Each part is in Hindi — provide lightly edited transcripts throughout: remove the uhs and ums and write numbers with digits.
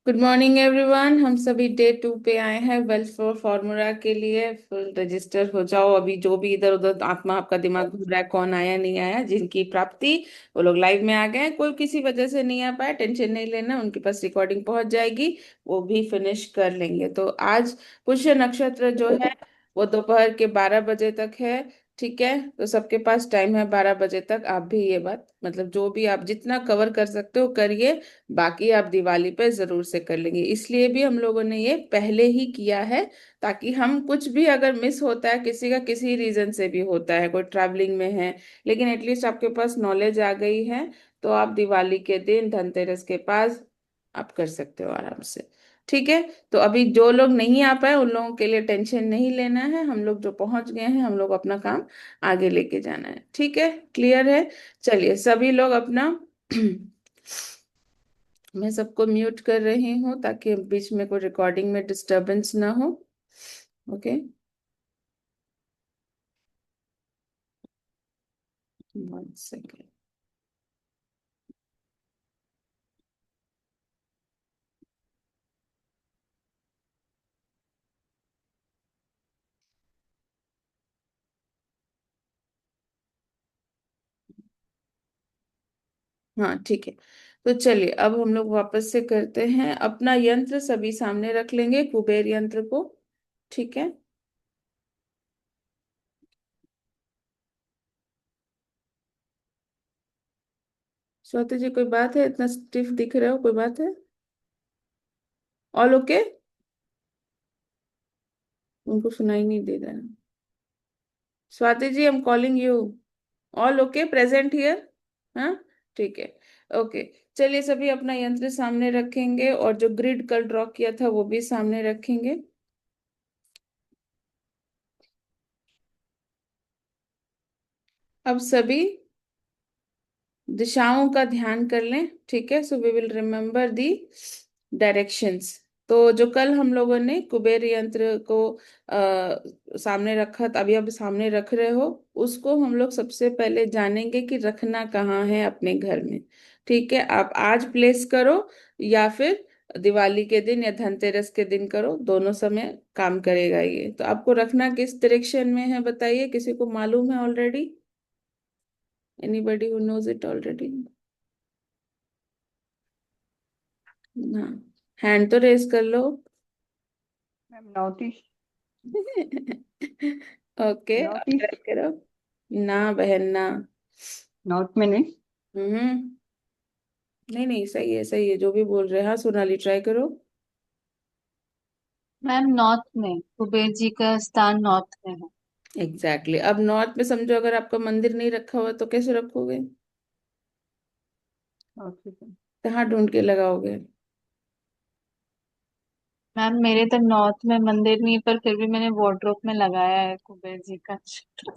Good morning everyone. हम सभी डे 2 पे आए हैं वेल्थ फॉर फॉर्मूला के लिए। फुल रजिस्टर हो जाओ। अभी जो भी इधर उधर आत्मा आपका दिमाग घूम रहा है, कौन आया नहीं आया, जिनकी प्राप्ति, वो लोग लाइव में आ गए हैं। कोई किसी वजह से नहीं आ पाया, टेंशन नहीं लेना, उनके पास रिकॉर्डिंग पहुंच जाएगी, वो भी फिनिश कर लेंगे। तो आज पुष्य नक्षत्र जो है वो दोपहर के 12 बजे तक है। ठीक है, तो सबके पास टाइम है 12 बजे तक। आप भी ये बात मतलब जो भी आप जितना कवर कर सकते हो करिए, बाकी आप दिवाली पे जरूर से कर लेंगे। इसलिए भी हम लोगों ने ये पहले ही किया है, ताकि हम कुछ भी अगर मिस होता है, किसी का किसी रीजन से भी होता है, कोई ट्रैवलिंग में है, लेकिन एटलीस्ट आपके पास नॉलेज आ गई है, तो आप दिवाली के दिन धनतेरस के पास आप कर सकते हो आराम से। ठीक है, तो अभी जो लोग नहीं आ पाए उन लोगों के लिए टेंशन नहीं लेना है। हम लोग जो पहुंच गए हैं, हम लोग अपना काम आगे लेके जाना है। ठीक है, क्लियर है? चलिए सभी लोग अपना मैं सबको म्यूट कर रही हूँ ताकि बीच में कोई रिकॉर्डिंग में डिस्टरबेंस ना हो। Okay, 1 second. हाँ ठीक है, तो चलिए अब हम लोग वापस से करते हैं। अपना यंत्र सभी सामने रख लेंगे, कुबेर यंत्र को। ठीक है। स्वाति जी, कोई बात है? इतना स्टिफ दिख रहे हो, कोई बात है? All okay? उनको सुनाई नहीं दे रहा है। Swati ji, I am calling you. All okay, present here? हाँ, ठीक है। ओके, चलिए सभी अपना यंत्र सामने रखेंगे और जो ग्रिड कल ड्रॉ किया था वो भी सामने रखेंगे। अब सभी दिशाओं का ध्यान कर लें। ठीक है, so we will remember the directions. तो जो कल हम लोगों ने कुबेर यंत्र को सामने रखा था, अभी अब सामने रख रहे हो, उसको हम लोग सबसे पहले जानेंगे कि रखना कहाँ है अपने घर में। ठीक है, आप आज प्लेस करो या फिर दिवाली के दिन या धनतेरस के दिन करो, दोनों समय काम करेगा ये। तो आपको रखना किस डायरेक्शन में है बताइए, किसी को मालूम है already? Anybody who knows it already? हाँ, हैंड तो रेस कर लो। Ma'am north east. Okay, north try east. करो। ना बहन ना। नॉर्थ में नहीं। हम्म, नहीं नहीं, सही है सही है जो भी बोल रहे हैं। हाँ सोनाली, ट्राई करो। मैम नॉर्थ में, कुबेर जी का स्थान नॉर्थ में है। एग्जैक्टली, अब नॉर्थ में समझो, अगर आपका मंदिर नहीं रखा हुआ तो कैसे रखोगे? नॉर्थ में। कहाँ ढूंढ के लगाओगे? मैम मेरे तो नॉर्थ में मंदिर नहीं, पर फिर भी मैंने वार्डरोब में लगाया है कुबेर जी का चित्र,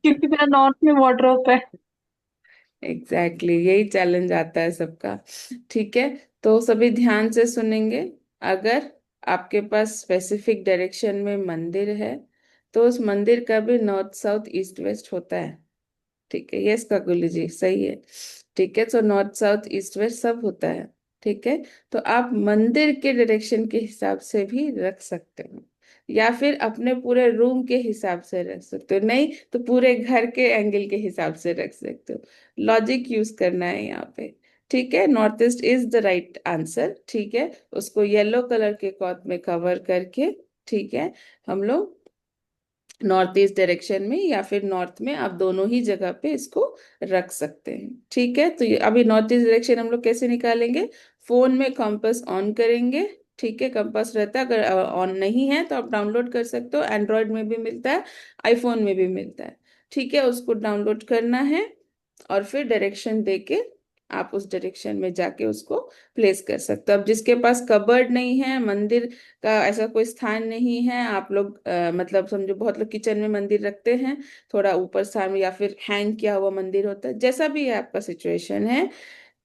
क्योंकि मेरा नॉर्थ में वार्डरोब है। एग्जैक्टली, यही चैलेंज आता है सबका। ठीक है, तो सभी ध्यान से सुनेंगे। अगर आपके पास स्पेसिफिक डायरेक्शन में मंदिर है, तो उस मंदिर का भी नॉर्थ साउथ ईस्ट वेस्ट होता है। ठीक है, यस काकुली जी, सही है। ठीक है, तो नॉर्थ साउथ ईस्ट वेस्ट सब होता है। ठीक है, तो आप मंदिर के डायरेक्शन के हिसाब से भी रख सकते हो, या फिर अपने पूरे रूम के हिसाब से रख सकते हो, नहीं तो पूरे घर के एंगल के हिसाब से रख सकते हो। लॉजिक यूज करना है यहाँ पे। ठीक है, north east is the right answer. ठीक है, उसको येलो कलर के क्लॉथ में कवर करके, ठीक है, हम लोग नॉर्थ ईस्ट डायरेक्शन में या फिर नॉर्थ में, आप दोनों ही जगह पे इसको रख सकते हैं। ठीक है, तो ये अभी नॉर्थ ईस्ट डायरेक्शन हम लोग कैसे निकालेंगे? फोन में कंपास ऑन करेंगे। ठीक है, कंपास रहता है, अगर ऑन नहीं है तो आप डाउनलोड कर सकते हो, एंड्रॉयड में भी मिलता है, आईफोन में भी मिलता है। ठीक है, उसको डाउनलोड करना है और फिर डायरेक्शन देके आप उस डायरेक्शन में जाके उसको प्लेस कर सकते हो। अब जिसके पास कबर्ड नहीं है, मंदिर का ऐसा कोई स्थान नहीं है, आप लोग मतलब समझो बहुत लोग किचन में मंदिर रखते हैं, थोड़ा ऊपर सामने, या फिर हैंग किया हुआ मंदिर होता है, जैसा भी है आपका सिचुएशन है।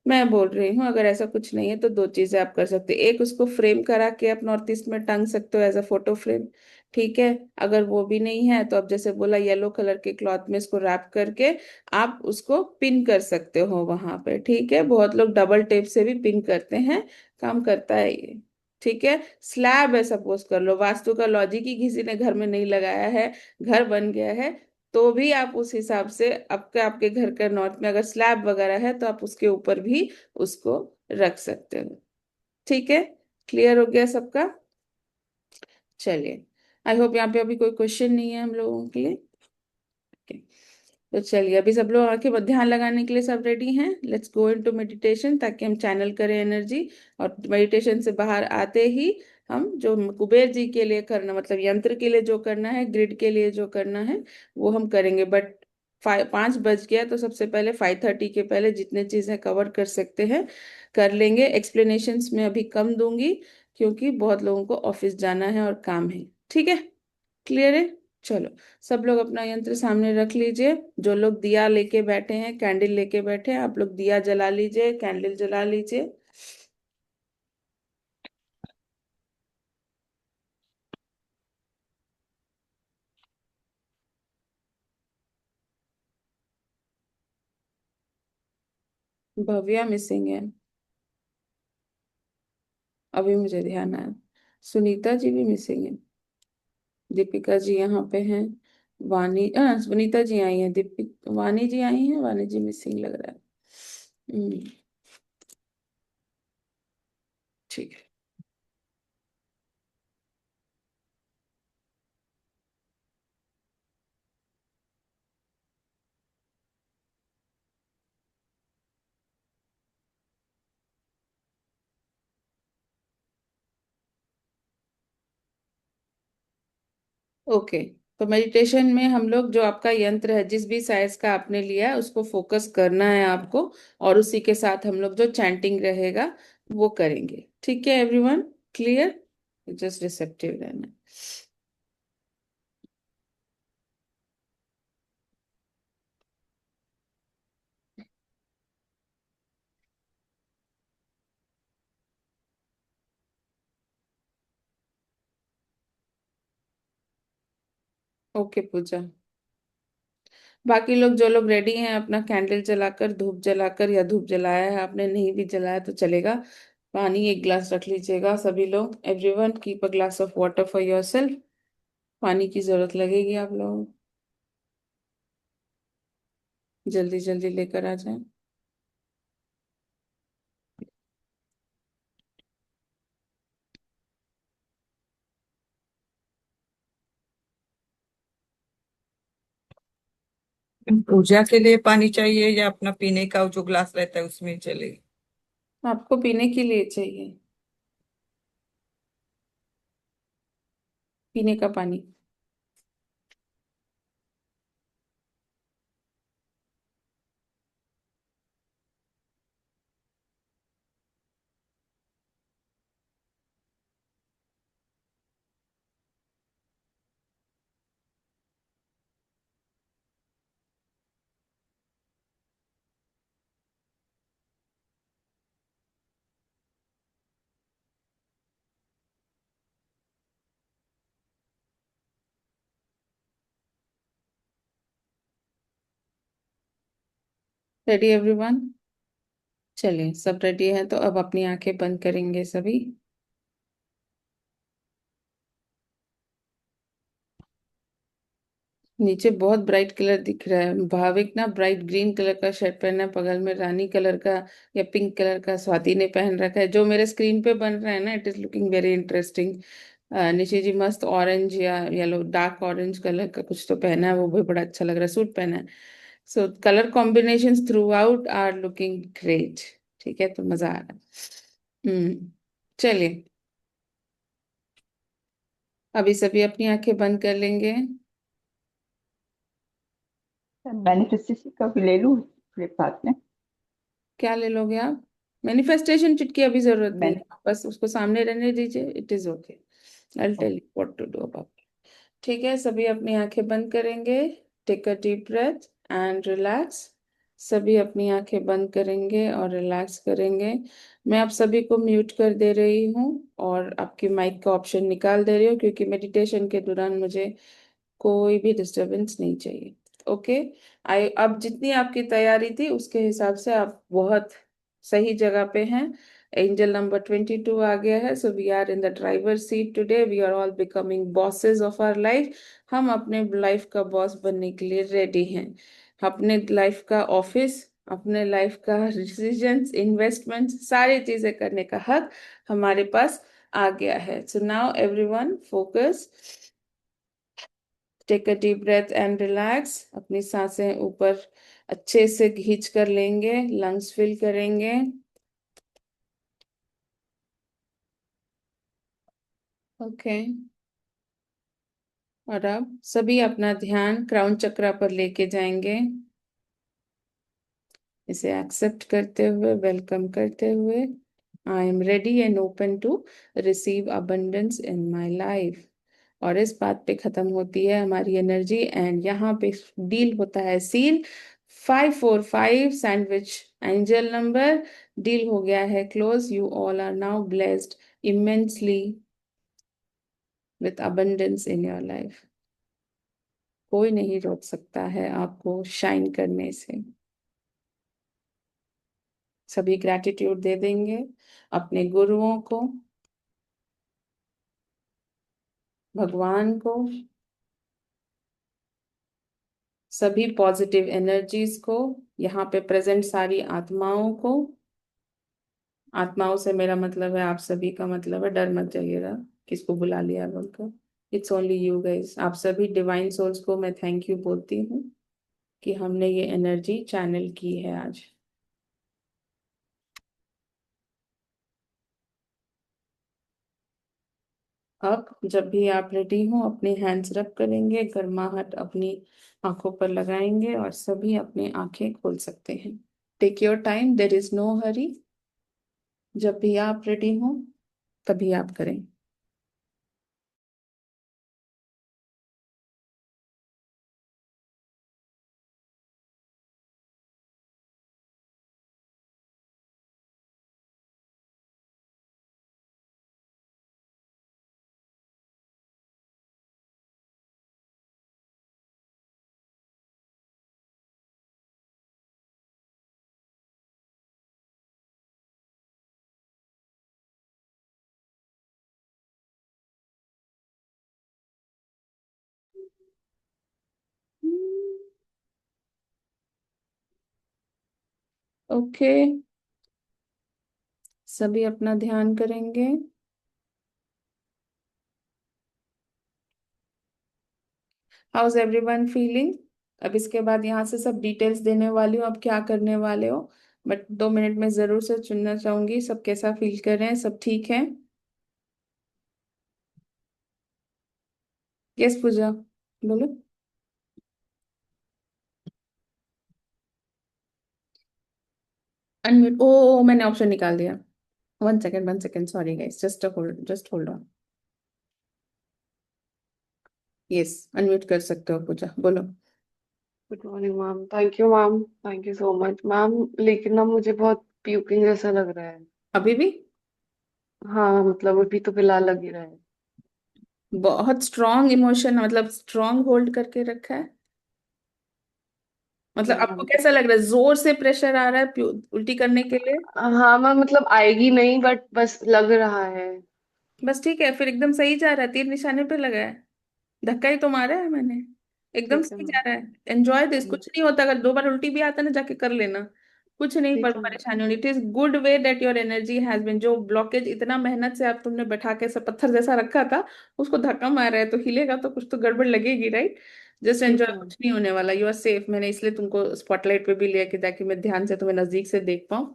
मैं बोल रही हूँ अगर ऐसा कुछ नहीं है तो दो चीजें आप कर सकते हैं। एक, उसको फ्रेम करा के आप नॉर्थ ईस्ट में टांग सकते हो एज अ फोटो फ्रेम। ठीक है। अगर वो भी नहीं है तो अब जैसे बोला येलो कलर के क्लॉथ में इसको रैप करके आप उसको पिन कर सकते हो वहां पे। ठीक है, बहुत लोग डबल टेप से भी पिन करते हैं, काम करता है ये। ठीक है, स्लैब है सपोज कर लो, वास्तु का लॉजिक ही किसी ने घर में नहीं लगाया है, घर बन गया है, तो भी आप उस हिसाब से आपके आपके घर का नॉर्थ में अगर स्लैब वगैरह है तो आप उसके ऊपर भी उसको रख सकते हो। ठीक है, क्लियर हो गया सबका? चलिए, आई होप यहाँ पे अभी कोई क्वेश्चन नहीं है हम लोगों के लिए। Okay. तो चलिए, अभी सब लोग आके ध्यान लगाने के लिए सब रेडी हैं? लेट्स गो इनटू मेडिटेशन, ताकि हम चैनल करें एनर्जी। और मेडिटेशन से बाहर आते ही हम जो कुबेर जी के लिए करना, मतलब यंत्र के लिए जो करना है, ग्रिड के लिए जो करना है, वो हम करेंगे। बट 5 बज गया, तो सबसे पहले 5:30 के पहले जितने चीजें कवर कर सकते हैं कर लेंगे। एक्सप्लेनेशंस में अभी कम दूंगी, क्योंकि बहुत लोगों को ऑफिस जाना है और काम है। ठीक है, क्लियर है? चलो, सब लोग अपना यंत्र सामने रख लीजिए। जो लोग दिया लेके बैठे हैं, कैंडल लेके बैठे हैं, आप लोग दिया जला लीजिए, कैंडल जला लीजिए। भव्या मिसिंग है, अभी मुझे ध्यान आया। सुनीता जी भी मिसिंग है, दीपिका जी यहाँ पे हैं, वानी सुनीता जी आई हैं, दीपिक वानी जी आई हैं, वानी जी मिसिंग लग रहा है। ठीक है। ओके, तो मेडिटेशन में हम लोग जो आपका यंत्र है, जिस भी साइज का आपने लिया है, उसको फोकस करना है आपको, और उसी के साथ हम लोग जो चैंटिंग रहेगा वो करेंगे। ठीक है एवरीवन, क्लियर? जस्ट रिसेप्टिव रहना। ओके पूजा, बाकी लोग जो लोग रेडी हैं अपना कैंडल जलाकर, धूप जलाकर, या धूप जलाया है आपने, नहीं भी जलाया तो चलेगा, पानी 1 गिलास रख लीजिएगा सभी लोग। Everyone keep a glass of water for yourself, पानी की जरूरत लगेगी आप लोगों को, जल्दी जल्दी लेकर आ जाए। पूजा के लिए पानी चाहिए या अपना पीने का जो ग्लास रहता है उसमें चलेगी? आपको पीने के लिए चाहिए, पीने का पानी। Ready everyone? चलिए, सब रेडी है तो अब अपनी आंखें बंद करेंगे सभी। नीचे बहुत ब्राइट कलर दिख रहा है, भाविक ना ब्राइट ग्रीन कलर का शर्ट पहना है, बगल में रानी कलर का या पिंक कलर का स्वाति ने पहन रखा है, जो मेरे स्क्रीन पे बन रहा है ना, it is looking very interesting. Nishi ji मस्त ऑरेंज या येलो डार्क ऑरेंज कलर का कुछ तो पहना है, वो भी बड़ा अच्छा लग रहा है, सूट पहना है। So colour combination throughout are looking great. ठीक है, तो मजा आ रहा है। चलिए, अभी सभी अपनी आंखें बंद कर लेंगे। मैनिफेस्टेशन का भी ले लूं फ्लिपकार्ट में? क्या ले लोगे आप? मैनिफेस्टेशन चिट की अभी जरूरत नहीं मैंने है, बस उसको सामने रहने दीजिए, it is okay. I tell you what to do about. ठीक है, सभी अपनी आंखें बंद करेंगे। Take a deep breath and relax. सभी अपनी आंखें बंद करेंगे और रिलैक्स करेंगे। मैं आप सभी को म्यूट कर दे रही हूँ और आपकी माइक का ऑप्शन निकाल दे रही हूँ, क्योंकि मेडिटेशन के दौरान मुझे कोई भी डिस्टरबेंस नहीं चाहिए। ओके। आई अब जितनी आपकी तैयारी थी उसके हिसाब से आप बहुत सही जगह पे हैं। एंजल नंबर 22 आ गया है। So we are in the driver seat today, we are all becoming bosses of our life. हम अपने लाइफ का बॉस बनने के लिए रेडी हैं। अपने लाइफ का ऑफिस, अपने लाइफ का डिसीजंस, इन्वेस्टमेंट्स, सारी चीजें करने का हक हमारे पास आ गया है। So now everyone focus, take a deep breath and relax. अपनी सांसें ऊपर अच्छे से खींच कर लेंगे, लंग्स फिल करेंगे। ओके। और अब सभी अपना ध्यान क्राउन चक्रा पर लेके जाएंगे, इसे एक्सेप्ट करते हुए, वेलकम करते हुए। I am ready and open to receive abundance in my life. और इस बात पे खत्म होती है हमारी एनर्जी, एंड यहाँ पे डील होता है seal. 545 sandwich angel number, deal हो गया है close. You all are now blessed immensely with abundance in your life. कोई नहीं रोक सकता है आपको शाइन करने से। सभी ग्रैटिट्यूड दे देंगे अपने गुरुओं को, भगवान को, सभी पॉजिटिव एनर्जीज को, यहाँ पे प्रेजेंट सारी आत्माओं को। आत्माओं से मेरा मतलब है आप सभी का, मतलब है डर मत जाइएगा किसको बुला लिया बोलकर। It's only you guys. आप सभी डिवाइन सोल्स को मैं थैंक यू बोलती हूँ कि हमने ये एनर्जी चैनल की है आज। अब जब भी आप रेडी हो अपने हैंड्स रब करेंगे, गर्माहट अपनी आंखों पर लगाएंगे और सभी अपनी आंखें खोल सकते हैं। Take your time, there is no hurry. जब भी आप रेडी हो तभी आप करें। ओके। सभी अपना ध्यान करेंगे। How is everyone feeling? अब इसके बाद यहाँ से सब डिटेल्स देने वाली हूँ अब क्या करने वाले हो, बट 2 मिनट में जरूर से चुनना चाहूंगी सब कैसा फील कर रहे हैं, सब ठीक है? यस पूजा, बोलो। अनम्यूट, ओ मैंने ऑप्शन निकाल दिया। 1 second, 1 second, sorry guys, just hold on. Yes, unmute कर सकते हो पूजा, बोलो। Good morning ma'am. Thank you ma'am. Thank you so much ma'am. लेकिन ना मुझे बहुत प्यूकिंग जैसा लग रहा है। अभी भी? हाँ मतलब अभी तो फिलहाल लग ही रहा है। बहुत स्ट्रॉन्ग इमोशन, मतलब स्ट्रॉन्ग होल्ड करके रखा है? मतलब हाँ आपको मैम। कैसा लग रहा है, जोर से प्रेशर आ रहा है उल्टी करने के लिए? हाँ मैम मतलब आएगी नहीं बट बस लग रहा है। बस ठीक है, फिर एकदम सही जा रहा है, तीर निशाने पे लगा है। धक्का ही तो मारा है मैंने। एकदम ठीक है सही जा मैम। रहा है। एंजॉय दिस, हम्म, कुछ नहीं होता, अगर 2 बार उल्टी भी आता है ना जाके कर लेना। कुछ नहीं पर ठीक है मैम। परेशानी होनी। It is good way that your energy has been, जो ब्लॉकेज इतना मेहनत से आप तुमने बैठा के सब पत्थर जैसा रखा था, उसको धक्का मारा है तो हिलेगा तो कुछ तो गड़बड़ लगेगी, राइट? जस्ट ठीक एंजॉय, है मैम। कुछ नहीं होने वाला, यू आर सेफ। मैंने इसलिए तुमको स्पॉटलाइट पे भी लिया कि ताकि मैं ध्यान से तुम्हें नजदीक से देख पाऊँ।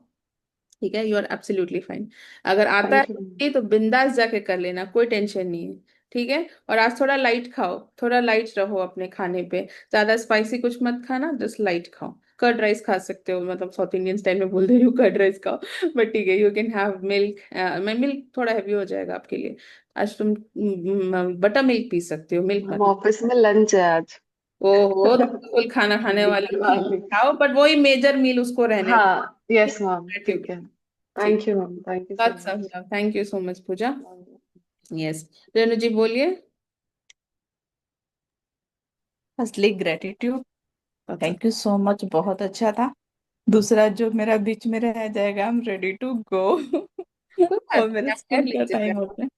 ठीक है, यू आर एब्सोल्युटली फाइन। अगर आता थैंक यू मैम। है तो बिंदास जाके कर लेना, कोई टेंशन नहीं है। ठीक है। और आज थोड़ा लाइट खाओ, थोड़ा लाइट रहो अपने खाने पे। ज्यादा स्पाइसी कुछ मत खाना, जस्ट लाइट खाओ। कर्ड राइस खा सकते हो, मतलब साउथ इंडियन स्टाइल में बोल रही हूँ, कर्ड राइस खाओ। बट ठीक है, यू कैन हैव मिल्क। मैं मिल्क थोड़ा हैवी हो जाएगा आपके लिए। आज तुम बटर मिल्क पी सकते हो, मिल्क मैम मत। ऑफिस में लंच है आज। ओहो, तो फुल खाना खाने वाले बिल्कुल ठीक आगे। खाओ, बट वही मेजर मील उसको रहने दो। हाँ, यस मैम, ठीक ठीक है। ठीक। Thank you ma'am, thank you so lots of much. Love, thank you so much Pooja. Yes, Renu ji बोलिए। फर्स्टली ग्रेटिट्यूड, अच्छा। थैंक यू सो मच, बहुत अच्छा था। दूसरा जो मेरा बीच में रह जाएगा, I am ready to go. कोई बात और नहीं, मेरे आप कर स्कूल का लीजिएगा। टाइम होता है।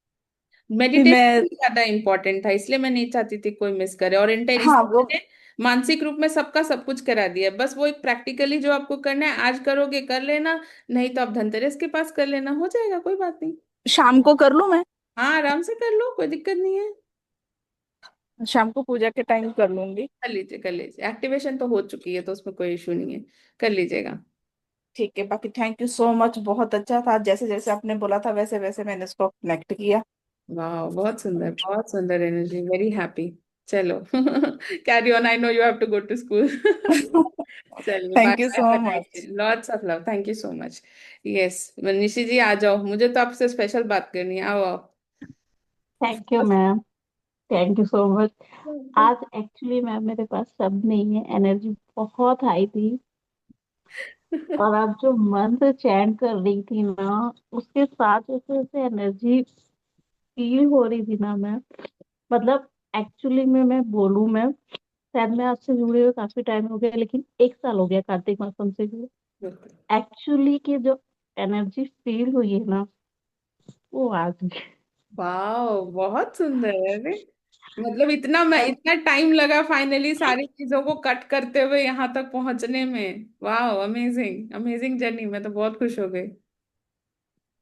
फिर मेडिटेशन मैं, ज्यादा इंपॉर्टेंट था, इसलिए मैं नहीं चाहती थी कोई मिस करे, और हाँ इसलिए वो, मैंने मानसिक रूप में सबका सब कुछ करा दिया है। बस वो एक प्रैक्टिकली जो आपको करना है आज करोगे कर लेना, नहीं तो आप धनतेरस के पास कर लेना, हो जाएगा, कोई बात नहीं। शाम को कर लूँ मैं? हाँ, आराम से कर लो, कोई दिक्कत नहीं है। शाम को पूजा के टाइम कर लूंगी। कर लीजिए, कर लीजिए, एक्टिवेशन तो हो चुकी है तो उसमें कोई इशू नहीं है, कर लीजिएगा। ठीक है, बाकी थैंक यू सो मच, बहुत अच्छा था। जैसे जैसे आपने बोला था वैसे वैसे मैंने इसको कनेक्ट किया। वाह, बहुत सुंदर एनर्जी, वेरी हैप्पी। चलो carry on, I know you have to go to school. चलिए, bye thank you bye, so बनाइए, much. Lots of love, thank you so much. Yes, Nishi ji आ जाओ, मुझे तो आपसे स्पेशल बात करनी है, आओ आओ। Thank you ma'am, thank you so much. आज एक्चुअली मैम मेरे पास शब्द नहीं है, एनर्जी बहुत हाई थी। और आप जो मंत्र चैंट कर रही थी ना, उसके साथ जैसे जैसे एनर्जी फील हो रही थी ना मैम, मतलब एक्चुअली में मैं बोलूँ मैम, शायद मैं आपसे जुड़े हुए काफी टाइम हो गया, लेकिन 1 साल हो गया कार्तिक मासम से जुड़े। एक्चुअली की जो एनर्जी फील हुई है ना, वो आज भी। वाह, बहुत सुंदर है रे। मतलब इतना टाइम लगा फाइनली सारी चीजों को कट करते हुए यहाँ तक पहुंचने में। वाह, अमेजिंग अमेजिंग जर्नी, मैं तो बहुत खुश हो गई।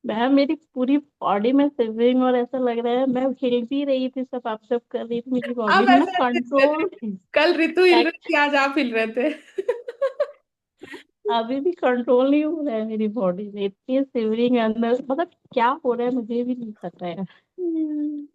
मैम मेरी पूरी बॉडी में शिवरिंग, और ऐसा लग रहा है मैं हिल भी रही थी, सब आप सब कर रही थी, मेरी बॉडी आप में ना ऐसा adjust कर रही कंट्रोल थी। थी। कल ऋतु हिल रही थी, आज आप हिल रहे थे। अभी भी कंट्रोल नहीं हो रहा है मेरी बॉडी में, इतनी शिवरिंग अंदर, मतलब क्या हो रहा है मुझे भी नहीं पता है। हम्म,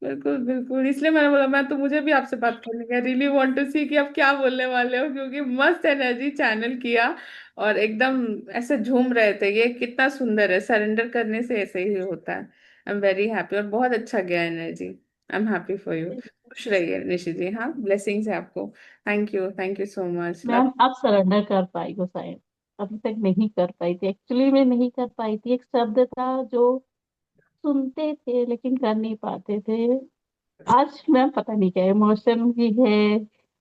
बिल्कुल बिल्कुल, इसलिए मैंने बोला मैं तो, मुझे भी आपसे बात करने का रियली वांट टू सी कि आप क्या बोलने वाले हो, क्योंकि मस्त एनर्जी चैनल किया और एकदम ऐसे झूम रहे थे। ये कितना सुंदर है, सरेंडर करने से ऐसे ही होता है। आई एम वेरी हैप्पी, और बहुत अच्छा गया energy. I am happy for you. खुश रहिए निशि जी, हाँ, ब्लेसिंग्स है आपको। Thank you so much, love. Ma'am अब सरेंडर कर पाई हो शायद, अभी तक नहीं कर पाई थी, एक्चुअली में नहीं कर पाई थी। एक शब्द था जो सुनते थे लेकिन कर नहीं पाते थे। आज मैम पता नहीं क्या इमोशन भी है,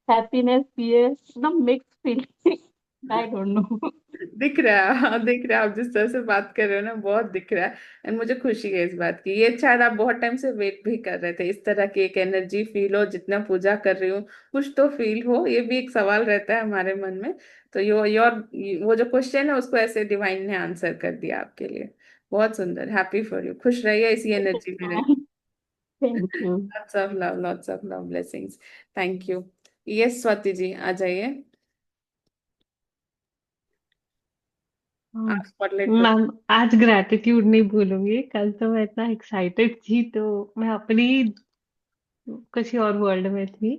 हैप्पीनेस भी है, एकदम mix feeling. I don't know. दिख रहा है, हाँ, दिख रहा है, आप जिस तरह से बात कर रहे हो ना, बहुत दिख रहा है। एंड मुझे खुशी है इस बात की, ये शायद आप बहुत टाइम से वेट भी कर रहे थे, इस तरह की एक एनर्जी फील हो, जितना पूजा कर रही हूँ कुछ तो फील हो, ये भी एक सवाल रहता है हमारे मन में। तो योर वो जो क्वेश्चन है उसको ऐसे डिवाइन ने आंसर कर दिया आपके लिए। बहुत सुंदर, हैप्पी फॉर यू, खुश रहिए इसी एनर्जी में रहिए। Thank you. Lots of love, blessings. Thank you. Yes Swati ji आ जाइए, आप स्पॉटलाइट पर। मैम आज ग्रैटिट्यूड नहीं भूलूंगी, कल तो मैं इतना एक्साइटेड थी तो मैं अपनी किसी और वर्ल्ड में थी।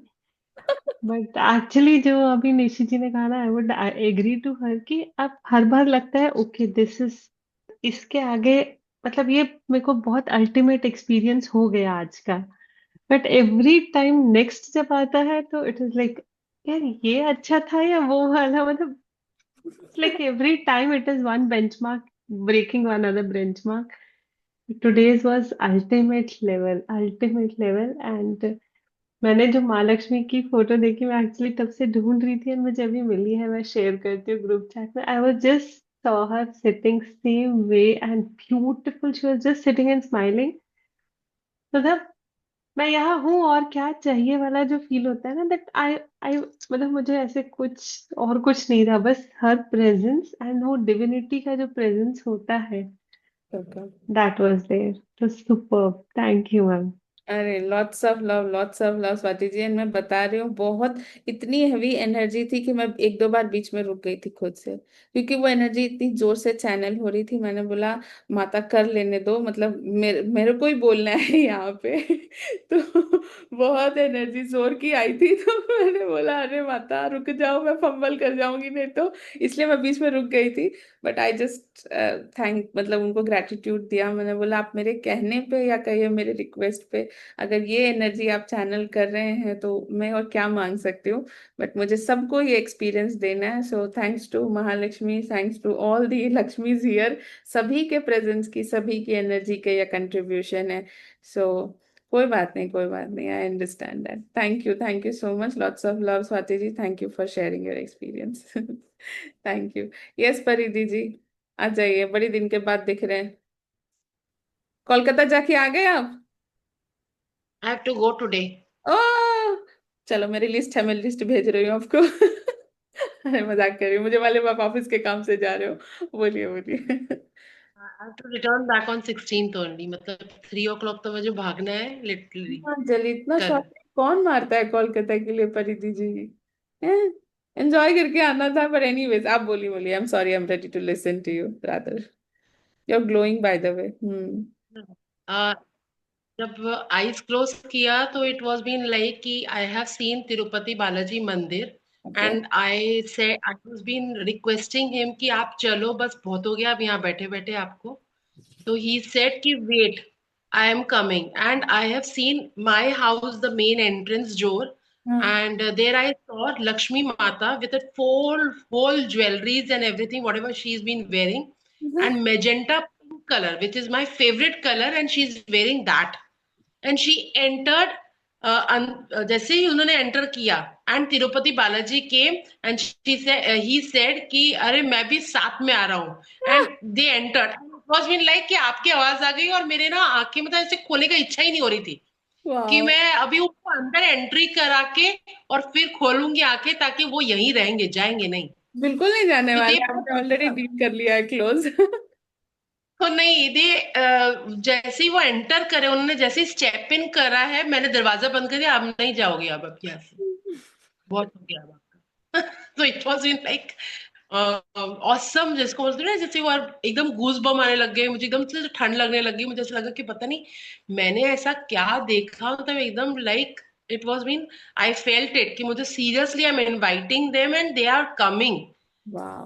बट एक्चुअली जो अभी निशी जी ने कहा ना, I would agree to her कि अब हर बार लगता है ओके दिस इज, इसके आगे मतलब ये मेरे को बहुत अल्टीमेट एक्सपीरियंस हो गया आज का। बट एवरी टाइम नेक्स्ट जब आता है तो इट इज लाइक यार ये अच्छा था या वो वाला, मतलब like every time it is one benchmark breaking one other benchmark. Today's was ultimate level and मैंने जो माँ लक्ष्मी की फोटो देखी, मैं एक्चुअली तब से ढूंढ रही थी और मुझे अभी मिली है, मैं शेयर करती हूँ ग्रुप चैट में। I was just saw her sitting same way and beautiful, she was just sitting and smiling. मतलब मैं यहाँ हूँ और क्या चाहिए वाला जो फील होता है ना, दैट आई मतलब मुझे ऐसे कुछ और कुछ नहीं था, बस हर प्रेजेंस एंड वो डिविनिटी का जो प्रेजेंस होता है, दैट वाज देयर, तो सुपर, थैंक यू मैम। अरे lots of love Swati ji, and मैं बता रही हूँ बहुत इतनी हैवी एनर्जी थी कि मैं एक दो बार बीच में रुक गई थी खुद से, क्योंकि वो एनर्जी इतनी जोर से चैनल हो रही थी। मैंने बोला माता कर लेने दो, मतलब मेरे को ही बोलना है यहाँ पे। तो बहुत एनर्जी जोर की आई थी, तो मैंने बोला अरे माता रुक जाओ, मैं फंबल कर जाऊंगी नहीं तो, इसलिए मैं बीच में रुक गई थी। बट आई जस्ट थैंक, मतलब उनको ग्रेटिट्यूड दिया। मैंने बोला आप मेरे कहने पे या कहिए मेरे रिक्वेस्ट पे अगर ये एनर्जी आप चैनल कर रहे हैं तो मैं और क्या मांग सकती हूँ। बट मुझे सबको ये एक्सपीरियंस देना है, so thanks to Mahalakshmi, thanks to all the Lakshmis here. सभी के प्रेजेंस की, सभी की एनर्जी के या कंट्रीब्यूशन है। सो कोई बात नहीं, कोई बात नहीं, I understand that. Thank you so much, lots of love Swati ji, thank you for sharing your experience. Thank you. Yes Paridhi ji, आ जाइए, बड़ी दिन के बाद दिख रहे हैं। कोलकाता जाके आ गए आप? I have to go today. ओह, चलो मेरी लिस्ट है, मैं लिस्ट भेज रही हूँ आपको। अरे मजाक कर रही हूँ, मुझे वाले आप ऑफिस के काम से जा रहे हो। बोलिए बोलिए। I have to return back on 16th only. मतलब 3 o'clock तो मुझे भागना है लिटरली हाँ, चल इतना कल। शॉर्ट कौन मारता है कोलकाता के लिए परिधि जी। एंजॉय करके आना था, पर एनीवेज आप बोलिए बोलिए। I am sorry, I am ready to listen to you rather. You are glowing by the way. Hmm. Ah, जब आईज क्लोज किया तो इट वाज बीन लाइक कि I have seen Tirupati Balaji मंदिर okay. And I was been requesting him कि आप चलो, बस बहुत हो गया अब यहाँ बैठे बैठे आपको। So he said ki wait, I am coming and I have seen my house, the main entrance door, हाँ। and there I saw Lakshmi Mata with a whole jewelries and everything, whatever she's been wearing, and magenta pink color, which is my favorite color, and she's wearing that. And she entered, जैसे ही उन्होंने एंटर किया and Tirupati Balaji came and he said कि अरे मैं भी साथ में आ रहा हूँ and they entered. Was been like कि आपकी आवाज आ गई और मेरे ना आंखें मतलब ऐसे खोलने का इच्छा ही नहीं हो रही थी कि वाह, मैं अभी उनको अंदर एंट्री करा के और फिर खोलूंगी आंखें ताकि वो यहीं रहेंगे, जाएंगे नहीं। बिल्कुल नहीं जाने तो दे वाले, आपने ऑलरेडी डील कर लिया है क्लोज। तो नहीं दे जैसे ही वो एंटर करे, उन्होंने जैसे ही स्टेप इन करा है, मैंने दरवाजा बंद कर दिया, अब नहीं जाओगे आप अब यहाँ से, बहुत हो गया अब आपका। तो it was in like awesome, जिसको बोलते हैं ना, जैसे वो एकदम गूज बम आने लग गए मुझे, एकदम से ठंड लगने लगी मुझे, ऐसा लगा कि पता नहीं मैंने ऐसा क्या देखा, मतलब एकदम like it was been, I felt it कि मुझे seriously I am inviting them and they are coming. वाह।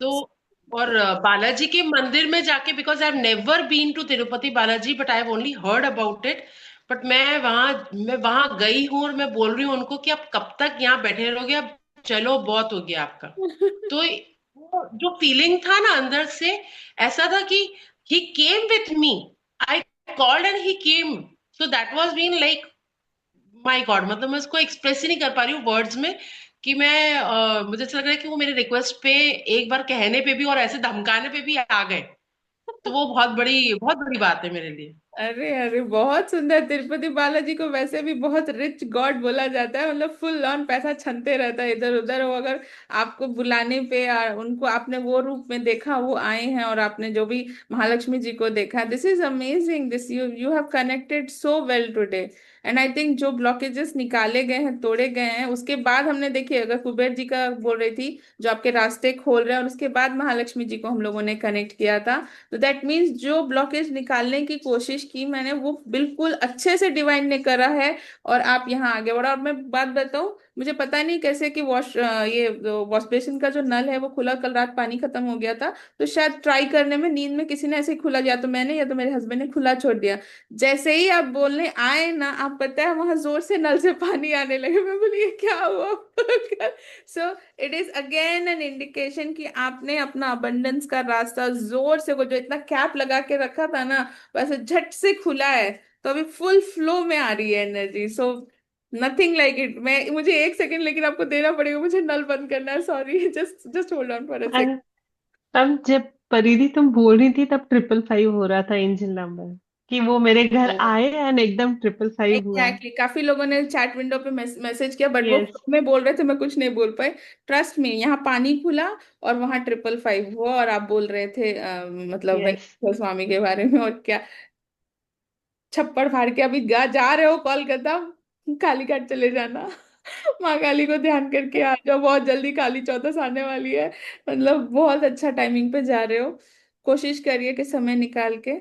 तो और बालाजी के मंदिर में जाके, because I have never been to Tirupati Balaji but I have only heard about it, but मैं वहां गई हूँ और मैं बोल रही हूँ उनको कि आप कब तक यहाँ बैठे रहोगे, अब चलो बहुत हो गया आपका। तो वो जो फीलिंग था ना अंदर से, ऐसा था कि he came with me, I called and he came, so that was been like my God, मतलब मैं उसको एक्सप्रेस ही नहीं कर पा रही हूँ वर्ड्स में कि मैं मुझे ऐसा लग रहा है कि वो मेरे रिक्वेस्ट पे एक बार कहने पे भी और ऐसे धमकाने पे भी आ गए, तो वो बहुत बड़ी बात है मेरे लिए। अरे अरे, बहुत सुंदर। तिरुपति बालाजी को वैसे भी बहुत रिच गॉड बोला जाता है, मतलब फुल ऑन पैसा छनते रहता है इधर उधर। वो अगर आपको बुलाने पे या उनको आपने वो रूप में देखा, वो आए हैं, और आपने जो भी महालक्ष्मी जी को देखा, this is amazing. This you you have connected so well today. And I think जो ब्लॉकेजेस निकाले गए हैं, तोड़े गए हैं, उसके बाद हमने देखिए, अगर कुबेर जी का बोल रही थी, जो आपके रास्ते खोल रहे हैं, और उसके बाद महालक्ष्मी जी को हम लोगों ने कनेक्ट किया था। तो दैट मीन्स जो ब्लॉकेज निकालने की कोशिश की मैंने, वो बिल्कुल अच्छे से डिवाइन ने करा है। और आप यहाँ आगे बढ़ा। और मैं बात बताऊं, मुझे पता नहीं कैसे कि ये वॉश बेसिन का जो नल है वो खुला, कल रात पानी खत्म हो गया था, तो शायद ट्राई करने में नींद में किसी ने ऐसे ही खुला, या तो मैंने या तो मेरे हस्बैंड ने खुला छोड़ दिया। जैसे ही आप बोलने आए ना, आप पता है वहां जोर से नल से पानी आने लगे। मैं बोली ये क्या हुआ। So it is again an indication कि आपने अपना अबंडेंस का रास्ता जोर से, वो जो इतना कैप लगा के रखा था ना, वैसे झट से खुला है। तो अभी फुल फ्लो में आ रही है energy. So nothing like it. मैं मुझे एक सेकंड लेकिन आपको देना पड़ेगा, मुझे नल बंद करना है, sorry. Just just hold on for a second. And तब जब परिधि तुम बोल रही थी तब 555 हो रहा था एंजल नंबर, कि वो मेरे घर ओ आए एंड एकदम 555 हुआ। एग्जैक्टली, काफी लोगों ने चैट विंडो पे मैसेज किया, बट वो यस। flow में बोल रहे थे, मैं कुछ नहीं बोल पाई। ट्रस्ट मी, यहाँ पानी खुला और वहां 555 हुआ, और आप बोल रहे थे मतलब यस। वेंकटेश्वर स्वामी के बारे में, और क्या। छप्पड़ फाड़ के अभी जा रहे हो कोलकाता, काली घाट चले जाना। माँ काली को ध्यान करके आ जाओ, बहुत जल्दी काली चौदस आने वाली है। मतलब बहुत अच्छा टाइमिंग पे जा रहे हो। कोशिश करिए कि समय निकाल के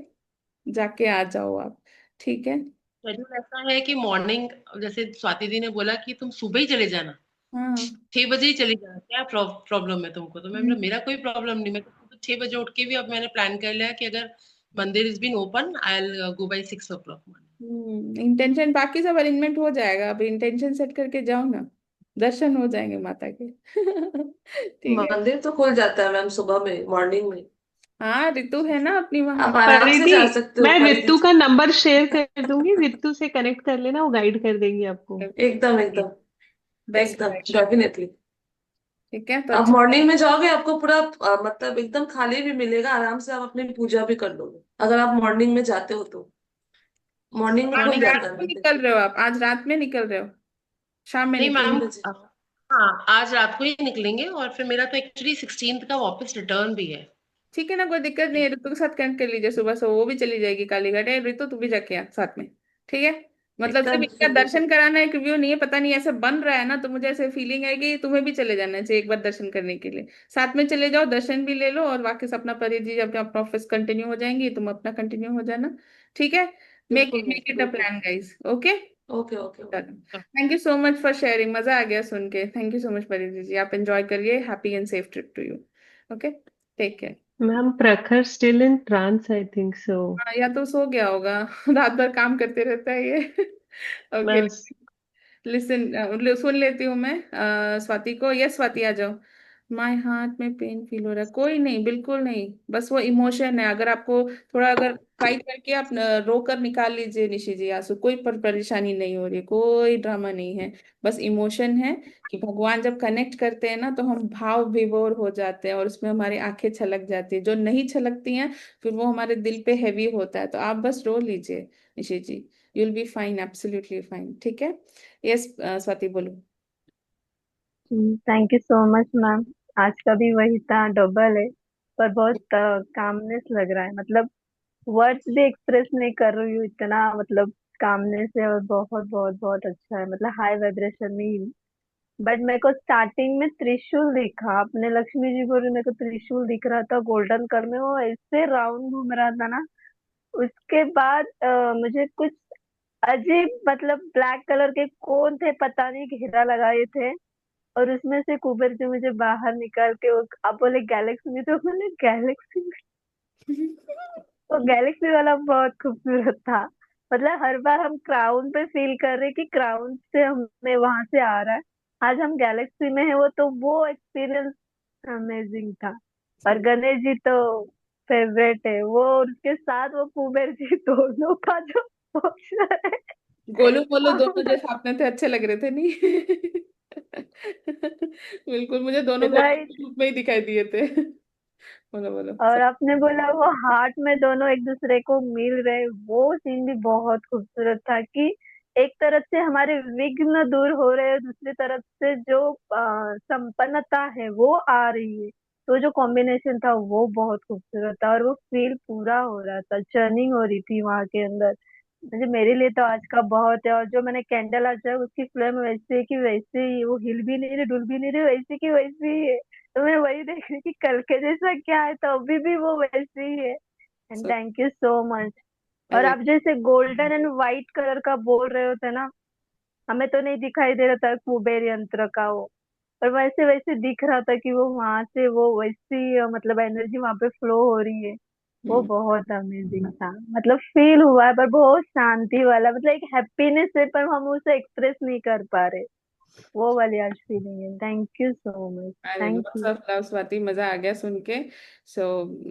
जाके आ जाओ आप। ठीक है। शेड्यूल ऐसा है कि मॉर्निंग, जैसे स्वाति दी ने बोला कि तुम सुबह ही चले जाना, हाँ। 6 बजे ही चली जाना, क्या प्रॉब्लम है तुमको, तो मैं बोला हम्म। मेरा कोई प्रॉब्लम नहीं, मैं तो 6 बजे उठ के भी अब मैंने प्लान कर लिया कि अगर मंदिर is been open I will go by 6 o'clock। Intention, बाकी सब अरेंजमेंट हो जाएगा, अब इंटेंशन सेट करके जाओ ना, दर्शन हो जाएंगे माता के। ठीक है। मंदिर तो खुल जाता है मैम सुबह में, मॉर्निंग में। हाँ, ऋतु है ना अपनी वहां। आप आराम से परिधि, जा सकते हो मैं रितु परिधि। का नंबर शेयर कर दूंगी, रितु से कनेक्ट कर लेना, वो गाइड कर देंगी आपको। एकदम एकदम। बेस्ट एकदम गाइड। डेफिनेटली। ठीक है, तो आप अच्छा। मॉर्निंग में जाओगे आपको पूरा मतलब एकदम खाली भी मिलेगा, आराम से आप अपनी पूजा भी कर लोगे अगर आप मॉर्निंग में जाते हो तो। मॉर्निंग में आज खुल रात जाता है में मंदिर। निकल रहे हो आप? आज रात में निकल रहे हो? शाम में नहीं निकल? 3 बजे। मैम, हाँ आज रात को ही निकलेंगे, और फिर मेरा तो एक्चुअली 16th का वापस रिटर्न भी है। ठीक है ना, कोई दिक्कत नहीं है, ऋतु के साथ कनेक्ट कर लीजिए सुबह से, वो भी चली जाएगी कालीघाट। ऋतु तू भी जाके आ साथ में। ठीक है। मतलब सिर्फ एकदम इनका दर्शन डेफिनेटली। कराना है, क्योंकि वो नहीं है, पता नहीं ऐसे बन रहा है ना, तो मुझे ऐसे फीलिंग है कि तुम्हें भी चले जाना चाहिए एक बार दर्शन करने के लिए। साथ में चले जाओ, दर्शन भी ले लो, और वापस अपना परिधि जब अपना ऑफिस कंटिन्यू हो जाएंगी, तुम अपना कंटिन्यू हो जाना। ठीक है। बिल्कुल मेक मैम इट अ बिल्कुल। Plan guys, okay. Okay okay okay. Thank you so much for sharing, मजा आ गया सुन के। थैंक यू सो मच परिधि जी, आप एंजॉय करिए, happy and safe trip to you. Okay, take care. Ma'am Prakhar still in trance, I think so. या तो सो गया होगा। रात भर काम करते रहता है ये। ओके। मैं लिसन, सुन लेती हूँ मैं स्वाति को। यस स्वाति, आ जाओ। माय हार्ट में पेन फील हो रहा है, कोई नहीं, बिल्कुल नहीं, बस वो इमोशन है। अगर आपको थोड़ा, अगर फाइट करके आप रोकर निकाल लीजिए निशी जी आंसू, कोई परेशानी नहीं हो रही, कोई ड्रामा नहीं है। बस इमोशन है कि भगवान जब कनेक्ट करते हैं ना, तो हम भाव विभोर हो जाते हैं, और उसमें हमारी आंखें छलक जाती है, जो नहीं छलकती हैं फिर वो हमारे दिल पे हैवी होता है। तो आप बस रो लीजिए Nishi ji, you will be fine, absolutely fine. ठीक है। यस स्वाति बोलो। Thank you so much ma'am. आज का भी वही था, डबल है, पर बहुत कामनेस लग रहा है। मतलब वर्ड्स भी एक्सप्रेस नहीं कर रही हूँ इतना, मतलब कामनेस है, और बहुत बहुत बहुत अच्छा है, मतलब हाई वाइब्रेशन में ही। बट मेरे को स्टार्टिंग में त्रिशूल दिखा, अपने लक्ष्मी जी बोल रही, मेरे को त्रिशूल दिख रहा था गोल्डन कलर में, वो ऐसे राउंड घूम रहा था ना। उसके बाद मुझे कुछ अजीब, मतलब ब्लैक कलर के कौन थे पता नहीं, घेरा लगाए थे, और उसमें से कुबेर जी मुझे बाहर निकाल के, वो आप बोले गैलेक्सी में, तो मैंने गैलेक्सी, तो गैलेक्सी वाला बहुत खूबसूरत था। मतलब हर बार हम क्राउन पे फील कर रहे कि क्राउन से हमें वहां से आ रहा है, आज हम गैलेक्सी में है, वो एक्सपीरियंस अमेजिंग था। और गणेश जी तो फेवरेट है वो, और उसके साथ वो कुबेर जी, दोनों का जो पोस्टर है। गोलू मोलू दोनों जो साथ में थे अच्छे लग रहे थे, नहीं? बिल्कुल, मुझे दोनों गोलू राइट। के रूप में ही दिखाई दिए थे। बोलो बोलो और सब। आपने बोला वो हार्ट में दोनों एक दूसरे को मिल रहे, वो सीन भी बहुत खूबसूरत था कि एक तरफ से हमारे विघ्न दूर हो रहे हैं, दूसरी तरफ से जो संपन्नता है वो आ रही है। तो जो कॉम्बिनेशन था वो बहुत खूबसूरत था, और वो फील पूरा हो रहा था, चर्निंग हो रही थी वहां के अंदर। मुझे, मेरे लिए तो आज का बहुत है। और जो मैंने कैंडल आज है, उसकी फ्लेम वैसे की वैसे ही, वो हिल भी नहीं रही, डुल भी नहीं रही, वैसे की वैसी ही है। तो मैं वही देख रही कि कल के जैसा क्या है, तो अभी भी वो वैसे ही है। एंड सब थैंक यू सो मच। और अरे, आप जैसे गोल्डन एंड व्हाइट कलर का बोल रहे होते ना, हमें तो नहीं दिखाई दे रहा था कुबेर यंत्र का वो, पर वैसे वैसे दिख रहा था कि वो वहां से वो वैसी मतलब एनर्जी वहां पे फ्लो हो रही है। वो हम्म, बहुत अमेजिंग था, मतलब फील हुआ है, पर बहुत शांति वाला, मतलब एक हैप्पीनेस है, पर हम उसे एक्सप्रेस नहीं कर पा रहे। वो वाली आज फीलिंग है। Thank you so much. अरे thank lots you. Of love Swati, मजा आ गया सुन के। सो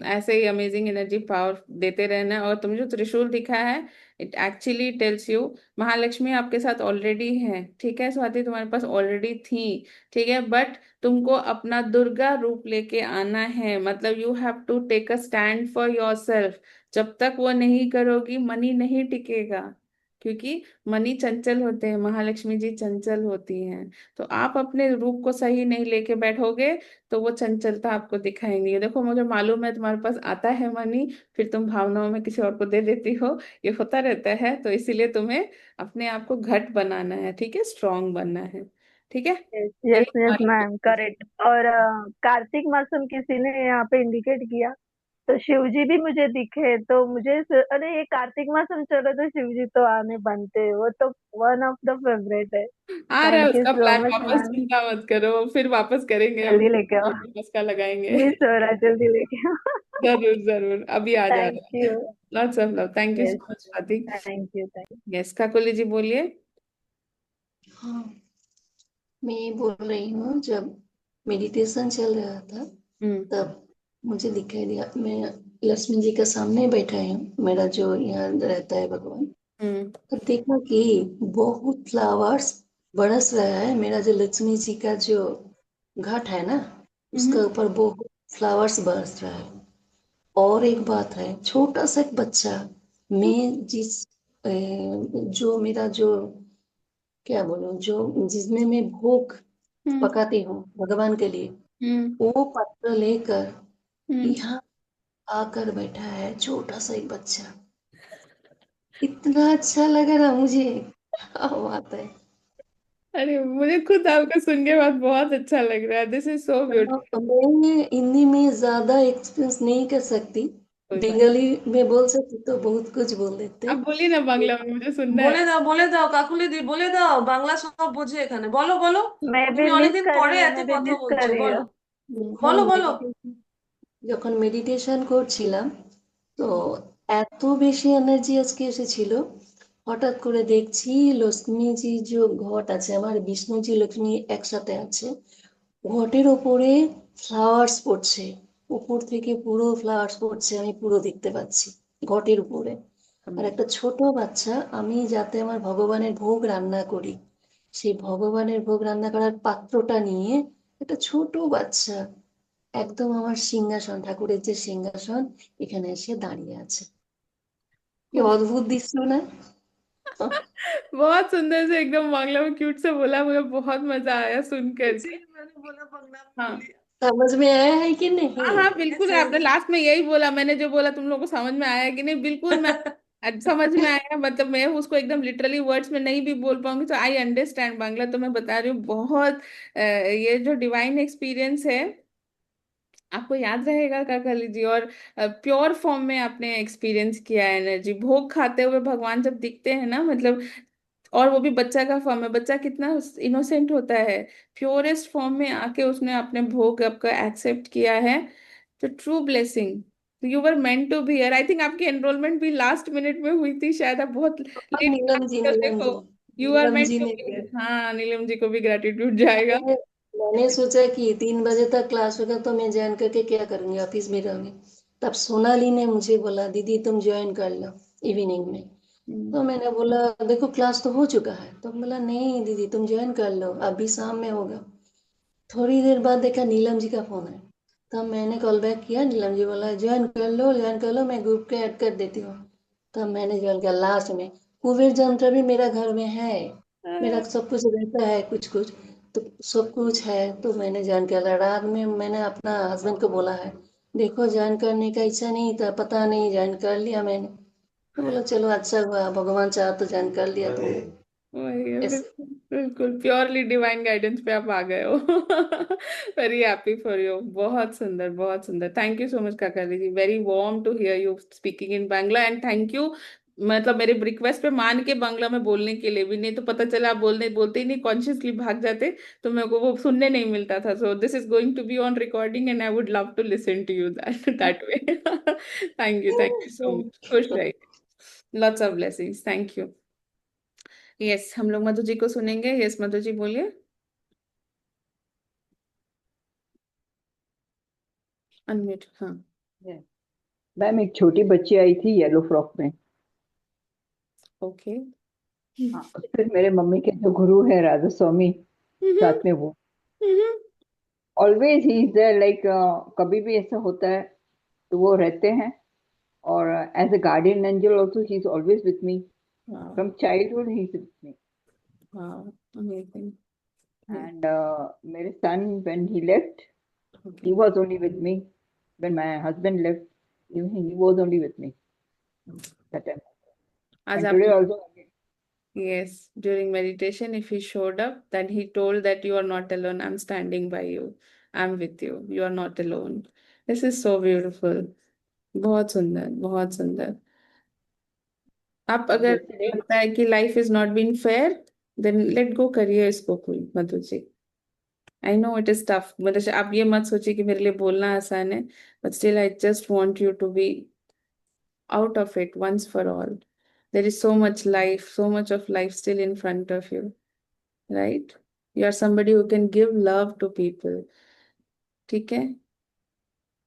ऐसे ही अमेजिंग एनर्जी पावर देते रहना। और तुम जो त्रिशूल दिखा है, it actually tells you Mahalakshmi आपके साथ ऑलरेडी है। ठीक है स्वाति, तुम्हारे पास ऑलरेडी थी। ठीक है, बट तुमको अपना दुर्गा रूप लेके आना है, मतलब you have to take a stand for your self. जब तक वो नहीं करोगी, मनी नहीं टिकेगा, क्योंकि मनी चंचल होते हैं, महालक्ष्मी जी चंचल होती हैं। तो आप अपने रूप को सही नहीं लेके बैठोगे, तो वो चंचलता आपको दिखाएंगी। देखो, मुझे मालूम है तुम्हारे पास आता है मनी, फिर तुम भावनाओं में किसी और को दे देती हो, ये होता रहता है। तो इसीलिए तुम्हें अपने आप को घट बनाना है, ठीक है, स्ट्रांग बनना है। ठीक है। यस यही यस यस हमारी मैम, कोशिश है। करेक्ट। और कार्तिक मासम किसी ने यहाँ पे इंडिकेट किया। तो शिव जी भी मुझे दिखे तो मुझे अरे ये कार्तिक मास में चलो तो शिव जी तो आने बनते हैं, वो तो वन ऑफ द फेवरेट है। आ रहा है थैंक यू उसका सो प्लान मच वापस, मैम। चिंता मत करो, फिर वापस करेंगे हम, जल्दी लेके आओ, वापस का लगाएंगे। मिस हो रहा है, जल्दी लेके आओ। जरूर जरूर, अभी आ जा थैंक रहा है। You. Lots of love, thank you yes, so much Swati. Thank you, thank yes Kakoli ji बोलिए। हाँ, मैं बोल रही हूँ, जब मेडिटेशन चल रहा था हम्म तब मुझे दिखाई दिया, मैं लक्ष्मी जी के सामने बैठा हूँ, मेरा जो यहाँ रहता है भगवान। हम्म तब देखा कि बहुत फ्लावर्स बरस रहा है, मेरा जो लक्ष्मी जी का जो घाट है ना, उसके हम्म ऊपर बहुत फ्लावर्स बरस रहा है। और एक बात है, छोटा सा एक बच्चा, मैं जो मेरा जो क्या बोलूं, जो जिसमें मैं भोग हम्म पकाती हूँ भगवान के लिए, हम्म वो पात्र लेकर हम्म। यहाँ आकर बैठा है छोटा सा एक बच्चा। इतना अच्छा लगा ना मुझे, क्या बात है। अरे मुझे खुद आपका सुन के बाद बहुत अच्छा लग रहा है, दिस इज सो ब्यूटीफुल। मैं हिंदी में ज्यादा एक्सपीरियंस नहीं कर सकती, कोई बात, बंगाली में बोल सकती तो बहुत कुछ बोल देते। आप बोलिए ना बांग्ला में, मुझे सुनना है। বলে দাও কাকুলি দি, বলে দাও, বাংলা সব বোঝে এখানে, বলো বলো। मैं भी তুমি मिस অনেকদিন कर পরে रही हूँ, এত मैं भी কথা मिस कर বলছো, रही বলো हूँ। যখন বলো বলো। মেডিটেশন যখন মেডিটেশন করছিলাম, তো এত বেশি এনার্জি আজকে এসেছিল, হঠাৎ করে দেখছি লক্ষ্মীজি যে ঘট আছে আমার, বিষ্ণুজি লক্ষ্মী একসাথে আছে, ঘটের ওপরে ফ্লাওয়ার্স পড়ছে, উপর থেকে পুরো ফ্লাওয়ার্স পড়ছে, আমি পুরো দেখতে পাচ্ছি ঘটের উপরে। আর একটা ছোট বাচ্চা, আমি যাতে আমার ভগবানের ভোগ রান্না করি, সেই ভগবানের ভোগ রান্না করার পাত্রটা নিয়ে একটা ছোট বাচ্চা একদম আমার সিংহাসন, ঠাকুরের যে সিংহাসন, এখানে এসে দাঁড়িয়ে আছে। কি অদ্ভুত দৃশ্য না? बहुत सुंदर से एकदम बांग्ला में क्यूट से बोला, मुझे बहुत मजा आया सुन करके। इसीलिए मैंने बोला बंगला में हाँ बोलिए। समझ में आया है कि हाँ नहीं? हाँ बिल्कुल, आपने लास्ट में यही बोला, मैंने जो बोला तुम लोगों को समझ में आया कि नहीं, बिल्कुल मैं समझ में आया, मतलब मैं उसको एकदम लिटरली वर्ड्स में नहीं भी बोल पाऊंगी तो आई अंडरस्टैंड बांग्ला, तो मैं बता रही हूँ बहुत ये जो डिवाइन एक्सपीरियंस है आपको याद रहेगा काकली जी। और प्योर फॉर्म में आपने एक्सपीरियंस किया है एनर्जी, भोग खाते हुए भगवान जब दिखते हैं ना, मतलब और वो भी बच्चा का फॉर्म है, बच्चा कितना इनोसेंट होता है, प्योरेस्ट फॉर्म में आके उसने अपने भोग आपका एक्सेप्ट किया है, तो true blessing. You were meant to be here, I think आपकी एनरोलमेंट भी लास्ट मिनट में हुई थी शायद, आप बहुत और लेट, नीलम देखो जी, you are Neelam meant ji to ने बी दिया। हियर। हाँ नीलम जी को भी ग्रेटिट्यूड जाएगा। मैंने मैंने सोचा कि 3 बजे तक क्लास होगा तो मैं ज्वाइन करके क्या करूंगी, ऑफिस में रहूंगी। तब सोनाली ने मुझे बोला दीदी तुम ज्वाइन कर लो इवनिंग में। हम्म तो मैंने बोला देखो क्लास तो हो चुका है, तो बोला नहीं दीदी तुम ज्वाइन कर लो, अभी शाम में होगा। थोड़ी देर बाद देखा नीलम जी का फोन है, तब मैंने कॉल बैक किया, नीलम जी बोला ज्वाइन कर लो, ज्वाइन कर लो, मैं ग्रुप के ऐड कर देती हूँ। तब मैंने ज्वाइन किया। लास्ट में कुबेर जंत्र भी मेरा घर में है, मेरा सब कुछ रहता है, कुछ कुछ तो सब कुछ है, तो मैंने ज्वाइन किया। रात में मैंने अपना हस्बैंड को बोला है, देखो ज्वाइन करने का इच्छा नहीं था, पता नहीं ज्वाइन कर लिया मैंने। तो बोला चलो अच्छा हुआ, भगवान चाह तो ज्वाइन कर लिया तुमने। वही है, ऐसे। बिल्कुल बिल्कुल प्योरली डिवाइन गाइडेंस पे आप आ गए हो। वेरी हैप्पी फॉर यू, बहुत सुंदर बहुत सुंदर, thank you so much Kakali ji, very warm to hear you speaking in Bangla, and thank you, मतलब मेरे रिक्वेस्ट पे मान के बांग्ला में बोलने के लिए भी, नहीं तो पता चला आप बोलने बोलते ही नहीं, कॉन्शियसली भाग जाते तो मेरे को वो सुनने नहीं मिलता था। So this is going to be on recording and I would love to listen to you that that way. Thank you so much, खुश रहिए, lots of blessings, thank you. Yes हम लोग मधु जी को सुनेंगे, यस मधु जी बोलिए, अनम्यूट, हाँ। मैम एक छोटी बच्ची आई थी येलो फ्रॉक में। ओके। हाँ, फिर मेरे मम्मी के जो गुरु है राधा स्वामी, साथ में वो ऑलवेज ही इज देयर, लाइक कभी भी ऐसा होता है तो वो रहते हैं। और as a guardian angel also he is always with me, हाँ from childhood he is with me. हाँ अमेजिंग। एंड मेरे son when he left, okay, he was only with me. When my husband left, he was only with me that time. आज And आप, today also, yes during meditation if he showed up then he told that you are not alone, I'm standing by you, I'm with you, you are not alone, this is so beautiful। बहुत सुंदर, बहुत सुंदर। आप अगर जैसे लगता है कि life is not been fair, then let go, करिए इसको full, Madhu ji. I know it is tough, मतलब आप ये मत सोचिए कि मेरे लिए बोलना आसान है, but still I just want you to be out of it once for all. There is so much life, so much of life still in front of you, right? You are somebody who can give love to people. ठीक है?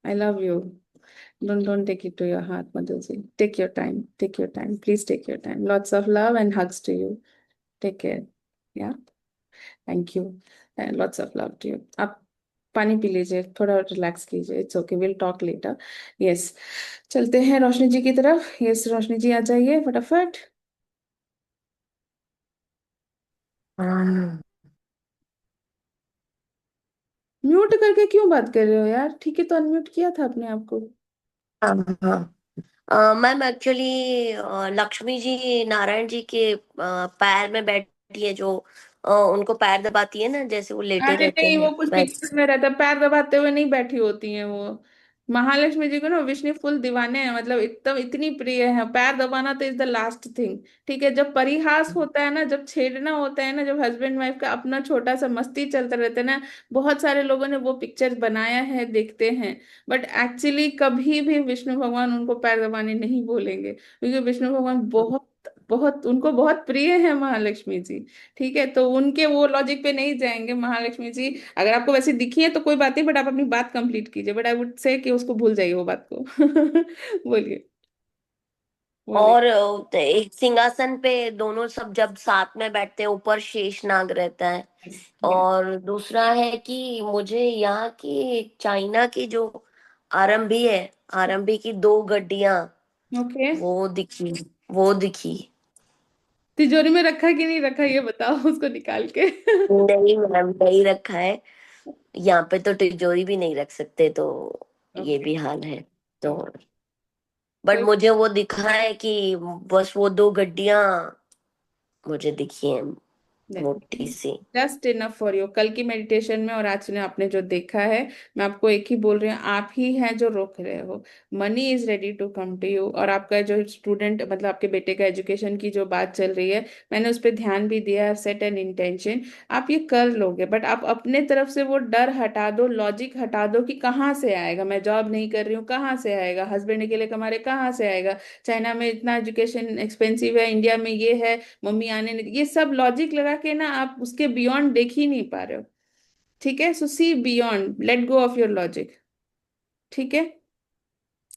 I love you. Don't take it to your heart, Madhuji. Take your time. Take your time. Please take your time. Lots of love and hugs to you. Take care. Yeah. Thank you. And lots of love to you. आप पानी पी लीजिए, थोड़ा रिलैक्स कीजिए। It's okay, will talk later. Yes, चलते हैं रोशनी जी की तरफ। यस, रोशनी जी आ जाइए फटाफट। हाँ म्यूट करके क्यों बात कर रहे हो यार? ठीक है, तो अनम्यूट किया था अपने आप को। हाँ मैम एक्चुअली लक्ष्मी जी नारायण जी के पैर में बैठी है जो उनको पैर दबाती है ना, जैसे वो लेटे अरे रहते नहीं, वो हैं कुछ वैसे। पिक्चर में रहता है, पैर दबाते हुए नहीं बैठी होती हैं वो। महालक्ष्मी जी को ना विष्णु फुल दीवाने हैं, मतलब एकदम इतनी प्रिय है। पैर दबाना तो इज द लास्ट थिंग। ठीक है, जब परिहास होता है ना, जब छेड़ना होता है ना, जब हस्बैंड वाइफ का अपना छोटा सा मस्ती चलता रहता है ना, बहुत सारे लोगों ने वो पिक्चर बनाया है, देखते हैं। बट एक्चुअली कभी भी विष्णु भगवान उनको पैर दबाने नहीं बोलेंगे, क्योंकि विष्णु भगवान बहुत बहुत उनको बहुत प्रिय है महालक्ष्मी जी। ठीक है, तो उनके वो लॉजिक पे नहीं जाएंगे महालक्ष्मी जी। अगर आपको वैसे दिखी है तो कोई बात नहीं, बट आप अपनी बात कंप्लीट कीजिए। बट आई वुड से कि उसको भूल जाइए वो बात को। बोलिए, बोलिए। और एक सिंहासन पे दोनों सब जब साथ में बैठते हैं, ऊपर शेषनाग रहता है। यस। और दूसरा है कि मुझे यहाँ की चाइना की जो आरंभी है, आरंभी की दो गड्डियां ओके। वो दिखी, वो दिखी। तिजोरी में रखा कि नहीं रखा, ये बताओ उसको निकाल के। नहीं मैम नहीं रखा है, यहाँ पे तो तिजोरी भी नहीं रख सकते, तो ये ओके। भी हाल है। तो बट कोई मुझे वो दिखा है कि बस वो दो गड्डियां मुझे दिखी हैं, मोटी सी। Just enough for you. कल की मेडिटेशन में और आज ने आपने जो देखा है, मैं आपको एक ही बोल रही हूँ, आप ही हैं जो रोक रहे हो। Money is ready to come to you. और आपका जो स्टूडेंट, मतलब आपके बेटे का एजुकेशन की जो बात चल रही है, मैंने उस पर ध्यान भी दिया है, सेट एन इंटेंशन। आप ये कर लोगे, बट आप अपने तरफ से वो डर हटा दो, लॉजिक हटा दो कि कहाँ से आएगा, मैं जॉब नहीं कर रही हूँ कहाँ से आएगा, हस्बैंड के लिए कमा रहे कहाँ से आएगा, चाइना में इतना एजुकेशन एक्सपेंसिव है, इंडिया में ये है, मम्मी आने नहीं, ये सब लॉजिक लगा के ना आप उसके बियॉन्ड देख ही नहीं पा रहे हो। ठीक है, so see beyond, let go of your logic. ठीक है,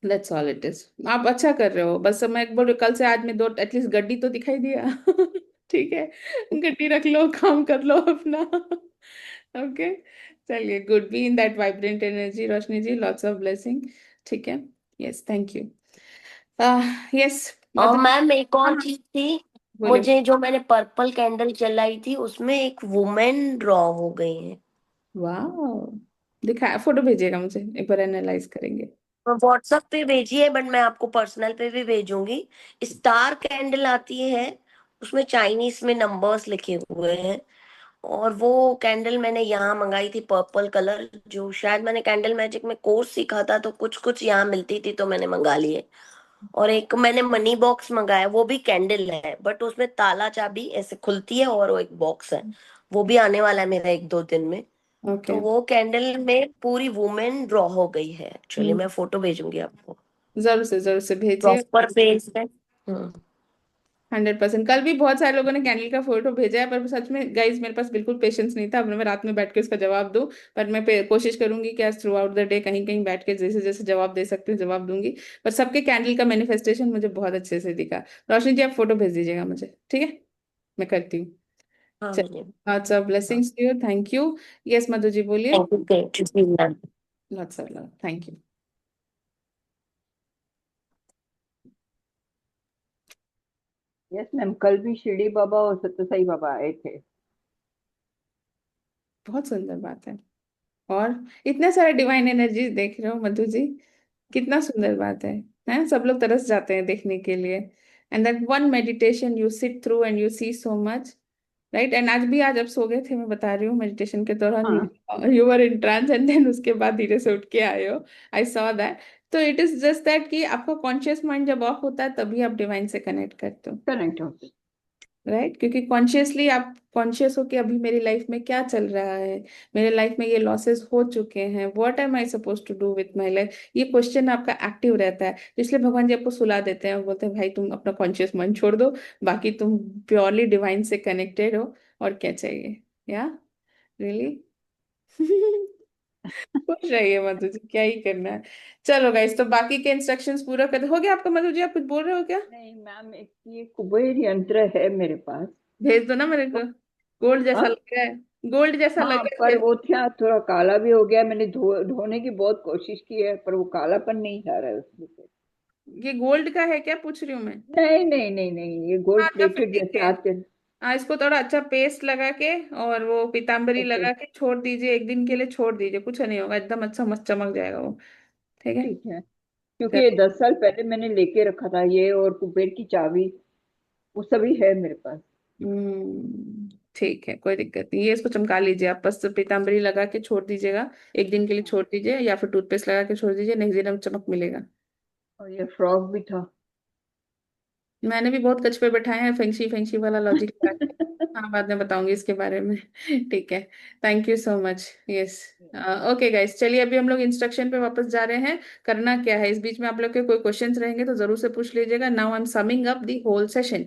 दैट्स ऑल इट इज। आप अच्छा कर रहे हो, बस मैं एक बोल रही हूँ, कल से आज में दो एटलीस्ट गड्डी तो दिखाई दिया। ठीक है, गड्डी रख लो, काम कर लो अपना। ओके, चलिए, good, be in that vibrant energy Roshni ji, lots of blessing. ठीक है, यस, थैंक यू। यस और मतलब, मैम एक हाँ और हाँ, चीज थी, बोलिए। मुझे जो मैंने पर्पल कैंडल जलाई थी उसमें एक वुमेन ड्रॉ हो गई है। वाह, दिखा, फोटो भेजिएगा मुझे, एक बार एनालाइज करेंगे। व्हाट्सएप पे भेजिए, बट मैं आपको पर्सनल पे भी भेजूंगी। स्टार कैंडल आती है, उसमें चाइनीज में नंबर्स लिखे हुए हैं। और वो कैंडल मैंने यहाँ मंगाई थी, पर्पल कलर, जो शायद मैंने कैंडल मैजिक में कोर्स सीखा था, तो कुछ कुछ यहाँ मिलती थी तो मैंने मंगा लिए। और एक मैंने मनी बॉक्स मंगाया, वो भी कैंडल है, बट उसमें ताला चाबी ऐसे खुलती है, और वो एक बॉक्स है, वो भी आने वाला है मेरा एक दो दिन में। तो ओके। वो कैंडल में पूरी वुमेन ड्रॉ हो गई है एक्चुअली, मैं फोटो भेजूंगी आपको, जरूर से भेजिए। प्रॉपर फेस है। हम्म। 100%। कल भी बहुत सारे लोगों ने कैंडल का फोटो भेजा है, पर सच में गाइज मेरे पास बिल्कुल पेशेंस नहीं था, अब मैं रात में बैठ के उसका जवाब दूं। पर मैं कोशिश करूंगी कि आज थ्रू आउट द डे कहीं कहीं बैठ के जैसे जैसे जवाब दे सकती हूँ जवाब दूंगी। पर सबके कैंडल का मैनिफेस्टेशन मुझे बहुत अच्छे से दिखा। रोशनी जी, आप फोटो भेज दीजिएगा मुझे, ठीक है? मैं करती हूँ। हाँ चलिए, मुझे। लॉट्स ऑफ हाँ, blessings to you, thank you. Yes Madhu ji, बोलिए। Thank you, great to see ma'am. Lots of love, thank you. Yes ma'am, कल भी शिरडी बाबा और सत्य साई बाबा आए थे। बहुत सुंदर बात है। और इतने सारे डिवाइन एनर्जीज देख रहे हो मधु जी, कितना सुंदर बात है? सब लोग तरस जाते हैं देखने के लिए। And that one meditation you sit through and you see so much, right? And आज भी, आज आप सो गए थे, मैं बता रही हूँ, मेडिटेशन के दौरान हाँ। You were in trance, and then उसके बाद धीरे से उठ के आए हो। I saw that. तो इट इज जस्ट दैट कि आपका कॉन्शियस माइंड जब ऑफ होता है तभी आप डिवाइन से कनेक्ट करते हो, कनेक्ट होते। राइट? क्योंकि कॉन्शियसली आप कॉन्शियस हो कि अभी मेरी लाइफ में क्या चल रहा है, मेरे लाइफ में ये लॉसेस हो चुके हैं, what am I suppose to do with my life, ये क्वेश्चन आपका एक्टिव रहता है। तो इसलिए भगवान जी आपको सुला देते हैं और बोलते हैं भाई तुम अपना कॉन्शियस माइंड छोड़ दो, बाकी तुम प्योरली डिवाइन से कनेक्टेड हो, और क्या चाहिए। या रियली खुश रहिए मधु जी, क्या ही करना है। चलो गाइस, तो बाकी के इंस्ट्रक्शंस पूरा कर हो गया आपका। मधु जी आप कुछ बोल रहे हो क्या? नहीं मैम, एक ये कुबेर यंत्र है मेरे पास। भेज दो ना मेरे को, गोल्ड जैसा हाँ। लग रहा है, गोल्ड जैसा लग हाँ, रहा है, पर भेज वो क्या थोड़ा काला भी हो गया। मैंने धोने की बहुत कोशिश की है, पर वो कालापन नहीं जा रहा है उसमें से। दो। ये गोल्ड का है क्या, पूछ रही हूँ मैं। नहीं नहीं नहीं नहीं, ये हाँ गोल्ड तो फिर प्लेटेड ठीक जैसे है। आते हैं। हाँ, इसको थोड़ा अच्छा पेस्ट लगा के और वो पीताम्बरी ओके। लगा के छोड़ दीजिए, एक दिन के लिए छोड़ दीजिए, कुछ नहीं होगा, एकदम अच्छा मस्त चमक जाएगा वो। ठीक है। ठीक है, क्योंकि ये चलो। 10 साल पहले मैंने लेके रखा था ये, और कुबेर की चाबी वो सभी है मेरे पास। ठीक है, कोई दिक्कत नहीं, ये इसको चमका लीजिए आप, बस पीताम्बरी लगा के छोड़ दीजिएगा, एक दिन के लिए छोड़ दीजिए, या फिर टूथपेस्ट लगा के छोड़ दीजिए, नेक्स्ट दिन में चमक मिलेगा। और ये फ्रॉक भी था। मैंने भी बहुत कच पे बैठाए हैं, फेंगशी फेंगशी वाला लॉजिक लगा के। हाँ, बाद में बताऊंगी इसके बारे में। ठीक है। Thank you so much. Yes. Okay guys, चलिए अभी हम लोग इंस्ट्रक्शन पे वापस जा रहे हैं। करना क्या है, इस बीच में आप लोग के कोई क्वेश्चंस रहेंगे तो जरूर से पूछ लीजिएगा। Now I am summing up the whole session.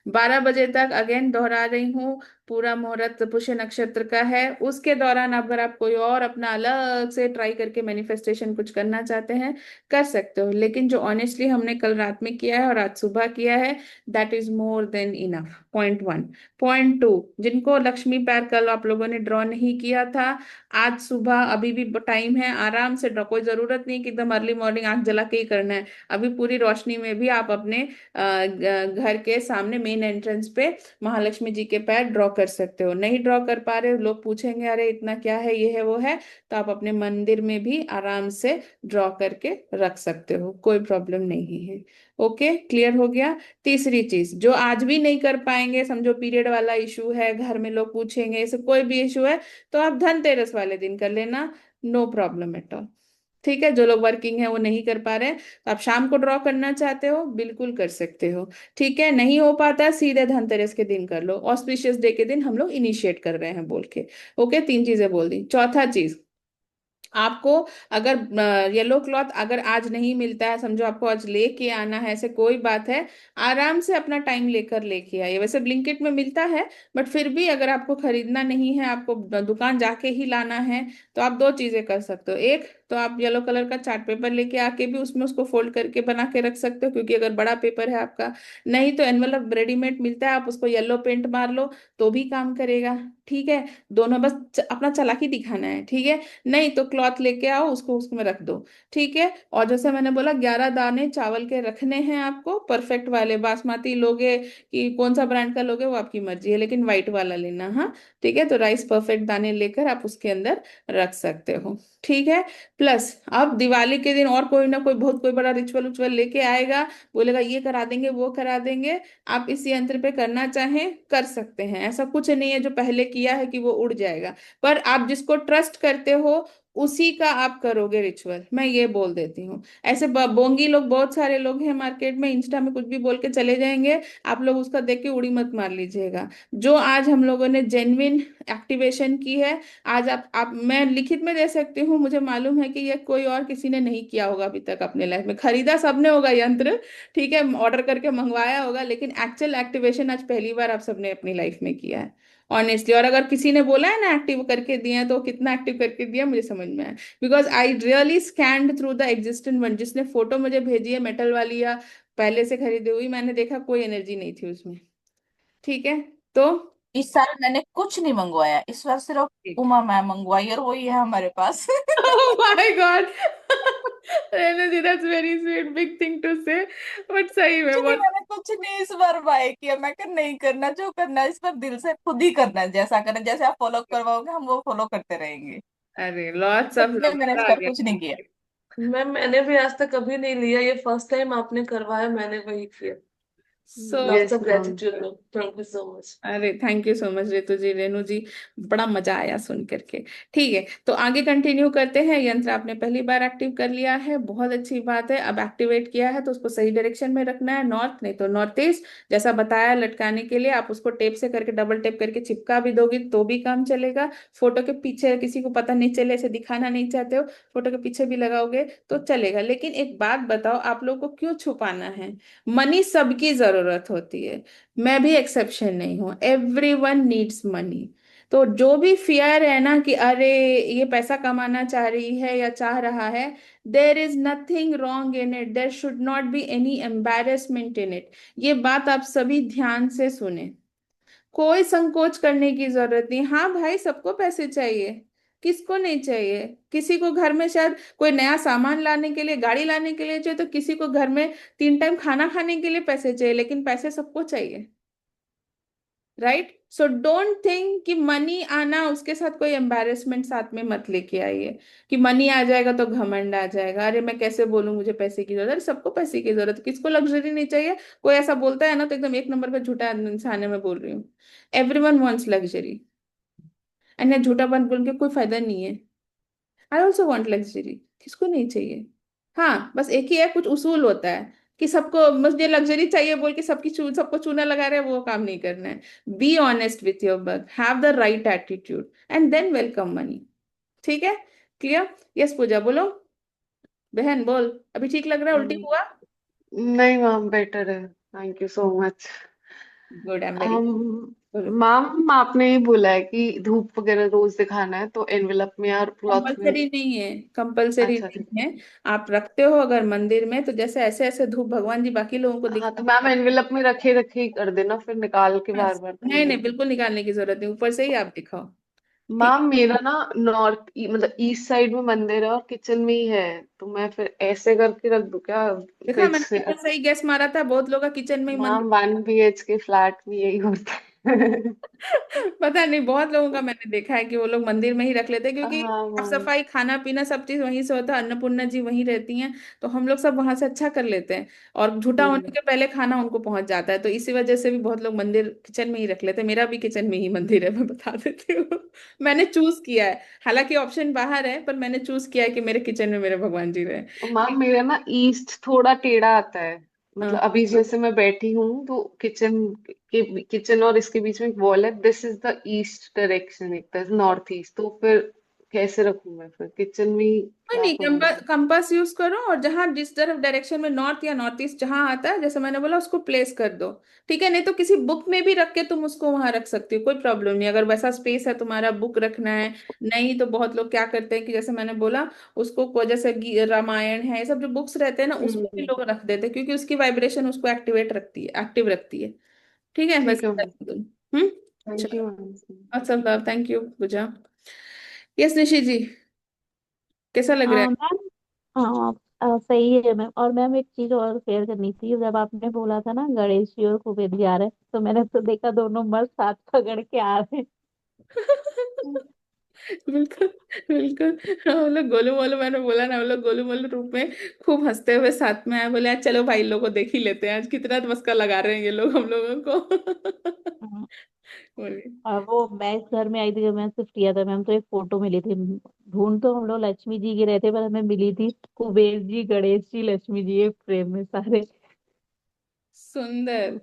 12 बजे तक अगेन दोहरा रही हूँ, पूरा मुहूर्त पुष्य नक्षत्र का है। उसके दौरान अगर आप कोई और अपना अलग से ट्राई करके मैनिफेस्टेशन कुछ करना चाहते हैं, कर सकते हो, लेकिन जो ऑनेस्टली हमने कल रात में किया है और आज सुबह किया है, that is more than enough. Point 1। Point 2, जिनको लक्ष्मी पैर कल आप लोगों ने ड्रॉ नहीं किया था, आज सुबह अभी भी टाइम है, आराम से ड्रॉ, कोई जरूरत नहीं कि एकदम अर्ली मॉर्निंग आंख जला के ही करना है। अभी पूरी रोशनी में भी आप अपने घर के सामने मेन एंट्रेंस पे महालक्ष्मी जी के पैर ड्रॉ कर सकते हो। नहीं ड्रॉ कर पा रहे हो, लोग पूछेंगे अरे इतना क्या है, ये है वो है, तो आप अपने मंदिर में भी आराम से ड्रॉ करके रख सकते हो, कोई प्रॉब्लम नहीं है। ओके, क्लियर हो गया। तीसरी चीज, जो आज भी नहीं कर पाएंगे, समझो पीरियड वाला इशू है, घर में लोग पूछेंगे, ऐसे कोई भी इशू है, तो आप धनतेरस वाले दिन कर लेना, नो प्रॉब्लम एट ऑल। ठीक है, जो लोग वर्किंग है वो नहीं कर पा रहे हैं, तो आप शाम को ड्रॉ करना चाहते हो, बिल्कुल कर सकते हो। ठीक है, नहीं हो पाता सीधे धनतेरस के दिन कर लो, ऑस्पिशियस डे के दिन हम लोग इनिशिएट कर रहे हैं बोल के। ओके, 3 चीजें बोल दी। चौथा चीज, आपको अगर येलो क्लॉथ अगर आज नहीं मिलता है, समझो आपको आज लेके आना है, ऐसे कोई बात है, आराम से अपना टाइम लेकर लेके आइए। वैसे ब्लिंकिट में मिलता है, बट फिर भी अगर आपको खरीदना नहीं है, आपको दुकान जाके ही लाना है, तो आप 2 चीजें कर सकते हो। एक तो आप येलो कलर का चार्ट पेपर लेके आके भी उसमें उसको फोल्ड करके बना के रख सकते हो, क्योंकि अगर बड़ा पेपर है आपका। नहीं तो एनवलप रेडीमेड मिलता है, आप उसको येलो पेंट मार लो तो भी काम करेगा। ठीक है, दोनों बस अपना चालाकी दिखाना है। ठीक है, नहीं तो क्लॉथ लेके आओ, उसको उसमें रख दो। ठीक है, और जैसे मैंने बोला 11 दाने चावल के रखने हैं आपको, परफेक्ट वाले। बासमती लोगे कि कौन सा ब्रांड का लोगे वो आपकी मर्जी है, लेकिन व्हाइट वाला लेना। हाँ, ठीक है, तो राइस परफेक्ट दाने लेकर आप उसके अंदर रख सकते हो। ठीक है, प्लस अब दिवाली के दिन और कोई ना कोई बहुत कोई बड़ा रिचुअल उचुअल लेके आएगा, बोलेगा ये करा देंगे वो करा देंगे, आप इस यंत्र पे करना चाहें कर सकते हैं। ऐसा कुछ नहीं है जो पहले किया है कि वो उड़ जाएगा, पर आप जिसको ट्रस्ट करते हो उसी का आप करोगे रिचुअल, मैं ये बोल देती हूँ। ऐसे बोंगी लोग बहुत सारे लोग हैं मार्केट में, इंस्टा में कुछ भी बोल के चले जाएंगे, आप लोग उसका देख के उड़ी मत मार लीजिएगा। जो आज हम लोगों ने जेन्युइन एक्टिवेशन की है, आज आप मैं लिखित में दे सकती हूँ, मुझे मालूम है कि ये कोई और किसी ने नहीं किया होगा अभी तक अपने लाइफ में। खरीदा सबने होगा यंत्र, ठीक है, ऑर्डर करके मंगवाया होगा, लेकिन एक्चुअल एक्टिवेशन आज पहली बार आप सबने अपनी लाइफ में किया है, ऑनेस्टली। और अगर किसी ने बोला है ना एक्टिव करके दिया है, तो कितना एक्टिव करके दिया मुझे समझ में आया, because I really scanned through the existent one. जिसने फोटो मुझे भेजी है मेटल वाली या पहले से खरीदी हुई, मैंने देखा कोई एनर्जी नहीं थी उसमें। ठीक है, तो इस साल मैंने कुछ नहीं मंगवाया, इस बार सिर्फ ठीक। उमा मैम मंगवाई और वही है हमारे पास। Oh my God! Energy, that's very sweet, big thing to say, but सही में कुछ नहीं, बहुत। मैंने कुछ नहीं इस बार बाय किया। मैं कर नहीं करना, जो करना है इस बार दिल से खुद ही करना है, जैसा करना है, जैसे आप फॉलो करवाओगे हम वो फॉलो करते रहेंगे। अरे लॉट्स ऑफ सच में लव, मैंने इस मजा आ बार गया कुछ नहीं सुन किया। के। मैम मैंने भी आज तक कभी नहीं लिया, ये फर्स्ट टाइम आपने करवाया, मैंने वही किया। So lots yes of ma'am. Gratitude ma'am, thank you so much. अरे थैंक यू सो मच रेतु जी, रेनू जी, बड़ा मजा आया सुन करके। ठीक है, तो आगे कंटिन्यू करते हैं। यंत्र आपने पहली बार एक्टिव कर लिया है, बहुत अच्छी बात है। अब एक्टिवेट किया है तो उसको सही डायरेक्शन में रखना है, नॉर्थ नहीं तो नॉर्थ ईस्ट। जैसा बताया लटकाने के लिए, आप उसको टेप से करके डबल टेप करके चिपका भी दोगी तो भी काम चलेगा। फोटो के पीछे किसी को पता नहीं चले, ऐसे दिखाना नहीं चाहते हो, फोटो के पीछे भी लगाओगे तो चलेगा। लेकिन एक बात बताओ, आप लोग को क्यों छुपाना है? मनी सबकी जरूरत होती है, मैं भी एक्सेप्शन नहीं हूं, एवरी वन नीड्स मनी। तो जो भी फियर है ना कि अरे ये पैसा कमाना चाह रही है या चाह रहा है, there is nothing wrong in it, there should not be any embarrassment in it. ये बात आप सभी ध्यान से सुने, कोई संकोच करने की जरूरत नहीं। हाँ भाई, सबको पैसे चाहिए, किसको नहीं चाहिए? किसी को घर में शायद कोई नया सामान लाने के लिए, गाड़ी लाने के लिए चाहिए, तो किसी को घर में 3 टाइम खाना खाने के लिए पैसे चाहिए, लेकिन पैसे सबको चाहिए। राइट? सो डोंट थिंक कि मनी आना उसके साथ कोई एम्बैरेसमेंट साथ में मत लेके आइए कि मनी आ जाएगा तो घमंड आ जाएगा, अरे मैं कैसे बोलूं मुझे पैसे की जरूरत। अरे सबको पैसे की जरूरत है, किसको लग्जरी नहीं चाहिए? कोई ऐसा बोलता है ना तो एकदम 1 नंबर पे झूठा इंसान है, मैं बोल रही हूँ। एवरीवन वांट्स लग्जरी, एंड झूठा बन बोल के कोई फायदा नहीं है। आई ऑल्सो वांट लग्जरी, किसको नहीं चाहिए? हाँ, बस एक ही है, कुछ उसूल होता है कि सबको मुझे लग्जरी चाहिए बोल के सबको चूना लगा रहे हैं, वो काम नहीं करना है। Be honest with your work, have the right attitude, and than welcome money. ठीक है? क्लियर? यस पूजा बोलो, बहन बोल, अभी ठीक लग रहा है? उल्टी हुआ? नहीं मैम, बेटर है, thank you so much. Good, I am very good. Ma'am आपने ये बोला है कि धूप वगैरह रोज दिखाना है, तो एनवेलप में या क्लॉथ में? कंपलसरी नहीं है, कंपलसरी अच्छा ठीक। नहीं है। आप रखते हो अगर मंदिर में, तो जैसे ऐसे ऐसे धूप भगवान जी बाकी लोगों को हाँ, दिखा। तो मैम एनवेलप में रखे रखे ही कर देना, फिर निकाल के बार बार तो नहीं नहीं, नहीं। बिल्कुल निकालने की जरूरत नहीं, ऊपर से ही आप दिखाओ। ठीक है? मैम मेरा ना नॉर्थ मतलब ईस्ट साइड में मंदिर है और किचन में ही है, तो मैं फिर ऐसे करके रख दूं क्या देखा, फ्रिज मैंने से? कितना सही गैस मारा था, बहुत लोग का किचन में ही मैम मंदिर। 1 BHK फ्लैट में यही होता है। पता नहीं, बहुत लोगों का मैंने देखा है कि वो लोग मंदिर में ही रख लेते हैं, क्योंकि हाँ साफ मैम। सफाई खाना पीना सब चीज वहीं से होता है, अन्नपूर्णा जी वहीं रहती हैं, तो हम लोग सब वहां से अच्छा कर लेते हैं। और झूठा होने हम्म। के पहले खाना उनको पहुंच जाता है, तो इसी वजह से भी बहुत लोग मंदिर किचन में ही रख लेते हैं। मेरा भी किचन में ही मंदिर है, मैं बता देती हूँ। मैंने चूज किया है, हालांकि ऑप्शन बाहर है, पर मैंने चूज किया है कि मेरे किचन में मेरे भगवान जी रहे। और मैम मेरा ना ईस्ट थोड़ा टेढ़ा आता है, मतलब हाँ, अभी जैसे मैं बैठी हूँ तो किचन और इसके बीच में एक वॉल है, this is the east direction, एक तरह नॉर्थ ईस्ट, तो फिर कैसे रखूं मैं? फिर किचन में ही कोई क्या नहीं, करूँ? कंपास यूज करो, और जहां जिस तरफ डायरेक्शन में नॉर्थ या नॉर्थ ईस्ट जहां आता है, जैसे मैंने बोला, उसको प्लेस कर दो। ठीक है? नहीं तो किसी बुक में भी रख के तुम उसको वहां रख सकती हो, कोई प्रॉब्लम नहीं, अगर वैसा स्पेस है तुम्हारा, बुक रखना है। नहीं तो बहुत लोग क्या करते हैं कि जैसे मैंने बोला, उसको जैसे रामायण है, ये सब जो बुक्स रहते हैं ना, उसमें भी हम्म। लोग रख देते हैं, क्योंकि उसकी वाइब्रेशन उसको एक्टिव रखती है। ठीक है? ठीक वैसे है मैम। करना तुम। हम्म। थैंक यू चलो, मैम। अच्छा, thank you Puja. Yes Nishi ji, कैसा लग रहा है? मैम, हाँ, सही है मैम। और मैम एक चीज और शेयर करनी थी, जब आपने बोला था ना गणेश जी और कुबेर जी आ रहे हैं, तो मैंने तो देखा दोनों मस्त हाथ पकड़ के आ रहे हैं। बिल्कुल बिल्कुल। हम लोग गोलू मोलू, मैंने बोला ना, हम लोग गोलू मोलू रूप में खूब हंसते हुए साथ में आए, बोले आज चलो भाई लोगों को देख ही लेते हैं, आज कितना मस्का लगा रहे हैं ये लोग हम लोगों को। हम्म, बोलिए। और वो मैं इस घर में आई थी जब मैंने शिफ्ट किया था मैम, तो एक फोटो मिली थी। ढूंढ तो हम लोग लक्ष्मी जी की रहे थे, पर हमें मिली थी कुबेर जी, गणेश जी, लक्ष्मी जी, एक फ्रेम में सारे। सुंदर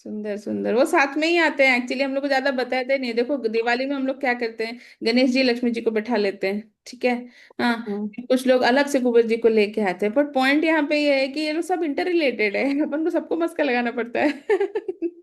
सुंदर सुंदर, वो साथ में ही आते हैं एक्चुअली, हम लोग को ज्यादा बताते नहीं। देखो दिवाली में हम लोग क्या करते हैं, गणेश जी लक्ष्मी जी को बैठा लेते हैं, ठीक है? हाँ, हम्म, कुछ लोग अलग से कुबेर जी को लेके आते हैं, पर पॉइंट यहाँ पे ये है कि ये लोग सब इंटर रिलेटेड है, अपन को सबको मस्का लगाना पड़ता है।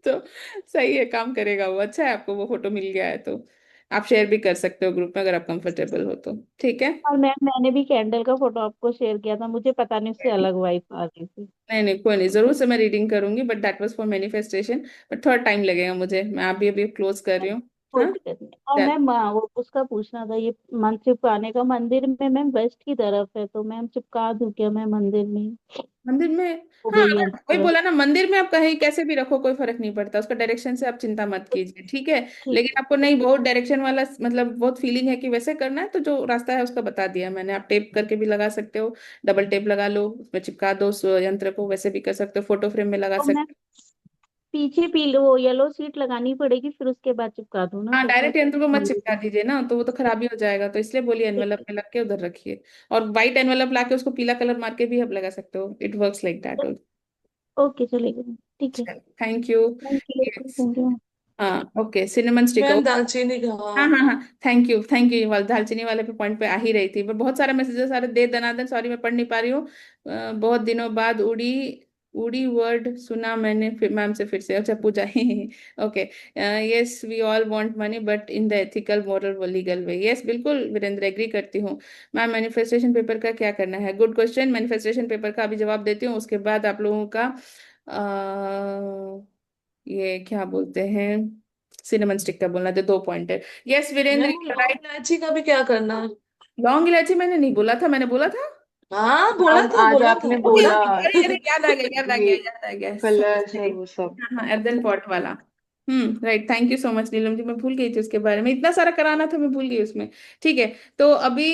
तो सही है, काम करेगा वो। अच्छा है आपको वो फोटो मिल गया है, तो आप शेयर भी कर सकते हो ग्रुप में अगर आप कंफर्टेबल हो तो। ठीक है? और मैम मैंने भी कैंडल का फोटो आपको शेयर किया था, मुझे पता नहीं उससे अलग वाइब आ रही थी। नहीं नहीं, कोई नहीं, जरूर से मैं रीडिंग करूंगी, but that was for manifestation. But थोड़ा टाइम लगेगा मुझे, मैं अभी अभी क्लोज कर रही हूँ। कोई हाँ दिक्कत नहीं। और चल। मैम वो उसका पूछना था, ये मन चिपकाने का मंदिर में मैम वेस्ट की तरफ है, तो मैम चिपका दूं क्या मैं मंदिर में, मंदिर में, हो हाँ गई है अगर वही तरफ। बोला ना, मंदिर में आप कहीं कैसे भी रखो कोई फर्क नहीं पड़ता, उसका डायरेक्शन से आप चिंता मत कीजिए, ठीक है। ठीक लेकिन है। आपको नहीं बहुत डायरेक्शन वाला मतलब बहुत फीलिंग है कि वैसे करना है, तो जो रास्ता है उसका बता दिया मैंने, आप टेप करके भी लगा सकते हो, डबल टेप लगा लो उसमें चिपका दो उस यंत्र को, वैसे भी कर सकते हो, फोटो फ्रेम में लगा तो मैम सकते हो। पीछे पीले वो येलो सीट लगानी पड़ेगी, फिर उसके बाद चिपका दूं ना हाँ प्रसाद डायरेक्ट यंत्र को मत मंदिर चिपका में? दीजिए ना, तो वो तो खराबी हो जाएगा, तो इसलिए बोलिए ठीक एनवेलप है। में लग के उधर रखिए। और व्हाइट एनवेलप ला के उसको पीला कलर मार के भी आप लगा सकते हो, it works like that. Okay चलेगा, ठीक है। Thank you. Thank you, yes. Thank you. हाँ ओके, सिनेमन स्टिक। मैम दालचीनी का, हाँ हाँ। हाँ हाँ, थैंक यू थैंक यू, वाल दालचीनी वाले पे पॉइंट पे आ ही रही थी, मैं बहुत सारा मैसेजेस सारे दे दनादन, सॉरी मैं पढ़ नहीं पा रही हूँ। बहुत दिनों बाद उड़ी उड़ी वर्ड सुना मैंने, फिर मैम से फिर से, अच्छा पूजा ही okay. Yes we all want money but in the ethical moral legal way, yes बिल्कुल वीरेंद्र एग्री करती हूँ। मैम मैनिफेस्टेशन पेपर का क्या करना है, गुड क्वेश्चन, मैनिफेस्टेशन पेपर का अभी जवाब देती हूँ, उसके बाद आप लोगों का ये क्या बोलते हैं, सिनेमन स्टिक का बोलना था, 2 पॉइंट है। यस वीरेंद्र मैम वो यू लौंग राइट। इलायची का भी क्या करना है? लौंग इलायची मैंने नहीं बोला था, मैंने बोला था। हाँ बोला मैम था, आज बोला था। आपने ओके बोला ओके, अरे अरे याद आ गया याद आ ये गया याद आ गया, सो कलर्स और सॉरी। वो सब। हाँ हाँ अर्दन पॉट वाला। Right, thank you so much Neelam ji, मैं भूल गई थी उसके बारे में, इतना सारा कराना था मैं भूल गई उसमें। ठीक है, तो अभी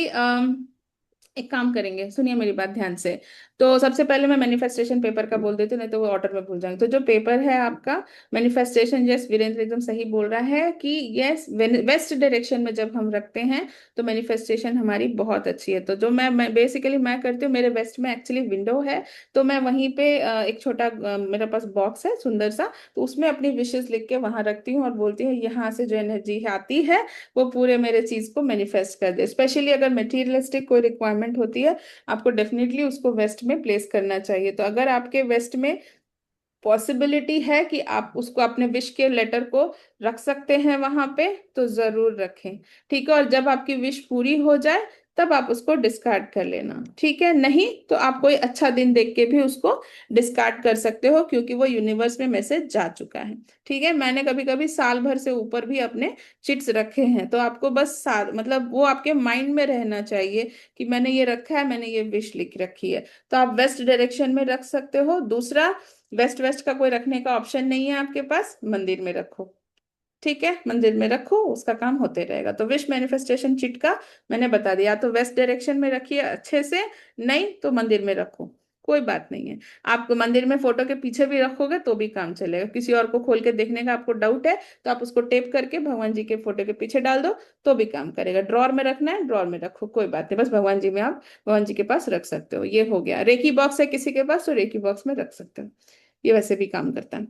एक काम करेंगे, सुनिए मेरी बात ध्यान से। तो सबसे पहले मैं मैनिफेस्टेशन पेपर का बोल देती हूँ, नहीं तो वो ऑर्डर में भूल जाएंगे। तो जो पेपर है आपका मैनिफेस्टेशन, यस वीरेंद्र एकदम सही बोल रहा है कि यस वेस्ट डायरेक्शन में जब हम रखते हैं तो मैनिफेस्टेशन हमारी बहुत अच्छी है। तो जो मैं बेसिकली मैं करती हूँ, मेरे वेस्ट में एक्चुअली विंडो है, तो मैं वहीं पे एक छोटा मेरे पास बॉक्स है सुंदर सा, तो उसमें अपनी विशेष लिख के वहां रखती हूँ और बोलती हूँ यहाँ से जो एनर्जी आती है वो पूरे मेरे चीज को मैनिफेस्ट कर दे। स्पेशली अगर मटेरियलिस्टिक कोई रिक्वायरमेंट होती है, आपको डेफिनेटली उसको वेस्ट में प्लेस करना चाहिए। तो अगर आपके वेस्ट में पॉसिबिलिटी है कि आप उसको अपने विश के लेटर को रख सकते हैं वहां पे, तो जरूर रखें, ठीक है। और जब आपकी विश पूरी हो जाए तब आप उसको डिस्कार्ड कर लेना, ठीक है। नहीं तो आप कोई अच्छा दिन देख के भी उसको डिस्कार्ड कर सकते हो, क्योंकि वो यूनिवर्स में मैसेज जा चुका है, ठीक है। मैंने कभी कभी साल भर से ऊपर भी अपने चिट्स रखे हैं, तो आपको बस साल मतलब वो आपके माइंड में रहना चाहिए कि मैंने ये रखा है, मैंने ये विश लिख रखी है। तो आप वेस्ट डायरेक्शन में रख सकते हो। दूसरा, वेस्ट वेस्ट का कोई रखने का ऑप्शन नहीं है आपके पास, मंदिर में रखो, ठीक है, मंदिर में रखो, उसका काम होते रहेगा। तो विश मैनिफेस्टेशन चिट का मैंने बता दिया, तो वेस्ट डायरेक्शन में रखिए अच्छे से, नहीं तो मंदिर में रखो, कोई बात नहीं है। आप मंदिर में फोटो के पीछे भी रखोगे तो भी काम चलेगा, किसी और को खोल के देखने का आपको डाउट है तो आप उसको टेप करके भगवान जी के फोटो के पीछे डाल दो, तो भी काम करेगा। ड्रॉर में रखना है ड्रॉर में रखो, कोई बात नहीं, बस भगवान जी में आप भगवान जी के पास रख सकते हो। ये हो गया। रेकी बॉक्स है किसी के पास तो रेकी बॉक्स में रख सकते हो, ये वैसे भी काम करता है।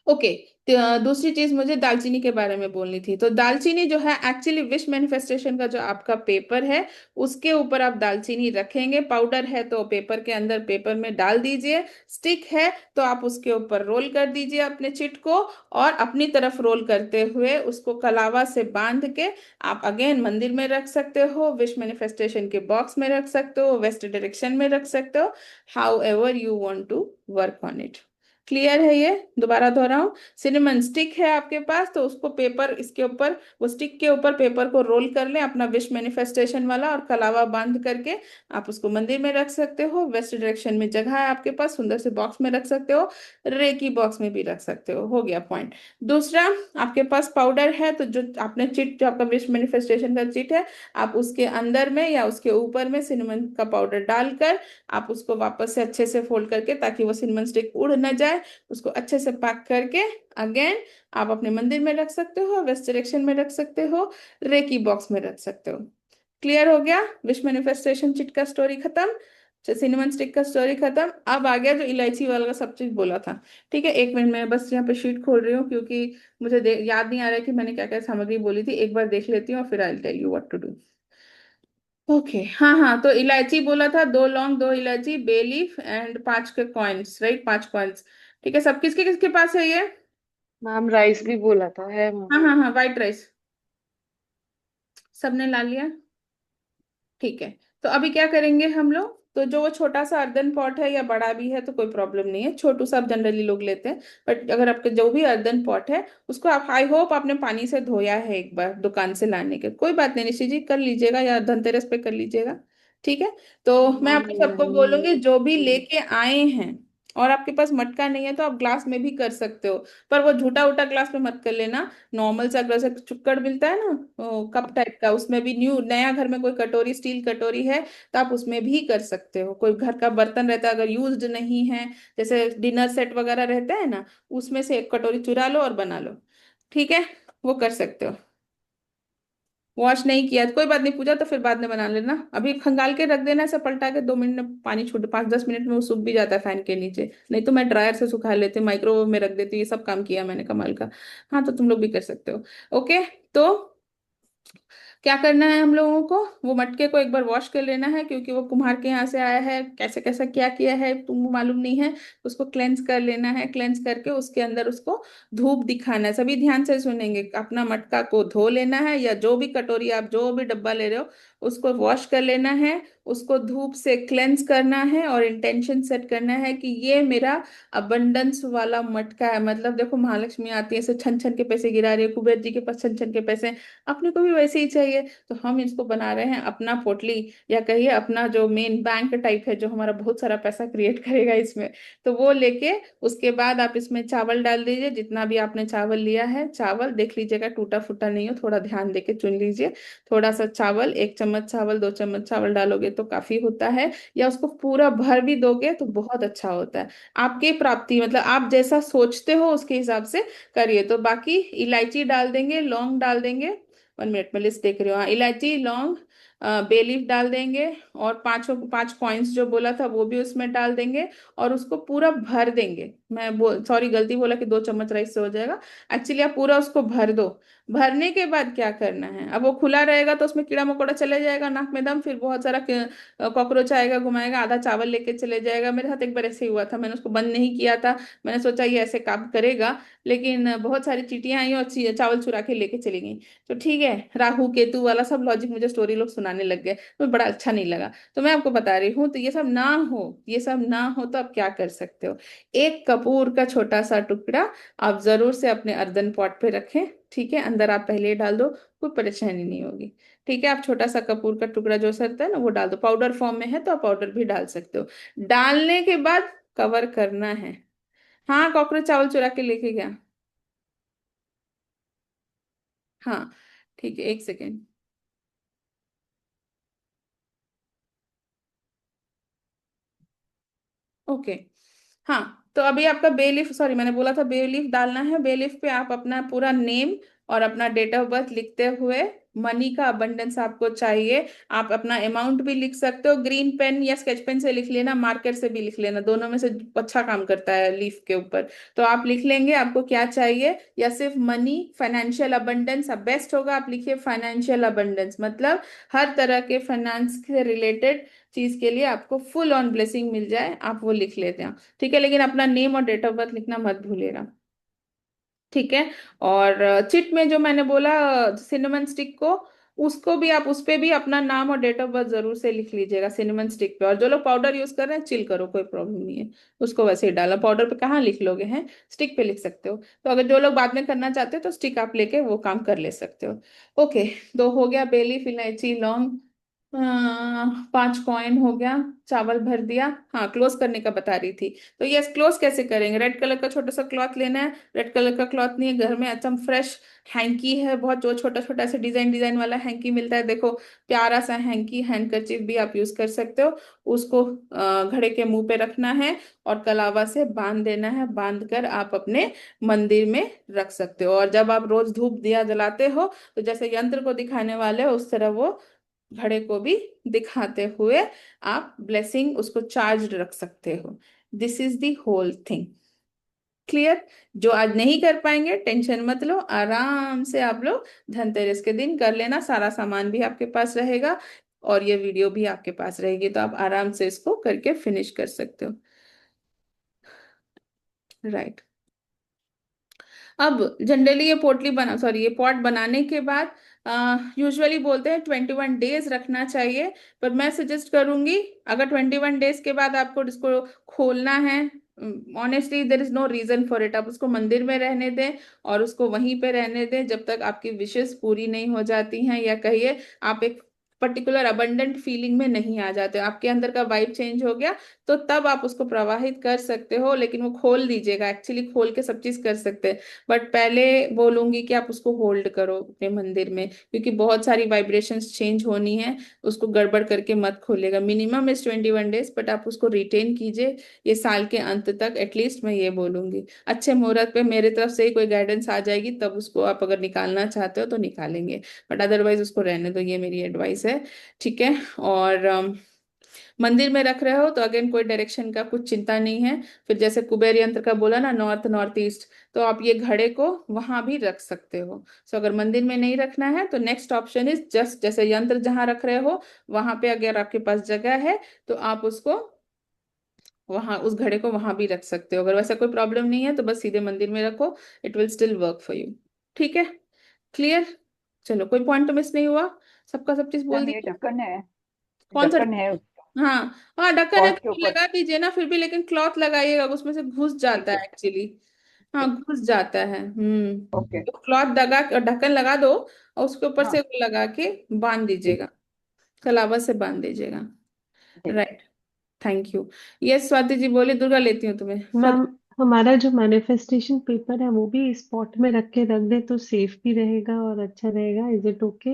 ओके, तो दूसरी चीज मुझे दालचीनी के बारे में बोलनी थी। तो दालचीनी जो है एक्चुअली विश मैनिफेस्टेशन का जो आपका पेपर है उसके ऊपर आप दालचीनी रखेंगे। पाउडर है तो पेपर के अंदर पेपर में डाल दीजिए, स्टिक है तो आप उसके ऊपर रोल कर दीजिए अपने चिट को, और अपनी तरफ रोल करते हुए उसको कलावा से बांध के आप अगेन मंदिर में रख सकते हो, विश मैनिफेस्टेशन के बॉक्स में रख सकते हो, वेस्ट डायरेक्शन में रख सकते हो, however you want to work on it. Clear है ये, दोबारा दोहराऊं, सिनेमन स्टिक है आपके पास तो उसको पेपर इसके ऊपर, वो स्टिक के ऊपर पेपर को रोल कर लें अपना विश मैनिफेस्टेशन वाला, और कलावा बांध करके आप उसको मंदिर में रख सकते हो। वेस्ट डायरेक्शन में जगह है आपके पास, सुंदर से बॉक्स में रख सकते हो, रेकी बॉक्स में भी रख सकते हो गया पॉइंट। दूसरा, आपके पास पाउडर है तो जो आपने चिट, जो आपका विश मैनिफेस्टेशन का चिट है, आप उसके अंदर में या उसके ऊपर में सिनेमन का पाउडर डालकर आप उसको वापस से अच्छे से फोल्ड करके, ताकि वो सिनेमन स्टिक उड़ न जाए, उसको अच्छे से पैक करके अगेन आप अपने मंदिर में रख सकते हो, वेस्ट डायरेक्शन में रख सकते हो, रेकी बॉक्स में रख सकते हो। क्लियर हो गया, विश मैनिफेस्टेशन चिट का स्टोरी खत्म, सिनेमन स्टिक का स्टोरी खत्म। अब आ गया जो इलायची वाला का सब चीज बोला था। ठीक है, एक मिनट में बस यहाँ पे शीट खोल रही हूँ, क्योंकि मुझे याद नहीं आ रहा है कि मैंने क्या क्या सामग्री बोली थी, एक बार देख लेती हूँ और फिर I tell you what to do. Okay, हाँ हाँ, तो इलायची बोला था, 2 लौंग 2 इलायची बे लीफ एंड 5 के कॉइन्स, राइट, 5 कॉइन्स। ठीक है, सब किसके किसके पास है ये? मैम राइस भी बोला था, है मैम। हाँ हाँ हाँ, व्हाइट राइस सबने ला लिया, ठीक है। तो अभी क्या करेंगे हम लोग, तो जो वो छोटा सा अर्दन पॉट है या बड़ा भी है तो कोई प्रॉब्लम नहीं है, छोटू सा जनरली लोग लेते हैं। बट अगर आपके जो भी अर्दन पॉट है उसको आप, आई होप आपने पानी से धोया है एक बार दुकान से लाने के, कोई बात नहीं निश्चित जी, कर लीजिएगा या धनतेरस पे कर लीजिएगा। ठीक है। तो मैं आपको सबको बोलूंगी जो भी लेके आए हैं, और आपके पास मटका नहीं है तो आप ग्लास में भी कर सकते हो, पर वो झूठा उठा ग्लास में मत कर लेना। नॉर्मल सा ग्लास, एक चुक्कड़ मिलता है ना, कप टाइप का, उसमें भी न्यू नया घर में कोई कटोरी, स्टील कटोरी है तो आप उसमें भी कर सकते हो। कोई घर का बर्तन रहता है अगर यूज्ड नहीं है, जैसे डिनर सेट वगैरह रहता है ना, उसमें से एक कटोरी चुरा लो और बना लो। ठीक है, वो कर सकते हो। वॉश नहीं किया तो कोई बात नहीं, पूजा तो फिर बाद में बना लेना, अभी खंगाल के रख देना, ऐसे पलटा के 2 मिनट में पानी छूट, 5-10 मिनट में वो सूख भी जाता है फैन के नीचे, नहीं तो मैं ड्रायर से सुखा लेती हूँ, माइक्रोवेव में रख देती हूँ, ये सब काम किया मैंने कमाल का। हाँ तो तुम लोग भी कर सकते हो। ओके। तो क्या करना है हम लोगों को, वो मटके को एक बार वॉश कर लेना है, क्योंकि वो कुम्हार के यहाँ से आया है, कैसे कैसा क्या किया है तुमको मालूम नहीं है। उसको क्लेंस कर लेना है, क्लेंस करके उसके अंदर उसको धूप दिखाना है। सभी ध्यान से सुनेंगे, अपना मटका को धो लेना है, या जो भी कटोरी आप जो भी डब्बा ले रहे हो उसको वॉश कर लेना है, उसको धूप से क्लेंस करना है, और इंटेंशन सेट करना है कि ये मेरा अबंडेंस वाला मटका है। मतलब देखो महालक्ष्मी आती है ऐसे छन छन के पैसे गिरा रही है, कुबेर जी के पास छन छन के पैसे हैं, अपने को भी वैसे ही चाहिए। तो हम इसको बना रहे हैं अपना पोटली, या कहिए अपना जो मेन बैंक टाइप है, जो हमारा बहुत सारा पैसा क्रिएट करेगा इसमें। तो वो लेके उसके बाद आप इसमें चावल डाल दीजिए, जितना भी आपने चावल लिया है, चावल देख लीजिएगा टूटा फूटा नहीं हो, थोड़ा ध्यान देके चुन लीजिए। थोड़ा सा चावल, 1 चम्मच चावल, 2 चम्मच चावल डालोगे तो काफी होता है, या उसको पूरा भर भी दोगे तो बहुत अच्छा होता है। आपकी प्राप्ति मतलब आप जैसा सोचते हो उसके हिसाब से करिए। तो बाकी इलायची डाल देंगे, लौंग डाल देंगे, 1 मिनट में लिस्ट देख रही हूँ, हाँ, इलायची, लौंग, बे लीफ डाल देंगे, और 5 कॉइन्स जो बोला था वो भी उसमें डाल देंगे, और उसको पूरा भर देंगे। मैं सॉरी गलती बोला कि 2 चम्मच राइस से हो जाएगा, एक्चुअली आप पूरा उसको भर दो। भरने के बाद क्या करना है, अब वो खुला रहेगा तो उसमें कीड़ा मकोड़ा चले जाएगा नाक में दम, फिर बहुत सारा कॉकरोच आएगा, घुमाएगा, आधा चावल लेके चले जाएगा। मेरे साथ एक बार ऐसे ही हुआ था, मैंने उसको बंद नहीं किया था, मैंने सोचा ये ऐसे काम करेगा, लेकिन बहुत सारी चींटियां आई और चावल चुरा के लेके चली गई। तो ठीक है, राहु केतु वाला सब लॉजिक मुझे स्टोरी लोग सुनाने लग गए, तो बड़ा अच्छा नहीं लगा। तो मैं आपको बता रही हूँ, तो ये सब ना हो, ये सब ना हो तो आप क्या कर सकते हो, एक कपूर का छोटा सा टुकड़ा आप जरूर से अपने अर्दन पॉट पे रखें। ठीक है, अंदर आप पहले ही डाल दो, कोई परेशानी नहीं होगी। ठीक है, आप छोटा सा कपूर का टुकड़ा जो सरता है ना वो डाल दो, पाउडर फॉर्म में है तो आप पाउडर भी डाल सकते हो। डालने के बाद कवर करना है। हाँ, कॉकरोच चावल चुरा के लेके गया। हाँ, ठीक है, 1 सेकेंड। ओके। हाँ, तो अभी आपका बे लीफ, सॉरी मैंने बोला था बे लीफ डालना है, बे लीफ पे आप अपना पूरा नेम और अपना डेट ऑफ बर्थ लिखते हुए, मनी का अबंडेंस आपको चाहिए, आप अपना अमाउंट भी लिख सकते हो, ग्रीन पेन या स्केच पेन से लिख लेना, मार्कर से भी लिख लेना, दोनों में से अच्छा काम करता है लीफ के ऊपर। तो आप लिख लेंगे आपको क्या चाहिए, या सिर्फ मनी, फाइनेंशियल अबंडेंस, अब बेस्ट होगा आप लिखिए फाइनेंशियल अबंडेंस, मतलब हर तरह के फाइनेंस से रिलेटेड चीज के लिए आपको फुल ऑन ब्लेसिंग मिल जाए, आप वो लिख लेते हैं। ठीक है, लेकिन अपना नेम और डेट ऑफ बर्थ लिखना मत भूलिएगा। ठीक है। और चिट में जो मैंने बोला सिनेमन स्टिक को, उसको भी आप, उस पे भी अपना नाम और डेट ऑफ बर्थ जरूर से लिख लीजिएगा सिनेमन स्टिक पे। और जो लोग पाउडर यूज कर रहे हैं चिल करो, कोई प्रॉब्लम नहीं है, उसको वैसे ही डाला, पाउडर पे कहाँ लिख लोगे हैं, स्टिक पे लिख सकते हो। तो अगर जो लोग बाद में करना चाहते हो तो स्टिक आप लेके वो काम कर ले सकते हो। ओके, तो हो गया बेलीफ, इलायची, लौंग, 5 कॉइन हो गया, चावल भर दिया। हाँ, क्लोज करने का बता रही थी। तो यस, क्लोज कैसे करेंगे, रेड कलर का छोटा सा क्लॉथ लेना है, रेड कलर का क्लॉथ नहीं है घर में, अच्छा फ्रेश हैंकी है, बहुत जो छोटा छोटा ऐसे डिजाइन डिजाइन वाला हैंकी मिलता है, देखो प्यारा सा हैंकी, हैंडकरचिप भी आप यूज कर सकते हो। उसको घड़े के मुंह पे रखना है और कलावा से बांध देना है, बांध कर आप अपने मंदिर में रख सकते हो। और जब आप रोज धूप दिया जलाते हो तो जैसे यंत्र को दिखाने वाले हो उस तरह वो घड़े को भी दिखाते हुए आप ब्लेसिंग उसको चार्ज रख सकते हो। This is the whole thing. Clear. जो आज नहीं कर पाएंगे टेंशन मत लो, आराम से आप लोग धनतेरस के दिन कर लेना, सारा सामान भी आपके पास रहेगा और ये वीडियो भी आपके पास रहेगी, तो आप आराम से इसको करके फिनिश कर सकते हो। राइट। अब जनरली ये पोटली बना सॉरी ये पॉट बनाने के बाद यूजुअली बोलते हैं 21 डेज रखना चाहिए। पर मैं सजेस्ट करूंगी, अगर 21 डेज के बाद आपको इसको खोलना है, honestly there is no reason for it. आप उसको मंदिर में रहने दें और उसको वहीं पे रहने दें जब तक आपकी विशेष पूरी नहीं हो जाती हैं, या कहिए आप एक पर्टिकुलर अबंडेंट फीलिंग में नहीं आ जाते हो, आपके अंदर का वाइब चेंज हो गया, तो तब आप उसको प्रवाहित कर सकते हो। लेकिन वो खोल दीजिएगा, एक्चुअली खोल के सब चीज कर सकते हैं। बट पहले बोलूंगी कि आप उसको होल्ड करो अपने मंदिर में, क्योंकि बहुत सारी वाइब्रेशंस चेंज होनी है। उसको गड़बड़ करके मत खोलेगा। मिनिमम इज 21 डेज, बट आप उसको रिटेन कीजिए ये साल के अंत तक एटलीस्ट, मैं ये बोलूंगी। अच्छे मुहूर्त पे मेरे तरफ से ही कोई गाइडेंस आ जाएगी तब उसको आप अगर निकालना चाहते हो तो निकालेंगे, बट अदरवाइज उसको रहने दो, ये मेरी एडवाइस है। ठीक है। और मंदिर में रख रहे हो तो अगेन कोई डायरेक्शन का कुछ चिंता नहीं है। फिर जैसे कुबेर यंत्र का बोला ना, नॉर्थ नॉर्थ ईस्ट, तो आप ये घड़े को वहां भी रख सकते हो। सो अगर मंदिर में नहीं रखना है तो नेक्स्ट ऑप्शन इज जस्ट जैसे यंत्र जहां रख रहे हो वहां पे अगर आपके पास जगह है तो आप उसको वहां उस घड़े को वहां भी रख सकते हो। अगर वैसा कोई प्रॉब्लम नहीं है तो बस सीधे मंदिर में रखो, it will still work for you. ठीक है, क्लियर। चलो, कोई पॉइंट तो मिस नहीं हुआ? सबका सब चीज बोल मैम दी? ये ढक्कन है, कौन सा? ढक्कन है हाँ, हाँ ढक्कन है पॉट के तो ऊपर। लगा दीजिए ना फिर भी, लेकिन क्लॉथ लगाइएगा, उसमें से घुस ठीक जाता है, है एक्चुअली। हाँ, ठीक। घुस जाता है। ओके। तो क्लॉथ लगा और ढक्कन लगा दो और उसके ऊपर हाँ, से वो लगा के बांध ठीक। दीजिएगा, कलावा से बांध दीजिएगा। ठीक। Right. Thank you. Yes Swati ji बोलिए, दुर्गा लेती हूँ तुम्हें मैम, फर्स्ट। हमारा जो मैनिफेस्टेशन पेपर है वो भी स्पॉट में रख के रख दे तो सेफ भी रहेगा और अच्छा रहेगा। Is it okay?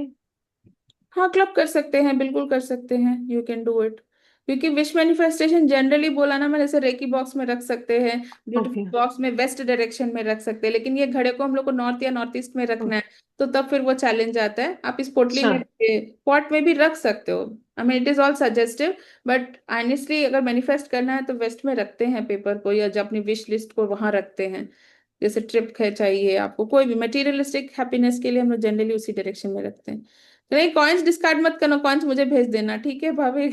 हाँ, क्लब कर सकते हैं, बिल्कुल कर सकते हैं, यू कैन डू इट। क्योंकि विश मैनिफेस्टेशन जनरली बोला ना मैंने, जैसे रेकी बॉक्स में रख सकते हैं, ब्यूटीफुल ओके। बॉक्स में वेस्ट डायरेक्शन में रख सकते हैं, लेकिन ये घड़े को हम लोग को नॉर्थ या नॉर्थ ईस्ट में रखना है, तो तब फिर वो चैलेंज आता है। आप इस पोटली में श्योर। पॉट में भी रख सकते हो। I mean it is all suggestive, but honestly अगर मैनिफेस्ट करना है तो वेस्ट में रखते हैं पेपर को, या जो अपनी विश लिस्ट को वहां रखते हैं। जैसे ट्रिप है चाहिए आपको, कोई भी मटेरियलिस्टिक हैप्पीनेस के लिए हम लोग जनरली उसी डायरेक्शन में रखते हैं। नहीं, कॉइन्स डिस्कार्ड मत करना, कॉइन्स मुझे भेज देना, ठीक है भाभी?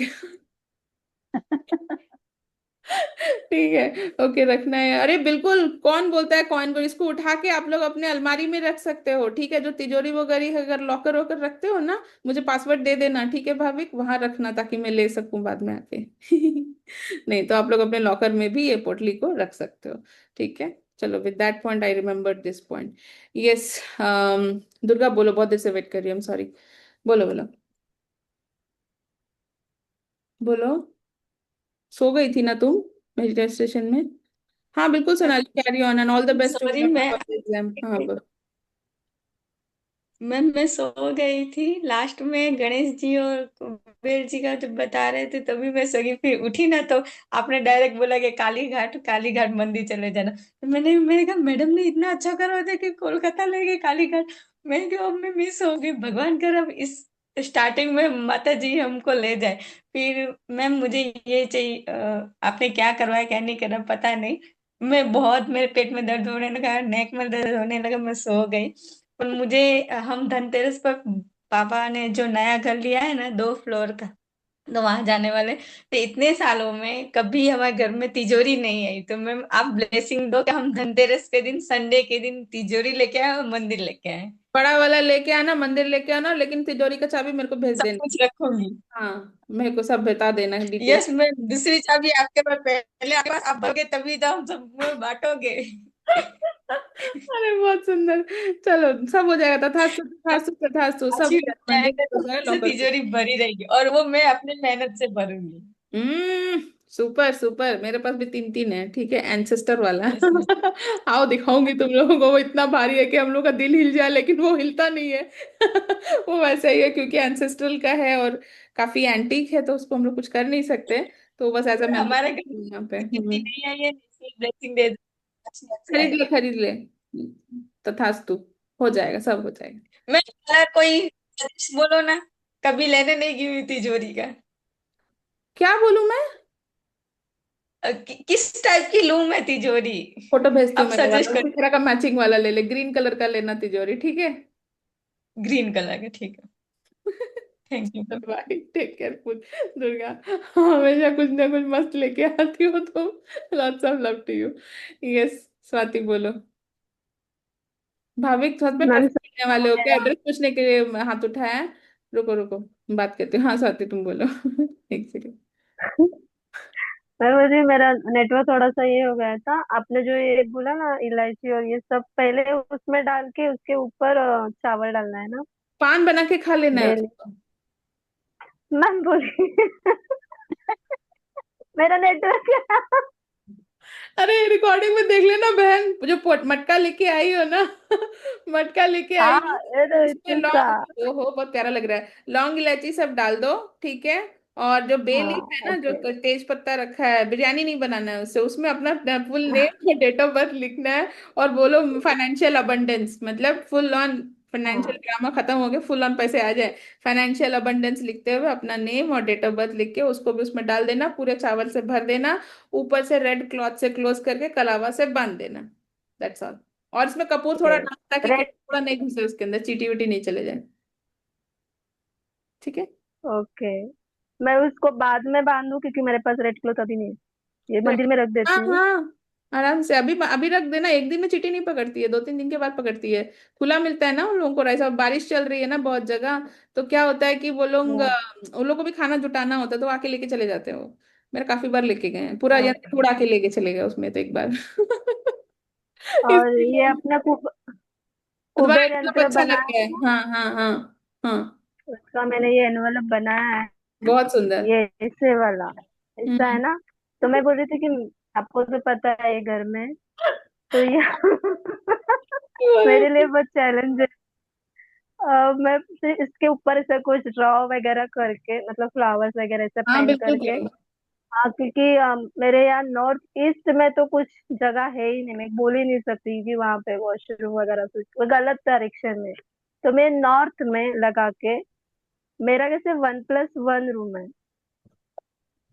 ठीक है, ओके, रखना है। अरे बिल्कुल, कौन बोलता है कॉइन को? इसको उठा के आप लोग अपने अलमारी में रख सकते हो, ठीक है? जो तिजोरी वगैरह अगर लॉकर वॉकर रखते हो ना, मुझे पासवर्ड दे देना, ठीक है भाभी? वहां रखना ताकि मैं ले सकूं बाद में आके। नहीं तो आप लोग अपने लॉकर में भी ये पोटली को रख सकते हो। ठीक है, चलो, with that point I remember this point. Yes, Durga बोलो, बहुत देर से वेट कर रही हूँ, सॉरी। बोलो बोलो बोलो। सो गई थी ना तुम मेडिटेशन में? हाँ बिल्कुल Sonali, carry on and all the best to sorry मैं योर एग्जाम। हाँ बोलो। मैम मैं सो गई थी लास्ट में। गणेश जी और कुबेर जी का जब बता रहे थे तभी मैं सो गई, फिर उठी ना तो आपने डायरेक्ट बोला कि काली घाट मंदिर चले जाना। तो मैंने कहा मैडम ने इतना अच्छा करवा दिया कि कोलकाता ले गए काली घाट। मैं क्यों, अब मैं मिस हो गई। भगवान कर अब इस स्टार्टिंग में माता जी हमको ले जाए। फिर मैम मुझे ये चाहिए, आपने क्या करवाया क्या नहीं करा पता नहीं। मैं बहुत, मेरे पेट में दर्द होने लगा, नेक में दर्द होने लगा, मैं सो गई। पर मुझे, हम धनतेरस पर पापा ने जो नया घर लिया है ना 2 फ्लोर का, तो वहां जाने वाले। तो इतने सालों में कभी हमारे घर में तिजोरी नहीं आई, तो मैम आप ब्लेसिंग दो कि हम धनतेरस के दिन, संडे के दिन तिजोरी लेके आए और मंदिर लेके आए। बड़ा वाला लेके आना, मंदिर लेके आना, लेकिन तिजोरी का चाबी मेरे को भेज सब देना। कुछ रखूंगी। हाँ, मेरे को सब बता देना डिटेल। यस, मैं दूसरी चाबी आपके पास, पहले आपके पास आप भरोगे तभी तो हम सब में बांटोगे। अरे बहुत सुंदर। चलो, सब हो जाएगा, तथास्तु तथास्तु तथास्तु, सब हो अचीव हो जाएगा, मंदिर जाएगा हो तो जाएगा, फिर से लॉकर खुल तिजोरी भरी रहेगी और वो मैं अपने मेहनत से भरूंगी। सुपर सुपर, मेरे पास भी तीन तीन है, ठीक है, एंसेस्टर वाला। Yes yes. आओ दिखाऊंगी तुम लोगों को, वो इतना भारी है कि हम लोग का दिल हिल जाए, लेकिन वो हिलता नहीं है। वो वैसे ही है क्योंकि एंसेस्ट्रल का है और काफी एंटीक है, तो उसको हम लोग कुछ कर नहीं सकते। तो बस एज अ हमारे मेमोरी घर में यहाँ पे। गिनती नहीं है ये, ब्लेसिंग दे दो। अच्छा अच्छा खरीद है। ले खरीद ले, तथास्तु, हो जाएगा, सब हो जाएगा। मैं कलर कोई सजेस्ट बोलो ना, कभी लेने नहीं गई हुई तिजोरी का। क्या बोलूं मैं? किस टाइप की लूं मैं तिजोरी, फोटो भेजती हूँ आप मेरे वाला, सजेस्ट उसी कर। तरह का मैचिंग वाला ले ले, ग्रीन कलर का लेना तिजोरी, ठीक है? ग्रीन कलर का, ठीक है। Thank you. Bye, take careful. Durga, हमेशा कुछ ना कुछ मस्त लेके आती हो तुम। Lots of love to you. Yes, Swati बोलो। भाविक सच में मैम पैसे देने वाले हो क्या? एड्रेस पूछने के लिए हाथ उठाया है? रुको रुको, बात करती हूँ। हाँ स्वाति तुम बोलो। एक सेकंड। मैं मुझे मेरा नेटवर्क थोड़ा सा ये हो गया था। आपने जो ये बोला ना इलायची और ये सब, पहले उसमें डाल के उसके ऊपर चावल डालना है ना? पान बना के खा लेना है डेली। उसको। मैम बोली। मेरा नेटवर्क। अरे रिकॉर्डिंग में देख लेना बहन, जो मटका लेके आई हो ना। मटका लेके आई हाँ, हो, ये तो उसमें इतना सा। लौंग, ओहो बहुत प्यारा लग रहा है, लौंग इलायची सब डाल दो। ठीक है। और जो बे हाँ, लीफ है ना, जो ओके। तेज पत्ता रखा है, बिरयानी नहीं बनाना है उससे, उसमें अपना full name date of birth लिखना है। और बोलो फाइनेंशियल अबंडेंस, मतलब फुल ऑन फाइनेंशियल हाँ, ड्रामा खत्म हो गया, फुल ऑन पैसे आ जाए। फाइनेंशियल अबंडेंस लिखते हुए अपना नेम और डेट ऑफ बर्थ लिख के उसको भी उसमें डाल देना, पूरे चावल से भर देना। ऊपर से रेड क्लॉथ से क्लोज करके कलावा से बांध देना। That's all. और इसमें कपूर थोड़ा डालना ताकि रेड। कीड़ा थोड़ा नहीं घुसे उसके अंदर, चीटी विटी नहीं चले जाए। ठीक है। ओके। मैं उसको बाद में बांधू क्योंकि मेरे पास रेड क्लॉथ अभी नहीं है। ये रेड, मंदिर में रख हाँ देती हूँ। हाँ, आराम से अभी अभी रख देना, एक दिन में चीटी नहीं पकड़ती है, 2-3 दिन के बाद पकड़ती है। खुला मिलता है ना उन लोगों को राइस, और बारिश चल रही है ना बहुत जगह, तो क्या होता है कि वो लोग हाँ, उन लोगों को भी खाना जुटाना होता है, तो आके लेके चले जाते हैं वो। मेरे काफी बार लेके गए हैं, पूरा हाँ। यंत्र उड़ा के लेके चले गए उसमें तो एक बार। और ये इसलिए अपना तुम्हारा कुबेर मतलब यंत्र अच्छा लग बनाया गया है है, ना? हाँ हाँ हाँ। हाँ उसका मैंने ये एनवलप बनाया है। बहुत सुंदर। ये ऐसे वाला, ऐसा है हम्म। ना? तो मैं बोल रही थी कि आपको तो पता है ये घर में, तो ये मेरे लिए बहुत चैलेंज है। मैं फिर इसके ऊपर ऐसा कुछ ड्रॉ वगैरह करके, मतलब फ्लावर्स वगैरह ऐसे हाँ पेंट बिल्कुल करके। करो। हाँ, क्योंकि मेरे यहाँ नॉर्थ ईस्ट में तो कुछ जगह है ही नहीं, मैं बोल ही नहीं सकती कि वहां पे वॉशरूम वगैरह कुछ, वो गलत डायरेक्शन में। तो मैं नॉर्थ में लगा के, मेरा कैसे 1+1 रूम है।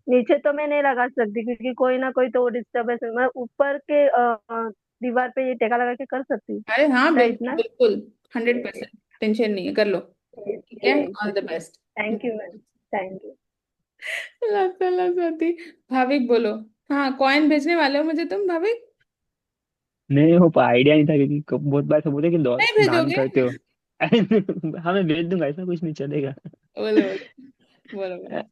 नीचे तो मैं नहीं लगा सकती क्योंकि कोई ना कोई तो डिस्टर्बेंस, मैं ऊपर के दीवार पे ये टेका लगा के कर सकती हूँ। अरे हाँ राइट बिल्कुल ना? बिल्कुल, 100%, टेंशन नहीं है, कर लो। ठीक है, all the best. Thank you ma'am. Thank you. लाता लाती। भाविक बोलो। हाँ कॉइन भेजने वाले हो मुझे तुम, भाविक? नहीं हो पा आइडिया नहीं था, क्योंकि बहुत बार सब बोलते कि नहीं दान भेजोगे? करते हो। हाँ मैं भेज दूंगा, ऐसा कुछ नहीं चलेगा। बोलो बोलो बोलो बोलो।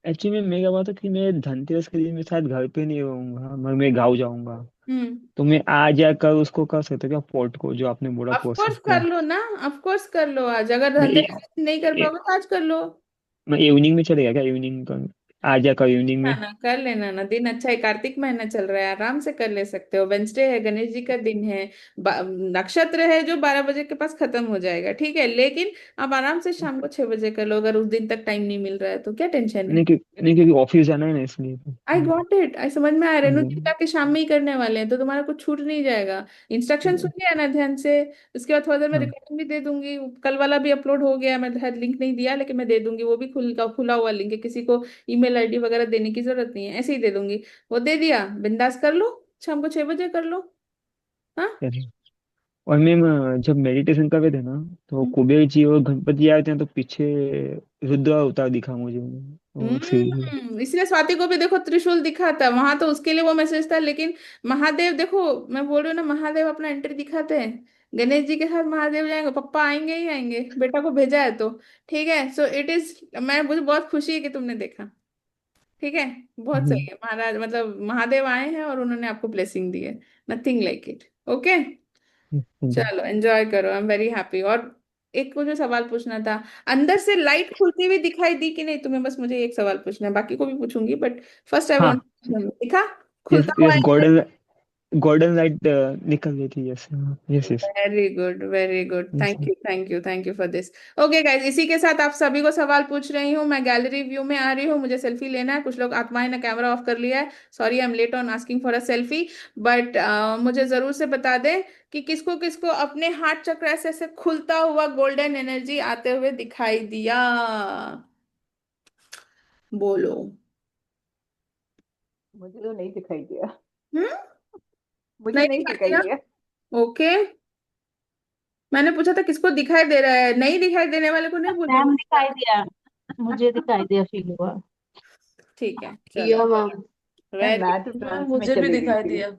एक्चुअली मैं क्या बात है कि मैं धनतेरस के दिन मैं शायद घर पे नहीं रहूंगा, मैं गाँव जाऊंगा। हम्म। तो मैं आ जाकर उसको कर सकता हूँ क्या, पोर्ट को, जो आपने बोला ऑफ कोर्स प्रोसेस कर को। लो ना, ऑफ कोर्स कर लो आज, अगर मैं धनतेरस नहीं कर पाओगे तो आज कर लो। मैं इवनिंग में चलेगा क्या, इवनिंग का आ जाकर इवनिंग ना में। ना कर लेना ना, दिन अच्छा है, कार्तिक महीना चल रहा है, आराम से कर ले सकते हो, वेंसडे है, गणेश जी का दिन है, नक्षत्र है जो 12 बजे के पास खत्म हो जाएगा, ठीक है, लेकिन आप आराम से शाम को 6 बजे कर लो, अगर उस दिन तक टाइम नहीं मिल रहा है तो क्या टेंशन है। नहीं क्योंकि ऑफिस जाना है ना, इसलिए तो। आई गॉट इट, आई समझ में आ रहा है, हम्म, रेणु जी जाके शाम में ही करने वाले हैं, तो तुम्हारा कुछ छूट नहीं जाएगा। इंस्ट्रक्शन सुन लिया ना ध्यान से? उसके बाद थोड़ा देर में हाँ रिकॉर्डिंग भी दे दूंगी, कल वाला भी अपलोड हो गया, मैं शायद लिंक नहीं दिया लेकिन मैं दे दूंगी, वो भी खुला हुआ लिंक है, किसी को ईमेल आईडी वगैरह देने की जरूरत नहीं है, ऐसे ही दे दूंगी। वो दे दिया, बिंदास कर लो, शाम को 6 बजे कर लो। हाँ। चलिए। और मैम जब मेडिटेशन कर रहे थे ना, तो कुबेर जी और गणपति आए थे, तो पीछे रुद्र अवतार दिखा मुझे, और फिर इसलिए स्वाति को भी देखो त्रिशूल दिखा था वहां, तो उसके लिए वो मैसेज था, लेकिन महादेव देखो, मैं बोल रही हूँ ना, महादेव अपना एंट्री दिखाते हैं। गणेश जी के साथ महादेव जाएंगे, पप्पा आएंगे ही आएंगे, बेटा को भेजा है तो। ठीक है, सो इट इज, मैं मुझे बहुत खुशी है कि तुमने देखा। ठीक है, बहुत सही हम्म, है, महाराज मतलब महादेव आए हैं और उन्होंने आपको ब्लेसिंग दी है। Nothing like it. ओके। हम्म। चलो एंजॉय करो, आई एम वेरी हैप्पी। और एक मुझे सवाल पूछना था, अंदर से लाइट खुलती हुई दिखाई दी कि नहीं तुम्हें? बस मुझे एक सवाल पूछना है, बाकी को भी पूछूंगी, बट फर्स्ट आई वांट, हाँ, दिखा यस खुलता हुआ यस, है? गोल्डन गोल्डन लाइट निकल रही थी, yes yes yes very good very good, yes. Thank you thank you thank you for this. Okay guys, इसी के साथ आप सभी को सवाल पूछ रही हूँ, मैं गैलरी व्यू में आ रही हूँ, मुझे सेल्फी लेना है, कुछ लोग आत्माएं ने कैमरा ऑफ कर लिया है, sorry I am late on asking for a selfie, but मुझे जरूर से बता दें कि किसको किसको अपने हार्ट चक्र से खुलता हुआ गोल्डन एनर्जी आते हुए दिखाई दिया। बोलो। मुझे तो नहीं दिखाई दिया। हम्म। मुझे नहीं नहीं दिखाई दिखाई दिया? दिया। ओके। मैंने पूछा था किसको दिखाई दे रहा है, नहीं दिखाई देने वाले को नहीं बोलने मैम का। दिखाई दिया, मुझे दिखाई दिया, फील हुआ। ठीक है चलो। किया मैम। मैं वेरी मैं तो मैम ट्रांस में मुझे भी चली गई दिखाई थी। दिया।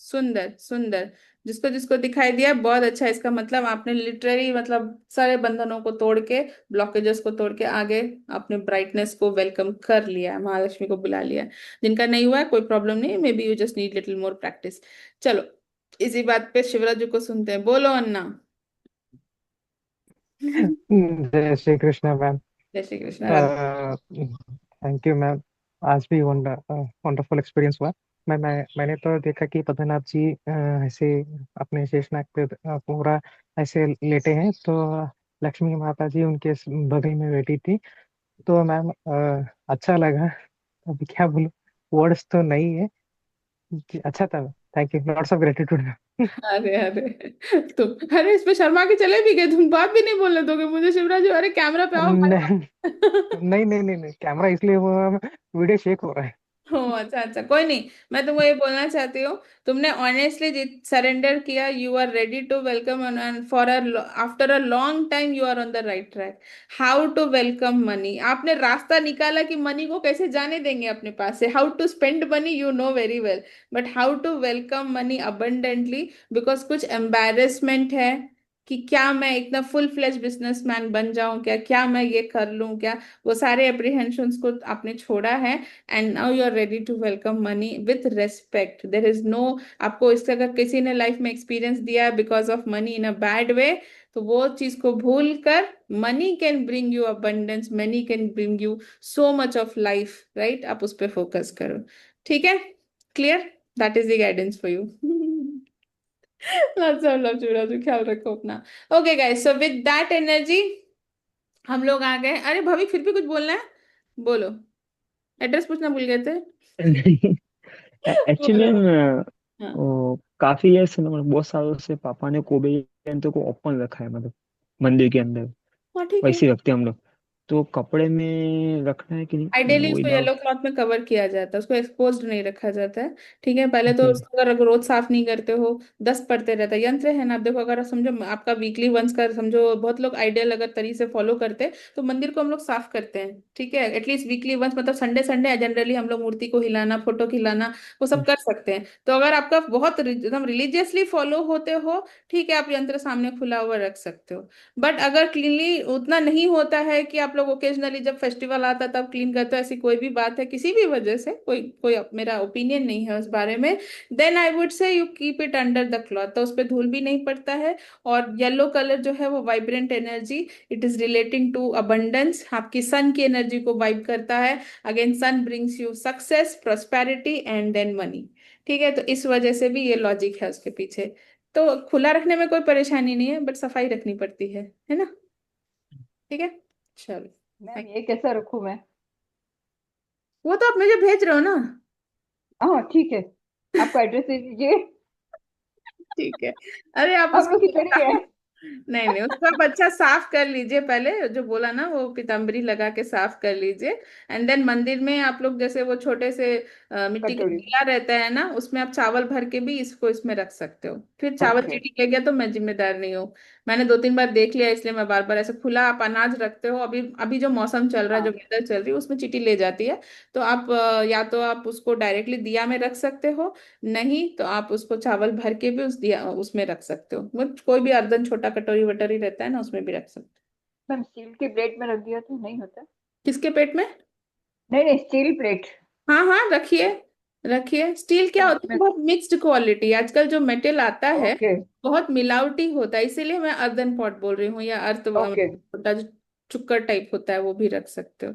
सुंदर सुंदर। जिसको जिसको दिखाई दिया बहुत अच्छा। इसका मतलब आपने लिटरली मतलब सारे बंधनों को तोड़ के, ब्लॉकेजेस को तोड़ के आगे अपने ब्राइटनेस को वेलकम कर लिया है, महालक्ष्मी को बुला लिया है। जिनका नहीं हुआ है कोई प्रॉब्लम नहीं, may be you just need little more practice. चलो इसी बात पे शिवराज जी को सुनते हैं, बोलो अन्ना। जय श्री कृष्ण मैम। जय Shri Krishna, Radhe. Thank you ma'am. आज भी वंडरफुल एक्सपीरियंस हुआ। मैंने तो देखा कि पद्मनाभ जी ऐसे अपने शेषनाग पे पूरा ऐसे लेटे हैं, तो लक्ष्मी माता जी उनके बगल में बैठी थी। तो मैम अच्छा लगा। अभी क्या बोलूं, वर्ड्स तो नहीं है कि अच्छा था। Thank you, lots of gratitude. अरे अरे, तुम अरे इस पे शर्मा के चले भी गए, तुम बात भी नहीं बोलने दोगे मुझे शिवराज जी? अरे कैमरा पे आओ हमारे नहीं पास। नहीं नहीं नहीं नहीं, कैमरा इसलिए वो वीडियो शेक हो रहा है। हो अच्छा अच्छा, कोई नहीं। मैं तुमको ये बोलना चाहती हूँ, तुमने ऑनेस्टली सरेंडर किया, you are ready to welcome, and for after a long time you are on the right track. How to welcome money, आपने रास्ता निकाला कि मनी को कैसे जाने देंगे अपने पास से। How to spend money you know very well, but how to welcome money abundantly, because कुछ एम्बैरेसमेंट है कि क्या मैं इतना फुल फ्लेज बिजनेसमैन बन जाऊं, क्या क्या मैं ये कर लूं क्या, वो सारे अप्रीहेंशंस को आपने छोड़ा है। And now you are ready to welcome money with respect. There is no, आपको इससे अगर किसी ने लाइफ में एक्सपीरियंस दिया है because of money in a bad way, तो वो चीज को भूल कर, money can bring you abundance, money can bring you so much of life, right? आप उस पर फोकस करो, ठीक है? Clear? That is the guidance for you. Love love love, ख्याल रखो अपना। Okay guys, so with that energy हम लोग आ गए। अरे भाभी फिर भी कुछ बोलना है, बोलो। एड्रेस पूछना भूल गए थे। एक्चुअली बोलो। हम हाँ काफी ईयर से मतलब बहुत सालों से पापा ने कोबे जयंती को ओपन रखा है, मतलब मंदिर के अंदर हाँ ठीक है। वैसे ही रखते हैं हम लोग। तो कपड़े में रखना है कि नहीं, आइडियली वही उसको येलो डाउट। क्लॉथ में कवर किया जाता है, उसको एक्सपोज्ड नहीं रखा जाता है। ठीक है, पहले तो ओके। उसको अगर रोज साफ नहीं करते हो, दस्त पड़ते रहता है। यंत्र है ना, आप देखो, अगर समझो आपका वीकली वंस का, समझो बहुत लोग आइडियल अगर तरीके से फॉलो करते हैं तो मंदिर को हम लोग साफ करते हैं। ठीक है, एटलीस्ट वीकली वंस, मतलब संडे संडे जनरली हम लोग मूर्ति को हिलाना, फोटो खिलाना, वो सब कर सकते हैं। तो अगर आपका बहुत एकदम रिलीजियसली फॉलो होते हो, ठीक है, आप यंत्र सामने खुला हुआ रख सकते हो। बट अगर क्लीनली उतना नहीं होता है कि आप लोग ओकेजनली जब फेस्टिवल आता है तब क्लीन करते हो, ऐसी कोई भी बात है किसी भी वजह से, कोई कोई मेरा ओपिनियन नहीं है उस बारे में, then I would say you keep it under the cloth, तो उस पर धूल भी नहीं पड़ता है। और येलो कलर जो है वो vibrant energy, it is relating to abundance, आपकी सन की एनर्जी को वाइब करता है। Again sun brings you success, prosperity and then money. ठीक है, तो इस वजह से भी ये लॉजिक है उसके पीछे। तो खुला रखने में कोई परेशानी नहीं है, बट सफाई रखनी पड़ती है ना? ठीक है, चलो। मैम ये कैसा रखूं मैं? वो तो आप मुझे भेज रहे हो ना। हाँ ठीक है, आपका एड्रेस दे दीजिए। ठीक है। अरे आप हम लोग उसको कितने ही हैं। नहीं नहीं, उसको आप अच्छा साफ कर लीजिए पहले, जो बोला ना वो पीताम्बरी लगा के साफ कर लीजिए। एंड देन मंदिर में आप लोग जैसे वो छोटे से मिट्टी का कटोरी। दिया रहता है ना, उसमें आप चावल भर के भी इसको इसमें रख सकते हो। फिर चावल ओके। चीटी ले गया तो मैं जिम्मेदार नहीं हूँ। मैंने 2-3 बार देख लिया, इसलिए मैं बार बार ऐसे खुला आप अनाज रखते हो, अभी अभी जो मौसम चल रहा है, जो हाँ वेदर चल रही है, उसमें चीटी ले जाती है। तो आप या तो आप उसको डायरेक्टली दिया में रख सकते हो, नहीं तो आप उसको चावल भर के भी उस दिया उसमें रख सकते हो। वो कोई भी अर्धन छोटा कटोरी वटोरी रहता है ना, उसमें भी रख सकते मैम, स्टील की प्लेट में रख दिया तो नहीं होता? हो। किसके पेट में? नहीं नहीं, स्टील प्लेट। हाँ हाँ, रखिए। रखिए, स्टील क्या तो होता है, उसमें। बहुत मिक्स्ड क्वालिटी आजकल जो मेटल आता है, ओके। बहुत मिलावटी होता है, इसीलिए मैं अर्धन पॉट बोल रही हूँ, या अर्थ ओके। छोटा जो चुक्कर टाइप होता है वो भी रख सकते हो।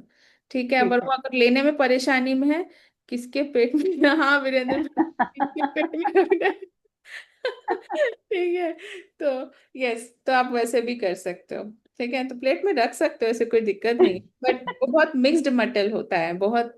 ठीक है, पर ठीक वो है। अगर लेने में परेशानी में है, किसके पेट में हाँ वीरेंद्र, किसके पेट में रखना है। ठीक है, तो यस, तो आप वैसे भी कर सकते हो। ठीक है, तो प्लेट में रख सकते हो, ऐसे कोई दिक्कत नहीं। बट वो बहुत मिक्स्ड मेटल होता है, बहुत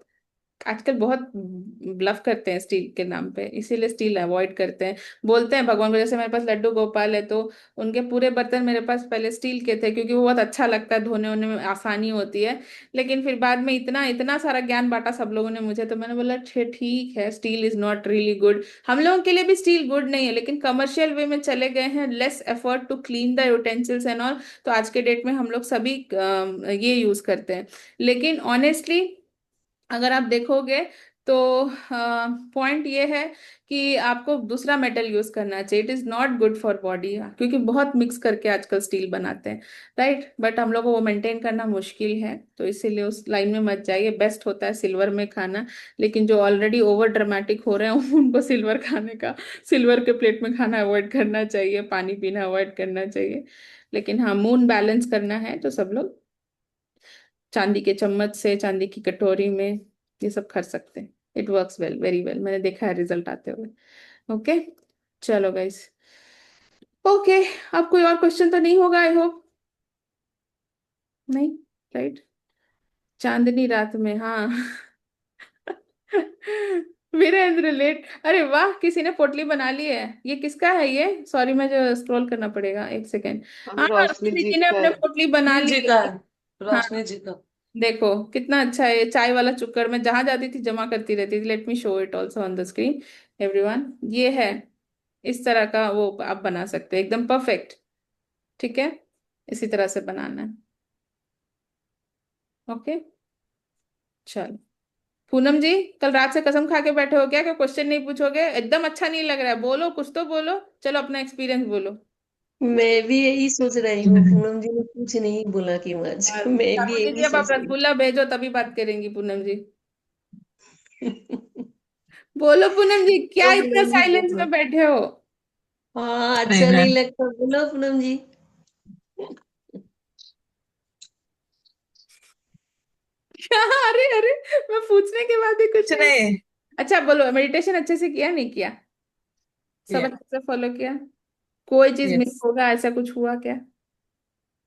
आजकल बहुत ब्लफ करते हैं स्टील के नाम पे, इसीलिए स्टील अवॉइड करते हैं। बोलते हैं भगवान को, जैसे मेरे पास लड्डू गोपाल है तो उनके पूरे बर्तन मेरे पास पहले स्टील के थे, क्योंकि वो बहुत अच्छा लगता है, धोने वोने में आसानी होती है। लेकिन फिर बाद में इतना इतना सारा ज्ञान बांटा सब लोगों ने मुझे, तो मैंने बोला ठीक है, steel is not really good, हम लोगों के लिए भी स्टील गुड नहीं है, लेकिन कमर्शियल वे में चले गए हैं, less effort to clean the utensils and all, तो आज के डेट में हम लोग सभी ये यूज करते हैं। लेकिन ऑनेस्टली अगर आप देखोगे तो पॉइंट ये है कि आपको दूसरा मेटल यूज करना चाहिए। It is not good for body, क्योंकि बहुत मिक्स करके आजकल स्टील बनाते हैं, राइट। बट हम लोग को वो मेंटेन करना मुश्किल है, तो इसीलिए उस लाइन में मत जाइए। बेस्ट होता है सिल्वर में खाना, लेकिन जो ऑलरेडी ओवर ड्रामेटिक हो रहे हैं उनको सिल्वर खाने का, सिल्वर के प्लेट में खाना अवॉइड करना चाहिए, पानी पीना अवॉइड करना चाहिए। लेकिन हाँ, मून बैलेंस करना है तो सब लोग चांदी के चम्मच से, चांदी की कटोरी में ये सब कर सकते हैं। It works well, very well, मैंने देखा है रिजल्ट आते हुए। ओके, चलो गाइस। ओके, अब कोई और क्वेश्चन तो नहीं होगा, आई होप। नहीं, राइट। चांदनी रात में, हाँ। वीरेंद्र लेट, अरे वाह, किसी ने पोटली बना ली है। ये किसका है ये? सॉरी, मुझे स्क्रॉल करना पड़ेगा, एक सेकेंड। हाँ, रोशनी रोशनी जी जी ने का अपने है। पोटली बना रोशनी ली जी का है। है, हाँ, रोशनी जी का। देखो कितना अच्छा है। ये चाय वाला चुक्कर में जहां जाती थी जमा करती रहती थी। Let me show it also on the screen everyone. ये है, इस तरह का वो आप बना सकते हैं, एकदम परफेक्ट। ठीक है, इसी तरह से बनाना है। ओके, चलो। पूनम जी, कल रात से कसम खा के बैठे हो क्या कि क्वेश्चन नहीं पूछोगे? एकदम अच्छा नहीं लग रहा है, बोलो कुछ तो बोलो। चलो, अपना एक्सपीरियंस बोलो। मैं भी यही सोच रही हूँ, पूनम जी ने कुछ नहीं बोला क्यों आज। मैं भी ठाकुर जी यही जी, अब आप सोच रही रसगुल्ला भेजो तभी बात करेंगी पूनम जी। बोलो पूनम जी, क्या तो इतना पूनम जी साइलेंस बोलो। में बैठे हो? हाँ, नहीं अच्छा नहीं मैम, लगता, बोलो पूनम जी। क्या? अरे अरे, मैं पूछने के बाद भी कुछ कुछ नहीं। नहीं अच्छा बोलो, मेडिटेशन अच्छे से किया नहीं किया? सब किया। अच्छे से फॉलो किया? कोई चीज मिस यस। होगा ऐसा कुछ हुआ क्या?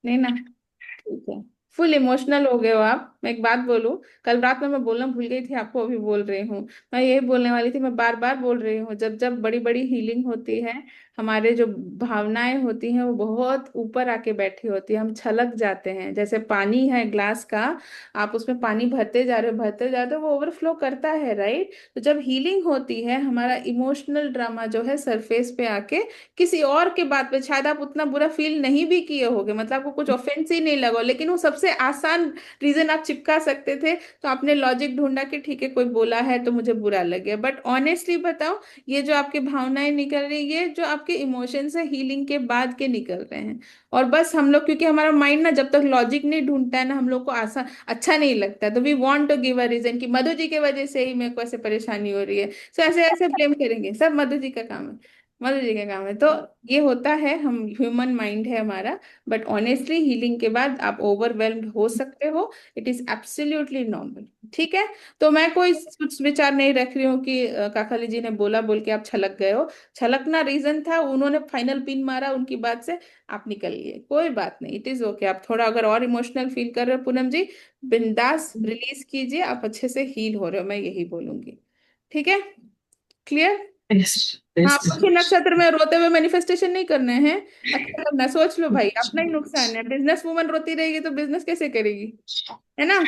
नहीं ना? ठीक है। फुल इमोशनल हो गए हो आप। मैं एक बात बोलूं, कल रात में मैं बोलना भूल गई थी, आपको अभी बोल रही हूँ। मैं यही बोलने वाली थी, मैं बार बार बोल रही हूँ, जब जब बड़ी बड़ी हीलिंग होती है, हमारे जो भावनाएं होती हैं वो बहुत ऊपर आके बैठी होती है, हम छलक जाते हैं। जैसे पानी है ग्लास का, आप उसमें पानी भरते जा रहे हो, भरते जा रहे हो, वो ओवरफ्लो करता है, राइट। तो जब हीलिंग होती है, हमारा इमोशनल ड्रामा जो है सरफेस पे आके किसी और के बात पे, शायद आप उतना बुरा फील नहीं भी किए होगे, मतलब आपको कुछ ऑफेंस ही नहीं लगा, लेकिन वो सबसे आसान रीजन आप चिपका सकते थे। तो आपने लॉजिक ढूंढा कि ठीक है, कोई बोला है तो मुझे बुरा लगे। बट ऑनेस्टली बताओ, ये जो आपकी भावनाएं निकल रही, ये जो आपके इमोशंस है, हीलिंग के बाद के निकल रहे हैं। और बस हम लोग, क्योंकि हमारा माइंड ना जब तक लॉजिक नहीं ढूंढता है ना, हम लोग को आसान अच्छा नहीं लगता है। तो we want to give a reason कि मधु जी की वजह से ही मेरे को ऐसे परेशानी हो रही है, सो ऐसे ऐसे ब्लेम करेंगे, सब मधु जी का काम है, मधु जी का काम है। तो ये होता है, हम ह्यूमन माइंड है हमारा। बट ऑनेस्टली, हीलिंग के बाद आप ओवरवेल्म्ड हो सकते हो, इट इज एब्सोल्युटली नॉर्मल। ठीक है। तो मैं कोई कुछ विचार नहीं रख रही हूँ कि काकाली जी ने बोला बोल के आप छलक गए हो। छलकना रीजन था, उन्होंने फाइनल पिन मारा उनकी बात से, आप निकल लिए, कोई बात नहीं, इट इज ओके। आप थोड़ा अगर और इमोशनल फील कर रहे हो पूनम जी, बिंदास रिलीज कीजिए, आप अच्छे से हील हो रहे हो, मैं यही बोलूंगी। ठीक है, क्लियर। यस। हाँ, यस। पुष्य नक्षत्र में रोते हुए मैनिफेस्टेशन नहीं करने हैं, अच्छा करना है। सोच लो भाई, अपना ही नुकसान है। बिजनेस वूमन रोती रहेगी तो बिजनेस कैसे करेगी, है ना?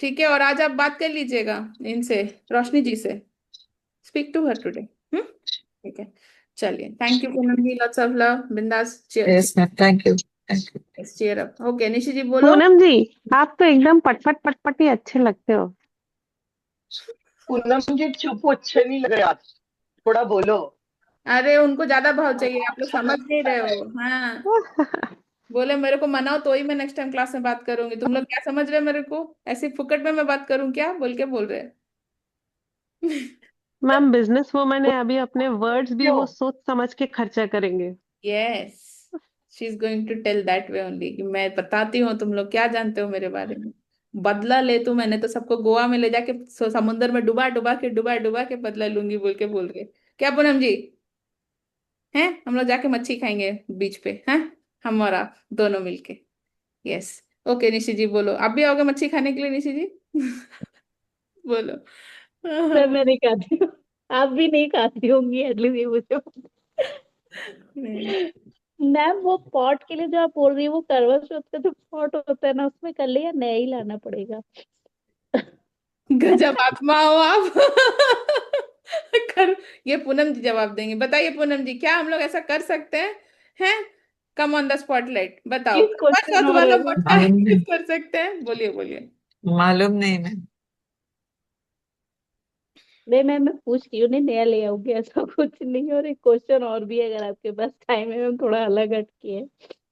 ठीक है, और आज आप बात कर लीजिएगा इनसे, रोशनी जी से, स्पीक टू हर टुडे। ठीक है, चलिए, thank you Poonam ji, lots of love, बिंदास, cheer yes ma'am, thank you, thank you. Cheer up. Okay, Nishi ji बोलो। पूनम जी, आप तो एकदम पटपट पटपट ही अच्छे लगते हो। पूनम जी चुप हो, अच्छे नहीं लग रहे आज, थोड़ा बोलो। अरे उनको ज्यादा भाव चाहिए, आप लोग अच्छा समझ नहीं लगता रहे है। हो। हाँ, बोले मेरे को मनाओ तो ही मैं नेक्स्ट टाइम क्लास में बात करूंगी। तुम लोग क्या समझ रहे हो मेरे को, ऐसे फुकट में मैं बात करूं क्या बोल के बोल रहे हैं? मैम, बिजनेस वुमन है, अभी अपने वर्ड्स भी क्यों? वो सोच समझ के खर्चा करेंगे। Yes, she is going to tell that way only, कि मैं बताती हूँ तुम लोग क्या जानते हो मेरे बारे में। बदला ले तू, मैंने तो सबको गोवा में ले जाके समुद्र में डुबा डुबा डुबा के बदला लूंगी बोल के बोल रहे। क्या पूनम जी, हैं हम लोग जाके मच्छी खाएंगे बीच पे, हैं, हम और आप दोनों मिलके। यस। ओके निशी जी बोलो, आप भी आओगे मच्छी खाने के लिए निशी जी? बोलो। सर मैं नहीं खाती हूँ, आप भी नहीं खाती होंगी एटलीस्ट, ये मुझे नहीं। मैम वो पॉट के लिए जो आप बोल रही है, वो करवा चौथ का जो पॉट होता है ना, उसमें कर ले या नया ही लाना पड़ेगा? गजब आत्मा हो आप। कर, ये पूनम जी जवाब देंगे। बताइए पूनम जी, क्या हम लोग ऐसा कर सकते हैं? हैं, कम ऑन द स्पॉटलाइट, बताओ, प्लीज करवा क्वेश्चन चौथ और वाला है। मोटा मालूम नहीं, कर सकते हैं? बोलिए बोलिए। मालूम नहीं मैम। नहीं मैम, मैं पूछ रही हूँ, नहीं नया ले आऊंगी ऐसा कुछ नहीं। और एक क्वेश्चन और भी है, अगर आपके पास टाइम है मैम, थोड़ा अलग हटके है,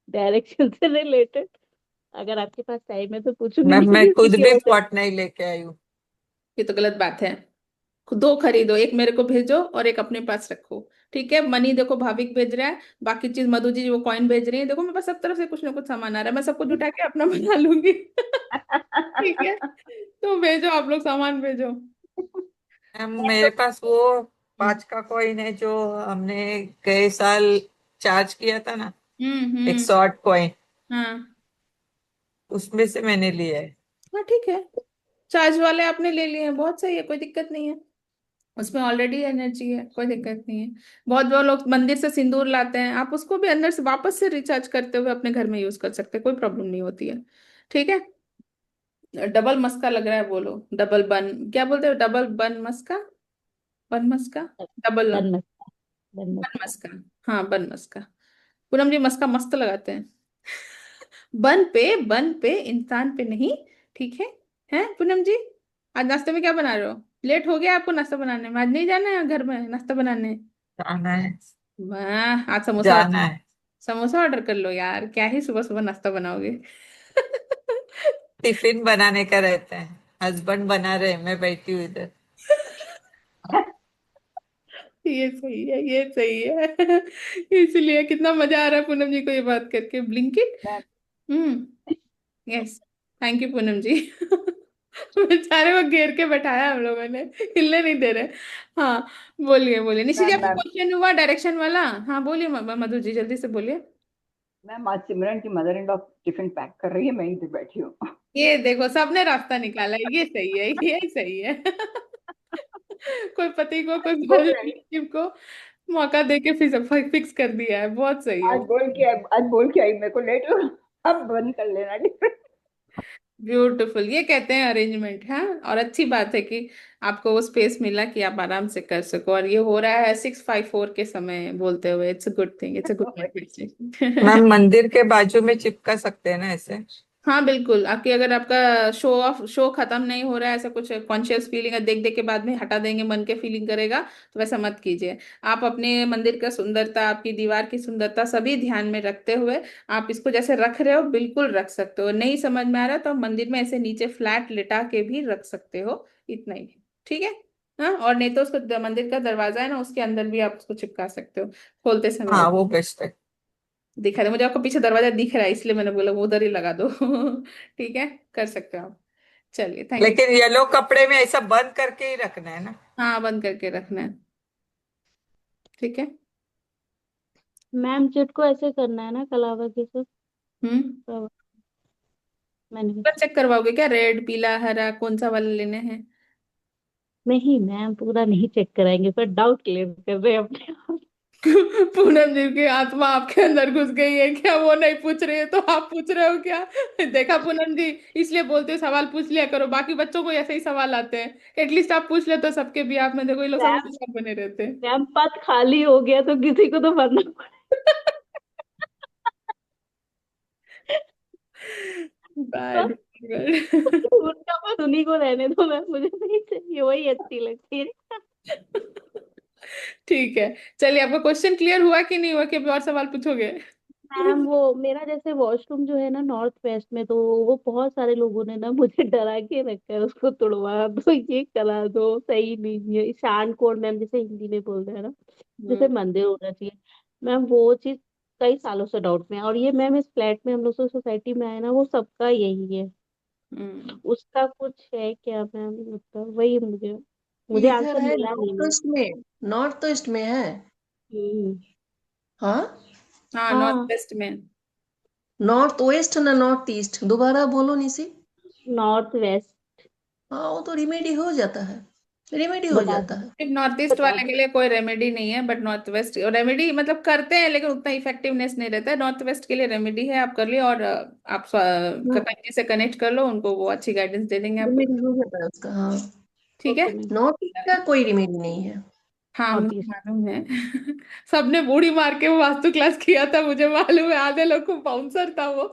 डायरेक्शन से रिलेटेड। अगर आपके पास टाइम है तो पूछूंगी, मैं नहीं खुद किसी भी और से। पॉट नहीं लेके आई हूँ। ये तो गलत बात है। दो खरीदो, एक मेरे को भेजो और एक अपने पास रखो। ठीक है, मनी देखो भाविक भेज रहा है, बाकी चीज मधु जी वो कॉइन भेज रही है, देखो मेरे पास सब तरफ से कुछ ना कुछ सामान आ रहा है, मैं सबको जुटा के अपना बना लूंगी। ठीक है, तो भेजो आप लोग, सामान भेजो। मैम मेरे पास वो 5 का कॉइन है जो हमने गए साल चार्ज किया था ना, एक हम्म। 108 कॉइन, हाँ उसमें से मैंने लिया है। हाँ ठीक है, चार्ज वाले आपने ले लिए हैं, बहुत सही है, कोई दिक्कत नहीं है। उसमें ऑलरेडी एनर्जी है, कोई दिक्कत नहीं है। बहुत बहुत लोग मंदिर से सिंदूर लाते हैं, आप उसको भी अंदर से वापस से रिचार्ज करते हुए अपने घर में यूज कर सकते हैं, कोई प्रॉब्लम नहीं होती है। ठीक है। डबल मस्का लग रहा है, बोलो। डबल बन, क्या बोलते हो, डबल बन मस्का, बन मस्का, डबल बन मस्का, बन बन मस्का। मस्का। हाँ बन मस्का। पूनम जी मस्का मस्त लगाते हैं। बन पे, बन पे, इंसान पे नहीं। ठीक है। हैं पूनम जी, आज नाश्ते में क्या बना रहे हो? लेट हो गया आपको नाश्ता बनाने में, आज नहीं जाना है घर में नाश्ता बनाने? जाना है, वाह, आज समोसा, जाना है। समोसा ऑर्डर कर लो यार, क्या ही सुबह सुबह नाश्ता बनाओगे। टिफिन बनाने का रहता है, हस्बैंड बना रहे, मैं बैठी हूँ इधर। ये सही है, ये सही है। इसलिए कितना मजा आ रहा है पूनम जी को ये बात करके, Blinkit. Ma'am hmm. Yes, thank you Poonam ji. बेचारे को घेर के बैठाया हम लोगों ने, हिलने नहीं दे रहे। हाँ बोलिए बोलिए निशी जी, मैम आपका मैम क्वेश्चन हुआ डायरेक्शन वाला? हाँ बोलिए मधु जी, जल्दी से बोलिए। मैम आज सिमरन की mother in law tiffin pack कर रही है, मैं इधर बैठी हूँ। ये देखो सबने रास्ता निकाला, ये सही है, ये सही है। कोई पति को, कोई बोल रही रिलेटिव को मौका दे के फिक्स कर दिया है, बहुत सही है। आज बोल के आई मेरे को लेट हो, अब बंद कर लेना टिफिन। ब्यूटीफुल, ये कहते हैं अरेंजमेंट। हाँ, और अच्छी बात है कि आपको वो स्पेस मिला कि आप आराम से कर सको, और ये हो रहा है 6:54 के समय बोलते हुए, it's a good thing, it's a good message. Ma'am मंदिर के बाजू में चिपका सकते हैं ना ऐसे? हाँ बिल्कुल, आपकी अगर आपका शो खत्म नहीं हो रहा है, ऐसा कुछ कॉन्शियस फीलिंग है, देख देख के बाद में हटा देंगे, मन के फीलिंग करेगा, तो वैसा मत कीजिए। आप अपने मंदिर का सुंदरता, आपकी दीवार की सुंदरता सभी ध्यान में रखते हुए आप इसको जैसे रख रहे हो बिल्कुल रख सकते हो। नहीं समझ में आ रहा तो आप मंदिर में ऐसे नीचे फ्लैट लिटा के भी रख सकते हो, इतना ही। ठीक है। हाँ, और नहीं तो उसको मंदिर का दरवाजा है ना, उसके अंदर भी आप उसको चिपका सकते हो, खोलते समय। हाँ वो बेस्ट है। दिखा दे मुझे, आपको पीछे दरवाजा दिख रहा है इसलिए मैंने बोला वो उधर ही लगा दो। ठीक है, कर सकते हो आप। चलिए, थैंक यू। लेकिन येलो कपड़े में ऐसा बंद करके ही रखना है ना? हाँ बंद करके रखना है। ठीक है। मैम चिट को ऐसे करना है ना, कलावा के से। हम्म। तो मैंने चेक करवाओगे क्या, रेड पीला हरा कौन सा वाला लेने हैं? नहीं मैम, पूरा नहीं चेक कराएंगे, पर डाउट क्लियर कर रहे हैं अपने आप। पूनम जी की आत्मा आपके अंदर घुस गई है क्या? वो नहीं पूछ रही है तो आप पूछ रहे हो क्या? देखा पूनम जी, इसलिए बोलते हो सवाल पूछ लिया करो, बाकी बच्चों को ऐसे ही सवाल आते हैं, एटलीस्ट आप पूछ ले तो सबके भी आप में देखो ये लोग मैम, समझदार बने रहते हैं। मैम पद खाली हो गया तो किसी को तो भरना पड़ेगा। Bad, bad. उनका पद उन्हीं को रहने दो मैम, मुझे नहीं चाहिए, वही अच्छी लगती है। ठीक है, चलिए आपका क्वेश्चन क्लियर हुआ कि नहीं हुआ, कि अभी और सवाल पूछोगे? मैम वो मेरा जैसे वॉशरूम जो है ना नॉर्थ वेस्ट में, तो वो बहुत सारे लोगों ने ना मुझे डरा के रखा है, उसको तुड़वा दो, ये करा दो, सही नहीं है, ईशान कोण मैम जैसे हिंदी में बोलते हैं ना, जैसे मंदिर होना चाहिए। मैम वो चीज कई सालों से डाउट में है, और ये मैम इस फ्लैट में हम लोग जो सोसाइटी में आए ना, वो सबका यही है। हम्म। उसका कुछ है क्या मैम, मतलब वही मुझे मुझे इधर आंसर है मिला नहीं नॉर्थ मैम। ईस्ट में, नॉर्थ ईस्ट में है। हम्म। हाँ, हाँ नॉर्थ हाँ, वेस्ट में। नॉर्थ वेस्ट ना नॉर्थ ईस्ट, दोबारा बोलो निशी। North west. हाँ वो तो रिमेडी हो जाता है, रिमेडी हो बता जाता दो, है। सिर्फ नॉर्थ ईस्ट बता वाले दो। के लिए कोई रेमेडी नहीं है, बट नॉर्थ वेस्ट रेमेडी मतलब करते हैं लेकिन उतना इफेक्टिवनेस नहीं रहता है। नॉर्थ वेस्ट के लिए रेमेडी है, आप कर लिए, और आप कका जी से कनेक्ट कर लो, उनको वो अच्छी गाइडेंस दे देंगे आपको। रिमेडी हो जाता है उसका, हाँ। ठीक है। Okay ma'am. नॉर्थ ईस्ट का कोई रिमेडी नहीं है। हाँ नॉर्थ मुझे ईस्ट। मालूम है। सबने बूढ़ी मार के वो वास्तु क्लास किया था, मुझे मालूम है, आधे लोग को बाउंसर था वो।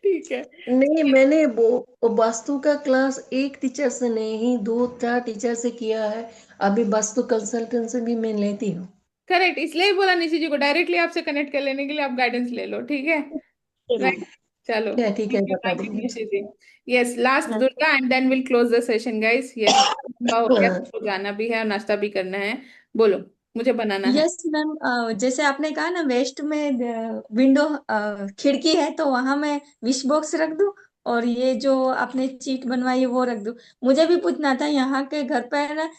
ठीक है। नहीं, मैंने वो वास्तु का क्लास एक टीचर से नहीं, 2-4 टीचर से किया है। अभी वास्तु कंसल्टेंसी भी मैं लेती हूँ। करेक्ट, इसलिए ही बोला निशी जी को डायरेक्टली आपसे कनेक्ट कर लेने के लिए, आप गाइडेंस ले लो, ठीक है। राइट, चलो, ठीक है, बता थैंक यू दूंगी। Nishi ji. Yes, last Durga and then will close the session guys. Yes, हो गया, तो जाना भी है और नाश्ता भी करना है। बोलो, मुझे बनाना है। यस मैम, जैसे आपने कहा ना वेस्ट में विंडो खिड़की है तो वहां मैं विश बॉक्स रख दूं, और ये जो आपने चीट बनवाई है वो रख दूं। मुझे भी पूछना था, यहाँ के घर पे है ना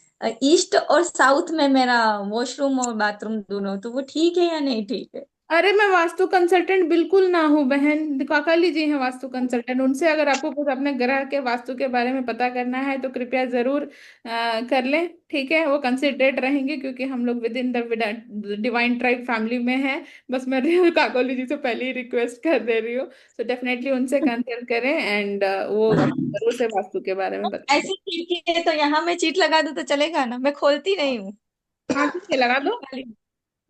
ईस्ट और साउथ में मेरा वॉशरूम और बाथरूम दोनों, तो वो ठीक है या नहीं ठीक है? अरे मैं वास्तु कंसल्टेंट बिल्कुल ना हूँ बहन, काकाली जी हैं वास्तु कंसल्टेंट। उनसे अगर आपको कुछ अपने ग्रह के वास्तु के बारे में पता करना है तो कृपया जरूर कर लें, ठीक है। वो कंसिडरेट रहेंगे क्योंकि हम लोग with in the divine tribe family में हैं। बस मैं काकोली जी से पहले ही रिक्वेस्ट कर दे रही हूँ। तो डेफिनेटली उनसे कंसल्ट करें एंड वो जरूर से वास्तु के बारे में बताएंगे। ऐसी खिड़की है तो यहाँ मैं चीट लगा दूं तो चलेगा ना? मैं खोलती नहीं हूँ। हाँ ठीक है, लगा दो,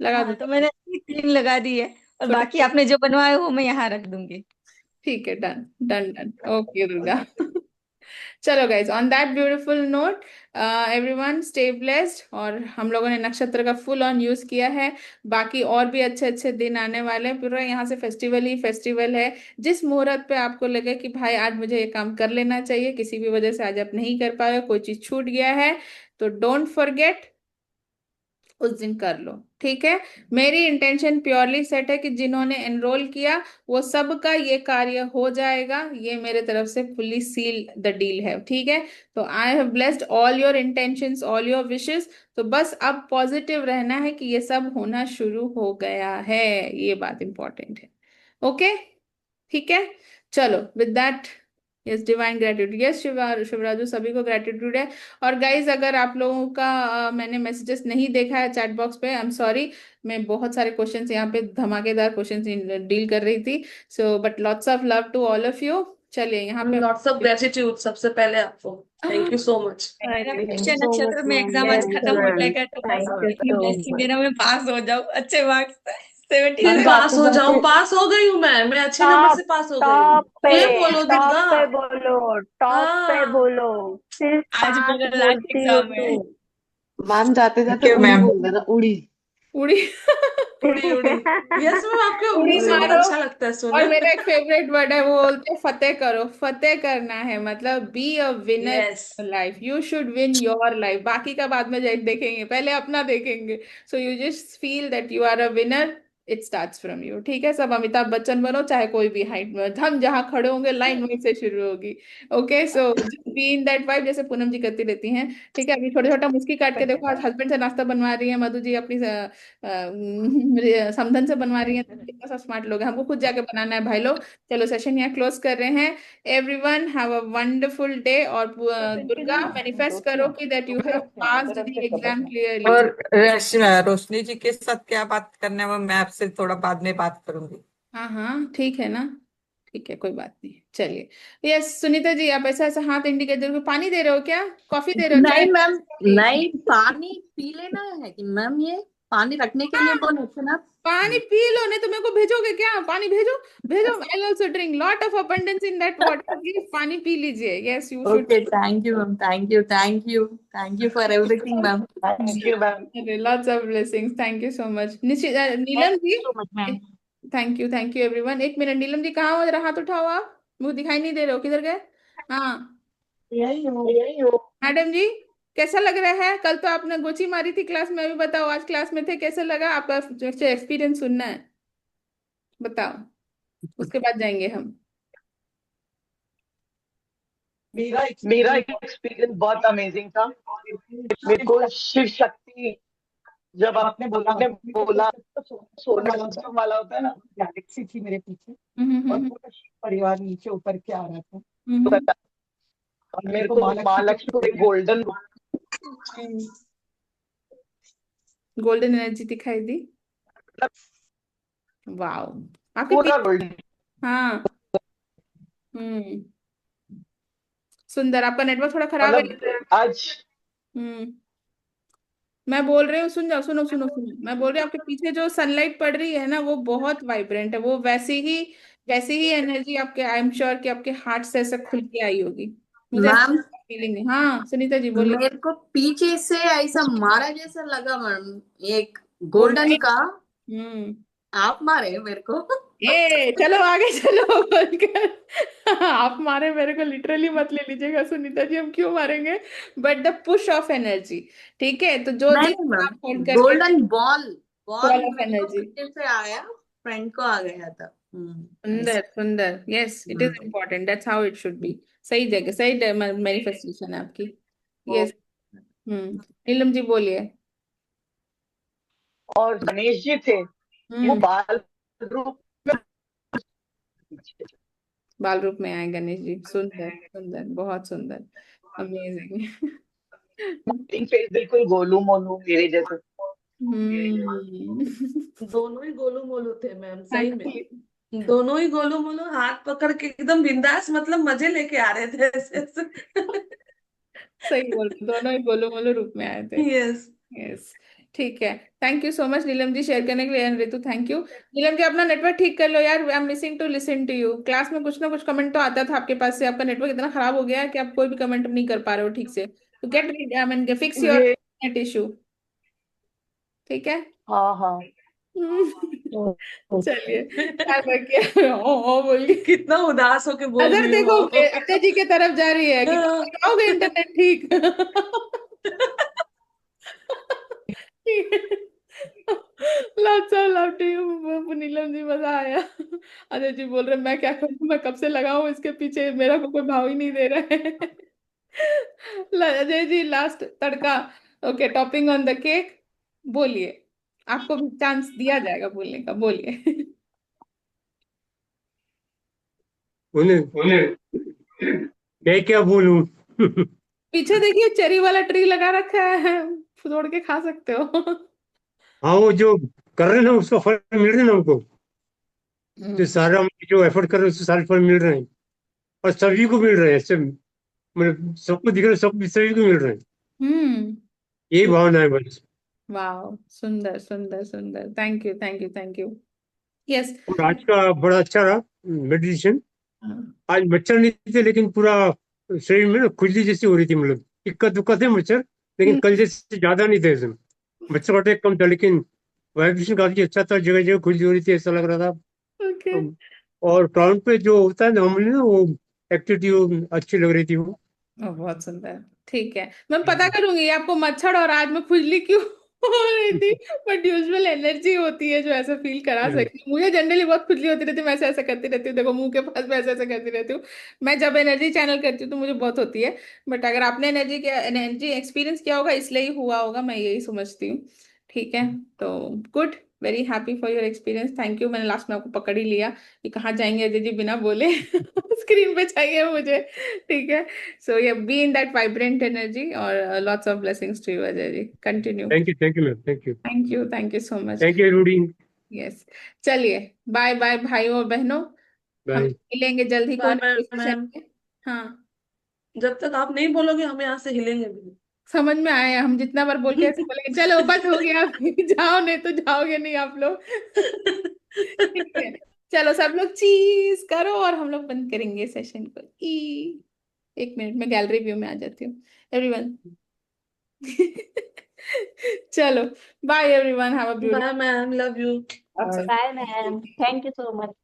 लगा दो। हाँ, तो मैंने 3 लगा दी है, और छोटी, बाकी आपने जो बनवाया वो मैं यहाँ रख दूंगी। ठीक है, done done done, okay Durga. चलो guys, on that beautiful note, everyone stay blessed. और हम लोगों ने नक्षत्र का फुल ऑन यूज किया है। बाकी और भी अच्छे अच्छे दिन आने वाले हैं, पूरा यहाँ से फेस्टिवल ही फेस्टिवल है। जिस मुहूर्त पे आपको लगे कि भाई आज मुझे ये काम कर लेना चाहिए, किसी भी वजह से आज आप नहीं कर पाए, कोई चीज छूट गया है, तो डोंट फॉरगेट, उस दिन कर लो, ठीक है। मेरी इंटेंशन प्योरली सेट है कि जिन्होंने एनरोल किया वो सब का ये कार्य हो जाएगा, ये मेरे तरफ से फुल्ली सील द डील है, ठीक है। तो I have blessed all your intentions, all your wishes. तो बस अब पॉजिटिव रहना है कि ये सब होना शुरू हो गया है, ये बात इंपॉर्टेंट है। ओके, ठीक है। चलो with that, yes, divine gratitude, yes Shivraju, सभी को ग्रेटिट्यूड है। और गाइज, अगर आप लोगों का मैंने मैसेजेस नहीं देखा है चैट बॉक्स पे, आई एम सॉरी। मैं बहुत सारे क्वेश्चंस यहाँ पे, धमाकेदार क्वेश्चंस डील कर रही थी। So but lots of love to all of you. चलिए यहाँ पे लॉट्स ऑफ ग्रेटिट्यूड सबसे पहले आपको। Thank you so much. मेरा thank you Pushya so much नक्षत्र में मैम, एग्जाम आज यस खत्म थैंक हो मैम, जाएगा, तो बस यू इतनी सो ब्लेसिंग मच। देना मैं पास हो जाऊँ अच्छे मार्क्स से। मैं 70 हम से। तो पास आपको हो जाऊं, बस पास हो गई हूँ मैं अच्छे नंबर टॉप से पास हो गई हूँ। टॉप ये पे, बोलो टॉप दुर्गा। पे बोलो, टॉप पे हाँ। बोलो। सिर्फ आज 5 मेरा लास्ट बोलती हो एग्जाम है। तू। मैम जाते थैंक जाते यू उड़ी मैम। बोल देना, उड़ी। उड़ी। उड़ी उड़ी। यस मैम, आपके उड़ी उड़ी से बहुत मारो। अच्छा लगता है और सुनने मेरा में। एक फेवरेट वर्ड है, वो बोलते हैं फतेह करो। फतेह करना है मतलब be a winner yes. Life, you should win your life. बाकी का बाद में देखेंगे, पहले अपना देखेंगे। So you just feel that you are a winner, it starts from you, ठीक है। सब अमिताभ बच्चन बनो, चाहे कोई भी हाइट में, हम जहाँ खड़े होंगे लाइन वहीं से शुरू होगी। Okay, so just be in that vibe, जैसे पूनम जी करती रहती हैं, ठीक है। अभी छोटा छोटा मुस्की काट के देखो, आज हस्बैंड से नाश्ता बनवा रही है, मधु जी अपनी समधन से बनवा रही है। कितना सा स्मार्ट लोग हैं, हमको खुद जाके बनाना है भाई लोग। चलो सेशन यहाँ क्लोज कर रहे हैं। Everyone have a wonderful day. और दुर्गा, मैनिफेस्ट करो कि that you have passed the exam clearly. और रोशनी जी के साथ क्या बात करना है वो मैं आपसे थोड़ा बाद में बात करूंगी। हाँ हाँ, ठीक है ना, ठीक है, कोई बात नहीं, चलिए। यस सुनीता जी, आप ऐसा ऐसा हाथ इंडिकेट दे रहे हो, पानी दे रहे हो क्या, कॉफी दे रहे हो, चाय? नहीं मैम, नहीं पानी पी लेना है कि मैम, ये पानी रखने के लिए बोले थे ना। पानी पी लो, नहीं तो मेरे को भेजोगे क्या? पानी भेजो, भेजो। I also drink lot of abundance in that water, please पानी पी लीजिए। Yes you should. Okay, thank you ma'am, thank you, thank you, thank you for everything ma'am. Thank you ma'am. Lots of blessings, thank you so much. Neelam ji, thank you everyone. एक मिनट, नीलम जी कहाँ हो, जरा हाथ उठाओ आप, मुझे दिखाई नहीं दे रहे हो, किधर गए? हाँ, यही हो। मैडम जी, कैसा लग रहा है? कल तो आपने गोची मारी थी क्लास में, अभी बताओ, आज क्लास में थे, कैसा लगा आपका? एक्सपीरियंस सुनना है, बताओ, उसके बाद जाएंगे हम। मेरा एक्सपीरियंस बहुत अमेजिंग था। मेरे को शिव शक्ति, जब आपने बोला सोलर सिस्टम वाला होता है ना, गैलेक्सी थी मेरे पीछे और पूरा शिव परिवार नीचे उतर के आ रहा था। और मेरे को महालक्ष्मी को गोल्डन गोल्डन एनर्जी दिखाई दी। वाओ, आपके पूरा पीछे, गोल्डन। हाँ। हम्म, सुंदर। आपका नेटवर्क थोड़ा खराब है। मतलब आज हम्म, मैं बोल रही हूँ, सुन जाओ, सुनो सुनो सुनो, मैं बोल रही हूँ आपके पीछे जो सनलाइट पड़ रही है ना, वो बहुत वाइब्रेंट है, वो वैसी ही वैसे ही एनर्जी आपके, आई एम श्योर कि आपके हार्ट से ऐसे खुल के आई होगी, मुझे ऐसा मैम फीलिंग है। हाँ सुनीता जी बोलिए। मेरे को पीछे से ऐसा मारा जैसा लगा मैम, एक गोल्डन का हम्म। आप मारे मेरे को। ए चलो आगे चलो बोलकर। आप मारे मेरे को लिटरली मत ले लीजिएगा सुनीता जी, हम क्यों मारेंगे, but the push of energy. ठीक है, तो जो जिस नहीं मैम, आप होल्ड करके, golden ball ball ball of मेरे को एनर्जी। पीछे से आया, फ्रेंड को आ गया था। सुंदर सुंदर, यस इट इज ऐसे। Important, that's how it should be. सही जगह सही मैनिफेस्टेशन है आपकी। यस। नीलम जी बोलिए। और गणेश जी थे, वो हम्म। बाल रूप में बाल रूप में आए गणेश जी, सुंदर सुंदर, बहुत सुंदर, अमेजिंग। फेस, बिल्कुल गोलू मोलू मेरे जैसे। दोनों ही गोलू मोलू थे मैम, सही में दोनों ही गोलू मोलू, हाथ पकड़ के एकदम बिंदास, मतलब मजे लेके आ रहे थे ऐसे ऐसे। सही बोल, दोनों ही गोलू मोलू रूप में आए थे। यस। यस। ठीक है, thank you so much Neelam ji share करने के लिए, and Ritu thank you. Neelam ji अपना नेटवर्क ठीक कर लो यार, I am missing to listen to you. Class में कुछ ना कुछ कमेंट तो आता था आपके पास से, आपका नेटवर्क इतना खराब हो गया है कि आप कोई भी कमेंट नहीं कर पा रहे हो ठीक से, तो get I mean fix your ये नेट इशू। ठीक है। हाँ हाँ। चलिए ध्यान रखिए। ओ बोलिए, कितना उदास होके बोल नजर रही हूँ। देखो अजय जी की तरफ जा रही है कि कब आओगे इंटरनेट ठीक। Lots of love to you Neelam ji, मजा आया। अजय जी बोल रहे मैं क्या करूं, मैं कब से लगा हूं इसके पीछे, मेरा को कोई भाव ही नहीं दे रहा है। अजय जी लास्ट तड़का। Okay, topping on the cake, बोलिए, आपको भी चांस दिया जाएगा बोलने का, बोलिए। उन्हें मैं क्या बोलूं। पीछे देखिए चेरी वाला ट्री लगा रखा है, तोड़ के खा सकते हो। हाँ, वो जो कर रहे हैं ना उसका फल मिल रहा है ना हमको, जो सारा हम जो एफर्ट कर रहे हैं उसके सारे फल मिल रहे हैं, और सभी को मिल रहे हैं, सब मतलब सबको दिख रहा है, सब सभी को मिल रहे हैं, हम्म। यही भावना है बस। वाह, सुंदर सुंदर सुंदर, thank you thank you thank you. Yes. और आज का बड़ा अच्छा रहा मेडिटेशन। आज मच्छर नहीं थे, लेकिन पूरा शरीर में ना खुजली जैसी हो रही थी, मतलब इक्का दुक्का थे मच्छर, लेकिन कल जैसे ज्यादा नहीं थे इसमें। मच्छर काटे कम था, लेकिन वाइब्रेशन काफी अच्छा था, जगह जगह खुजली हो रही थी, ऐसा लग रहा था। ओके। और ग्राउंड पे जो होता है नॉर्मली ना, वो एक्टिविटी वो अच्छी लग रही थी वो। बहुत सुंदर। ठीक है, मैं पता करूंगी आपको मच्छर और आज में खुजली क्यों हो रही थी, बट यूजुअल एनर्जी होती है जो ऐसा फील करा सकती है। मुझे जनरली बहुत खुजली होती रहती है, मैं ऐसे ऐसे करती रहती हूँ, देखो मुंह के पास में ऐसे ऐसे करती रहती हूँ। मैं जब एनर्जी चैनल करती हूँ तो मुझे बहुत होती है, बट अगर आपने एनर्जी एक्सपीरियंस किया होगा इसलिए ही हुआ होगा, मैं यही समझती हूँ। ठीक है, तो good, very happy for your experience, thank you. मैंने लास्ट में आपको पकड़ ही लिया कि कहाँ जाएंगे अजय जी बिना बोले। स्क्रीन पे चाहिए मुझे। ठीक है, so yeah, be in that vibrant energy, or lots of blessings to you Ajay ji, continue. Thank you ma'am, thank you. thank you so much. Thank you Rudy. yes, चलिए बाय बाय भाइयों और बहनों, हम बाय। मिलेंगे जल्द ही बाय कोई सेशन मैम, में। हाँ, जब तक आप नहीं बोलोगे हम यहाँ से हिलेंगे भी नहीं। समझ में आया, हम जितना बार बोल के ऐसे बोलेंगे चलो बस हो गया, जाओ नहीं तो जाओगे नहीं आप लोग। ठीक है, चलो सब लोग चीज करो और हम लोग बंद करेंगे सेशन को। एक मिनट में गैलरी व्यू में आ जाती हूँ एवरीवन। चलो, bye everyone, have a bye ma'am, love you. Beautiful bye ma'am, thank you so much.